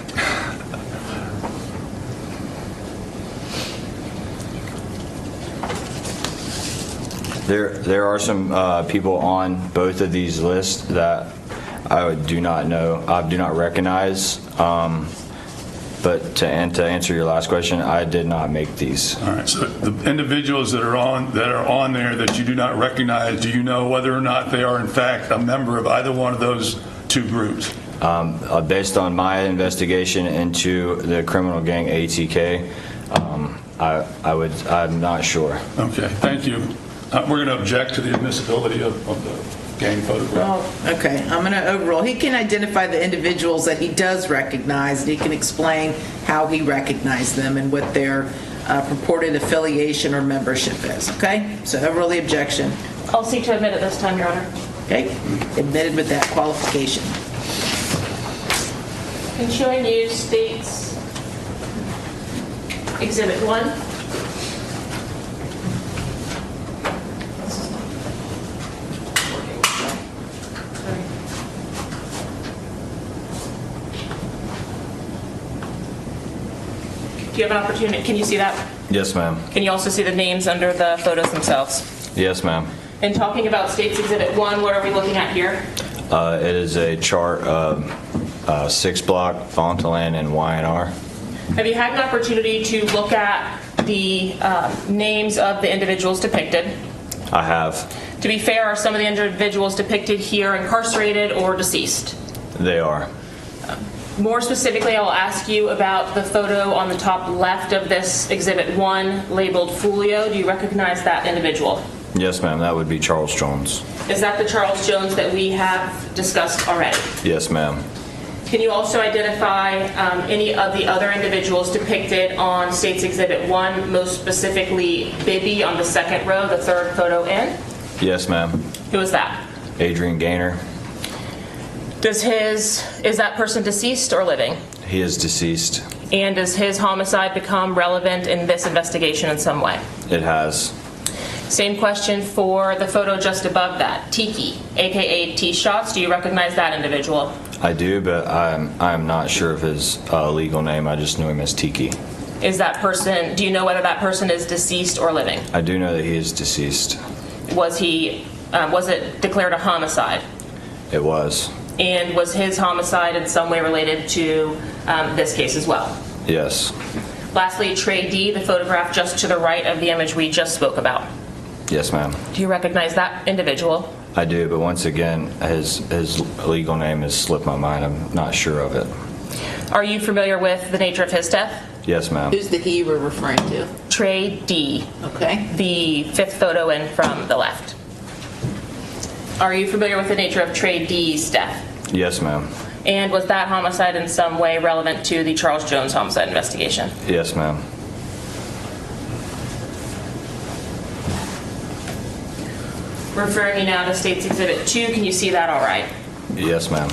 There are some people on both of these lists that I do not know, I do not recognize. But to answer your last question, I did not make these. All right. So the individuals that are on there that you do not recognize, do you know whether or not they are in fact a member of either one of those two groups? Based on my investigation into the criminal gang ATK, I'm not sure. Okay. Thank you. We're going to object to the admissibility of gang photograph. Oh, okay. I'm going to overrule. He can identify the individuals that he does recognize, and he can explain how he recognized them and what their purported affiliation or membership is. Okay? So overrule the objection. I'll seek to admit it this time, Your Honor. Okay? Admitted with that qualification. Continuing use states Exhibit 1. Do you have an opportunity? Can you see that? Yes, ma'am. Can you also see the names under the photos themselves? Yes, ma'am. And talking about States Exhibit 1, what are we looking at here? It is a chart of 6-block, Fontaine, and Y&R. Have you had an opportunity to look at the names of the individuals depicted? I have. To be fair, are some of the individuals depicted here incarcerated or deceased? They are. More specifically, I'll ask you about the photo on the top left of this Exhibit 1 labeled Foolio. Do you recognize that individual? Yes, ma'am. That would be Charles Jones. Is that the Charles Jones that we have discussed already? Yes, ma'am. Can you also identify any of the other individuals depicted on States Exhibit 1, most specifically Bibby on the second row, the third photo in? Yes, ma'am. Who is that? Adrian Gaynor. Is that person deceased or living? He is deceased. And does his homicide become relevant in this investigation in some way? It has. Same question for the photo just above that, Tiki, aka T-Shots. Do you recognize that individual? I do, but I'm not sure of his legal name. I just knew him as Tiki. Is that person, do you know whether that person is deceased or living? I do know that he is deceased. Was it declared a homicide? It was. And was his homicide in some way related to this case as well? Yes. Lastly, Trey D, the photograph just to the right of the image we just spoke about. Yes, ma'am. Do you recognize that individual? I do, but once again, his legal name has slipped my mind. I'm not sure of it. Are you familiar with the nature of his death? Yes, ma'am. Who's the he we're referring to? Trey D. Okay. The fifth photo in from the left. Are you familiar with the nature of Trey D's death? Yes, ma'am. And was that homicide in some way relevant to the Charles Jones homicide investigation? Yes, ma'am. Referring you now to States Exhibit 2, can you see that all right? Yes, ma'am.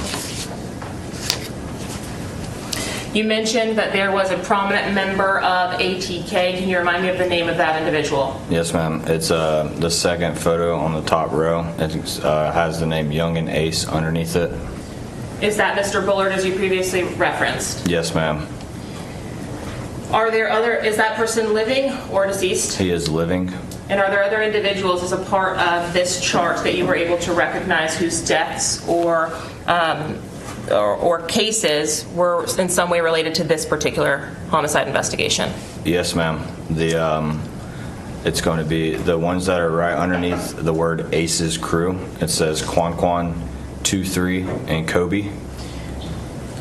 You mentioned that there was a prominent member of ATK. Can you remind me of the name of that individual? Yes, ma'am. It's the second photo on the top row. It has the name Young and Ace underneath it. Is that Mr. Bullard, as you previously referenced? Yes, ma'am. Is that person living or deceased? He is living. And are there other individuals as a part of this chart that you were able to recognize whose deaths or cases were in some way related to this particular homicide investigation? Yes, ma'am. It's going to be the ones that are right underneath the word Ace's crew. It says Quan, 2-3, and Kobe.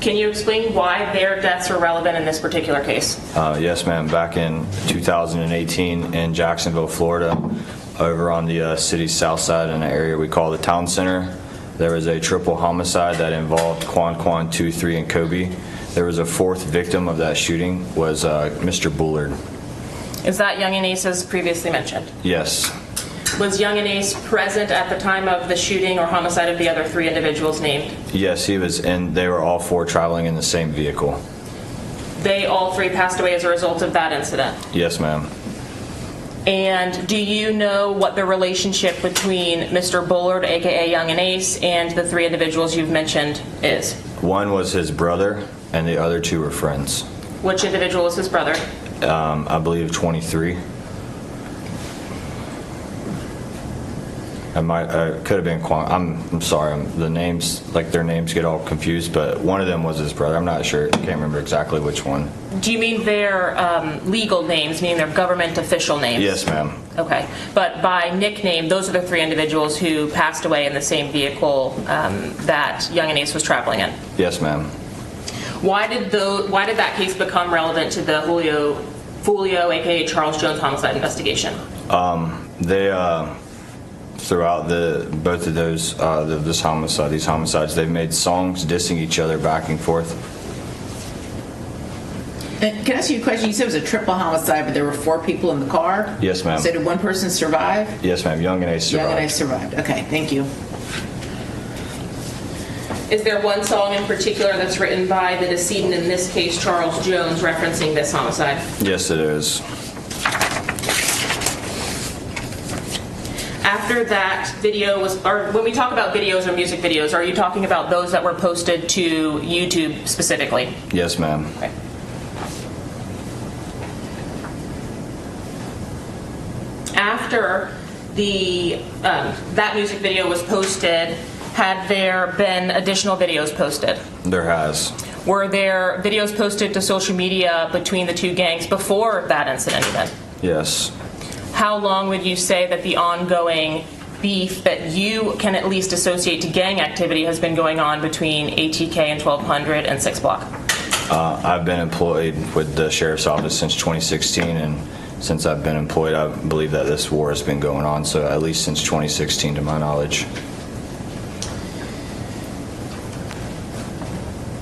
Can you explain why their deaths are relevant in this particular case? Yes, ma'am. Back in 2018 in Jacksonville, Florida, over on the city's south side in an area we call the town center, there was a triple homicide that involved Quan, 2-3, and Kobe. There was a fourth victim of that shooting was Mr. Bullard. Is that Young and Ace as previously mentioned? Yes. Was Young and Ace present at the time of the shooting or homicide of the other three individuals named? Yes, he was, and they were all four traveling in the same vehicle. They all three passed away as a result of that incident? Yes, ma'am. And do you know what the relationship between Mr. Bullard, aka Young and Ace, and the three individuals you've mentioned is? One was his brother, and the other two were friends. Which individual was his brother? I believe 23. Could have been Quan. I'm sorry. The names, like their names get all confused, but one of them was his brother. I'm not sure. I can't remember exactly which one. Do you mean their legal names, meaning their government official names? Yes, ma'am. Okay. But by nickname, those are the three individuals who passed away in the same vehicle that Young and Ace was traveling in? Yes, ma'am. Why did that case become relevant to the Julio Foolio, aka Charles Jones homicide investigation? throughout both of those these homicides, they've made songs dissing each other back and forth. Can I ask you a question? You said it was a triple homicide, but there were 4 people in the car? Yes, ma'am. So did one person survive? Yes, ma'am. Young and Ace survived. Young and Ace survived. Okay, thank you. Is there one song in particular that's written by the decedent, in this case Charles Jones, referencing this homicide? Yes, it is. After that video was, or when we talk about videos or music videos, are you talking about those that were posted to YouTube specifically? Yes, ma'am. Okay. After that music video was posted, had there been additional videos posted? There has. Were there videos posted to social media between the 2 gangs before that incident even? Yes. How long would you say that the ongoing beef that you can at least associate to gang activity has been going on between ATK and 1200 and 6 Block? I've been employed with the Sheriff's Office since 2016, and since I've been employed, I believe that this war has been going on, so at least since 2016 to my knowledge.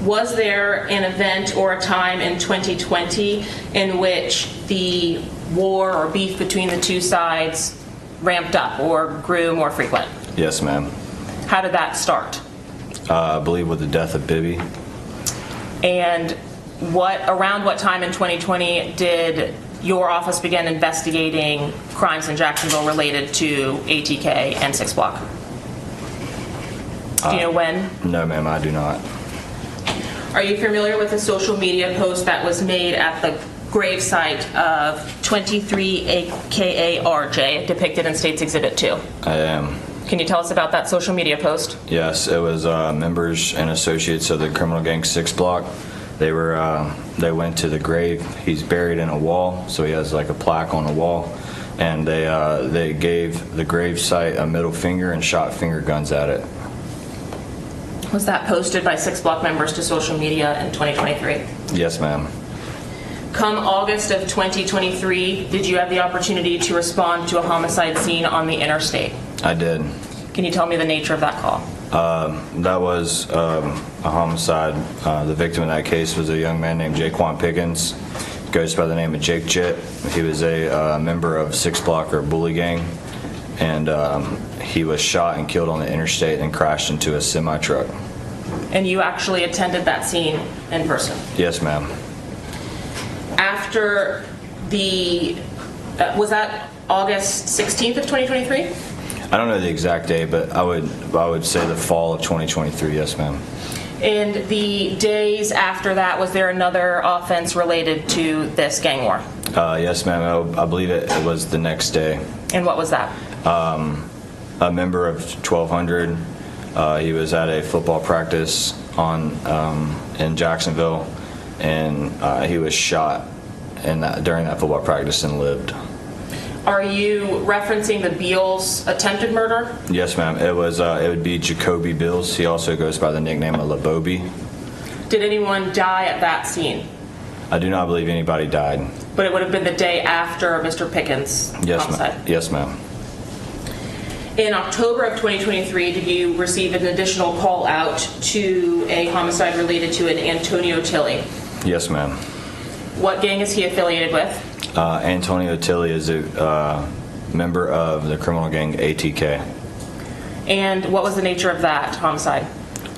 Was there an event or a time in 2020 in which the war or beef between the 2 sides ramped up or grew more frequent? Yes, ma'am. How did that start? I believe with the death of Bibby. And around what time in 2020 did your office begin investigating crimes in Jacksonville related to ATK and 6 Block? Do you know when? No, ma'am, I do not. Are you familiar with a social media post that was made at the gravesite of 23 AKA RJ, depicted in State's Exhibit 2? I am. Can you tell us about that social media post? Yes, it was members and associates of the criminal gang 6 Block. They went to the grave. He's buried in a wall, so he has like a plaque on the wall. And they gave the grave site a middle finger and shot finger guns at it. Was that posted by 6 Block members to social media in 2023? Yes, ma'am. Come August of 2023, did you have the opportunity to respond to a homicide scene on the interstate? I did. Can you tell me the nature of that call? That was a homicide. The victim in that case was a young man named Jaquan Pickens. Goes by the name of Jake Jit. He was a member of 6 Block or Bully Gang, and he was shot and killed on the interstate and crashed into a semi-truck. And you actually attended that scene in person? Yes, ma'am. After was that August 16th of 2023? I don't know the exact day, but I would say the fall of 2023, yes, ma'am. And the days after that, was there another offense related to this gang war? Yes, ma'am. I believe it was the next day. And what was that? A member of 1200. He was at a football practice in Jacksonville, and he was shot during that football practice and lived. Are you referencing the Beals attempted murder? Yes, ma'am. It would be Jacoby Beals. He also goes by the nickname of LaBobie. Did anyone die at that scene? I do not believe anybody died. But it would have been the day after Mr. Pickens' homicide? Yes, ma'am. In October of 2023, did you receive an additional call out to a homicide related to an Antonio Tilley? Yes, ma'am. What gang is he affiliated with? Antonio Tilley is a member of the criminal gang ATK. And what was the nature of that homicide?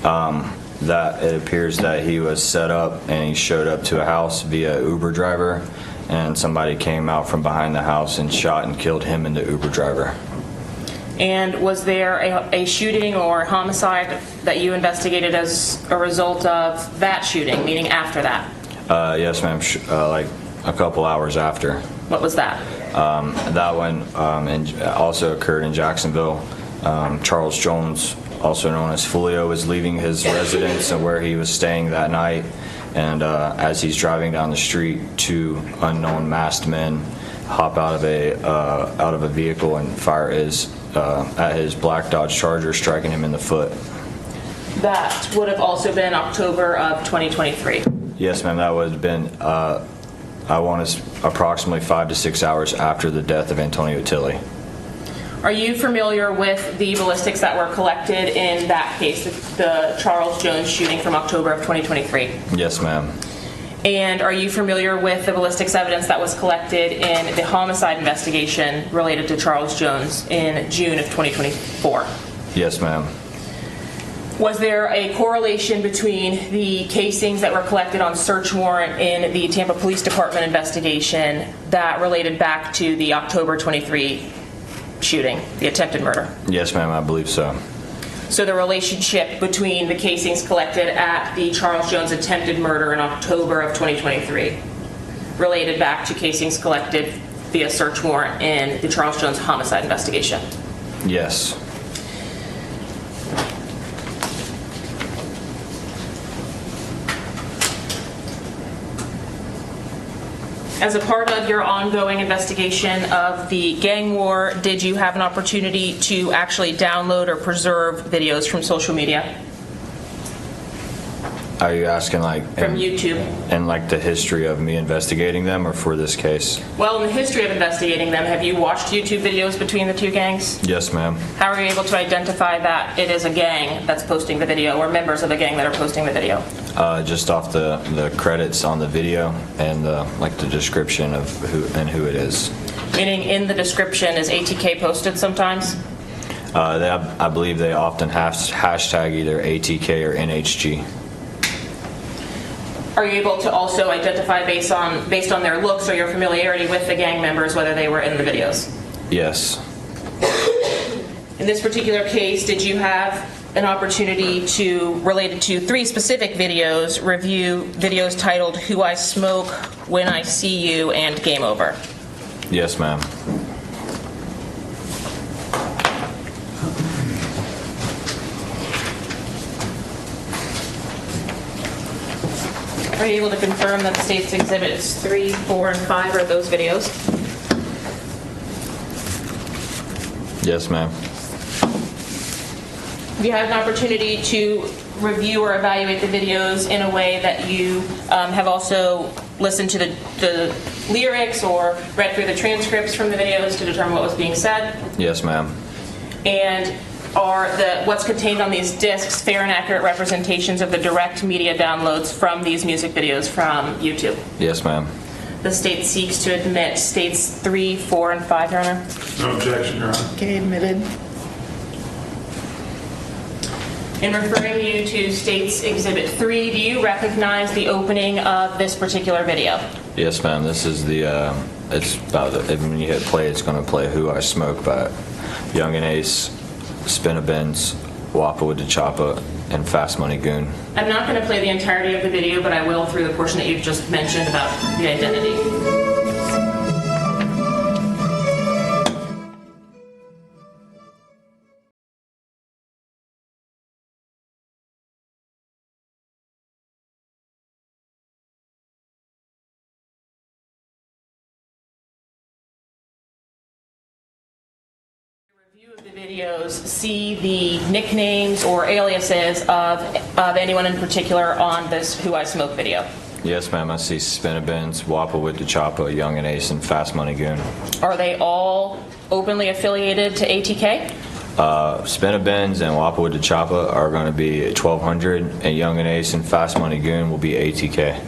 That it appears that he was set up and he showed up to a house via Uber driver, and somebody came out from behind the house and shot and killed him and the Uber driver. And was there a shooting or homicide that you investigated as a result of that shooting, meaning after that? Yes, ma'am. Like a couple hours after. What was that? That one also occurred in Jacksonville. Charles Jones, also known as Foolio, was leaving his residence and where he was staying that night. And as he's driving down the street, 2 unknown masked men hop out of a vehicle and fire at his black Dodge Charger, striking him in the foot. That would have also been October of 2023. Yes, ma'am. That would have been, approximately 5 to 6 hours after the death of Antonio Tilley. Are you familiar with the ballistics that were collected in that case, the Charles Jones shooting from October of 2023? Yes, ma'am. And are you familiar with the ballistics evidence that was collected in the homicide investigation related to Charles Jones in June of 2024? Yes, ma'am. Was there a correlation between the casings that were collected on search warrant in the Tampa Police Department investigation that related back to the October 23 shooting, the attempted murder? Yes, ma'am, I believe so. So the relationship between the casings collected at the Charles Jones attempted murder in October of 2023 related back to casings collected via search warrant in the Charles Jones homicide investigation? Yes. As a part of your ongoing investigation of the gang war, did you have an opportunity to actually download or preserve videos from social media? Are you asking like from YouTube? And like the history of me investigating them, or for this case? Well, in the history of investigating them, have you watched YouTube videos between the two gangs? Yes, ma'am. How are you able to identify that it is a gang that's posting the video, or members of the gang that are posting the video? Just off the credits on the video and like the description of who it is. Meaning in the description, is ATK posted sometimes? I believe they often hashtag either ATK or NHG. Are you able to also identify based on their looks or your familiarity with the gang members whether they were in the videos? Yes. In this particular case, did you have an opportunity to, related to 3 specific videos, review videos titled Who I Smoke, When I See You, and Game Over? Yes, ma'am. Are you able to confirm that the state's exhibits 3, 4, and 5 are those videos? Yes, ma'am. Have you had an opportunity to review or evaluate the videos in a way that you have also listened to the lyrics or read through the transcripts from the videos to determine what was being said? Yes, ma'am. And are what's contained on these discs fair and accurate representations of the direct media downloads from these music videos from YouTube? Yes, ma'am. The state seeks to admit states 3, 4, and 5, Your Honor. No objection, Your Honor. Okay, admitted. In referring you to State's Exhibit 3, do you recognize the opening of this particular video? Yes, ma'am. This is it's about, when you hit play, it's going to play Who I Smoke by Young and Ace, Spin a Benz, Wappa with the Choppa, and Fast Money Goon. I'm not going to play the entirety of the video, but I will through the portion that you've just mentioned about the identity. Of the videos see the nicknames or aliases of anyone in particular on this Who I Smoke video? Yes, ma'am. I see Spin a Benz, Wappa with the Choppa, Young and Ace, and Fast Money Goon. Are they all openly affiliated to ATK? Spin a Benz and Wappa with the Choppa are going to be 1200, and Young and Ace and Fast Money Goon will be ATK.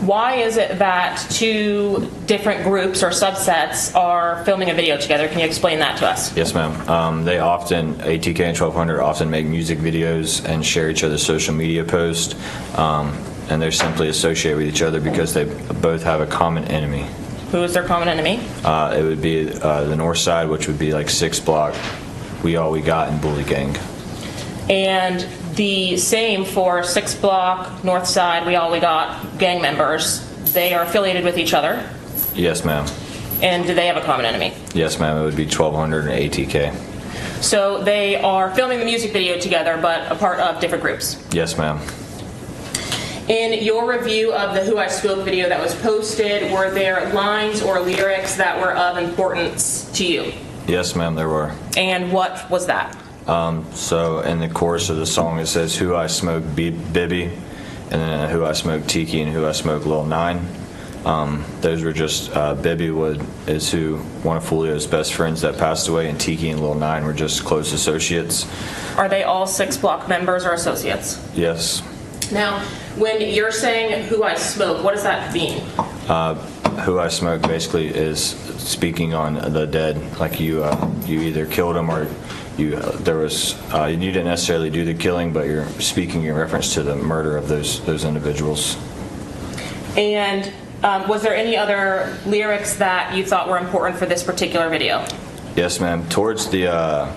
Why is it that 2 different groups or subsets are filming a video together? Can you explain that to us? Yes, ma'am. They often, ATK and 1200 often make music videos and share each other's social media posts, and they're simply associated with each other because they both have a common enemy. Who is their common enemy? It would be the North Side, which would be like 6 Block, We All We Got, and Bully Gang. And the same for 6 Block, North Side, We All We Got gang members. They are affiliated with each other. Yes, ma'am. And do they have a common enemy? Yes, ma'am. It would be 1200 and ATK. So they are filming the music video together, but a part of different groups. Yes, ma'am. In your review of the Who I Smoke video that was posted, were there lines or lyrics that were of importance to you? Yes, ma'am, there were. And what was that? So in the chorus of the song, it says, Who I Smoke Bibby, and then Who I Smoke Tiki, and Who I Smoke Lil 9. Those were just, Bibby is one of Foolio's best friends that passed away, and Tiki and Lil Nine were just close associates. Are they all 6 Block members or associates? Yes. Now, when you're saying who I smoke, what does that mean? Who I smoke basically is speaking on the dead, like you either killed them or you didn't necessarily do the killing, but you're speaking in reference to the murder of those individuals. And was there any other lyrics that you thought were important for this particular video? Yes, ma'am. Towards the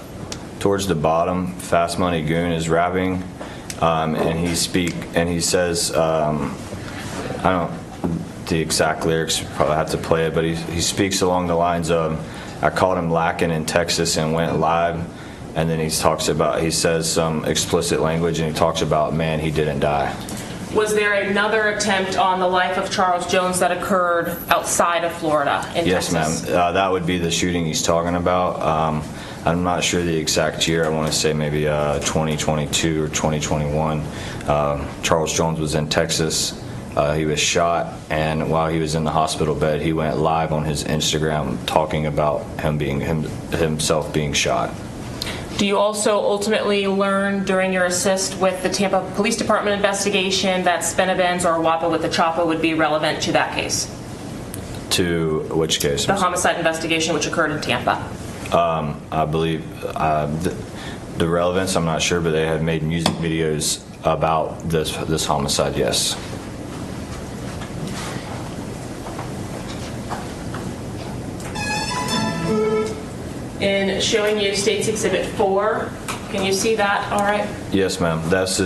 bottom, Fast Money Goon is rapping, and he says, I don't the exact lyrics, probably have to play it, but he speaks along the lines of, I caught him lacking in Texas and went live, and then he says some explicit language, and he talks about, man, he didn't die. Was there another attempt on the life of Charles Jones that occurred outside of Florida in Texas? Yes, ma'am. That would be the shooting he's talking about. I'm not sure the exact year. I want to say maybe 2022 or 2021. Charles Jones was in Texas. He was shot, and while he was in the hospital bed, he went live on his Instagram talking about himself being shot. Do you also ultimately learn during your assist with the Tampa Police Department investigation that Spenavens or Wapa with the Choppa would be relevant to that case? To which case? The homicide investigation which occurred in Tampa. I believe the relevance, I'm not sure, but they have made music videos about this homicide, yes. In showing you State's Exhibit 4, can you see that all right? Yes, ma'am. That's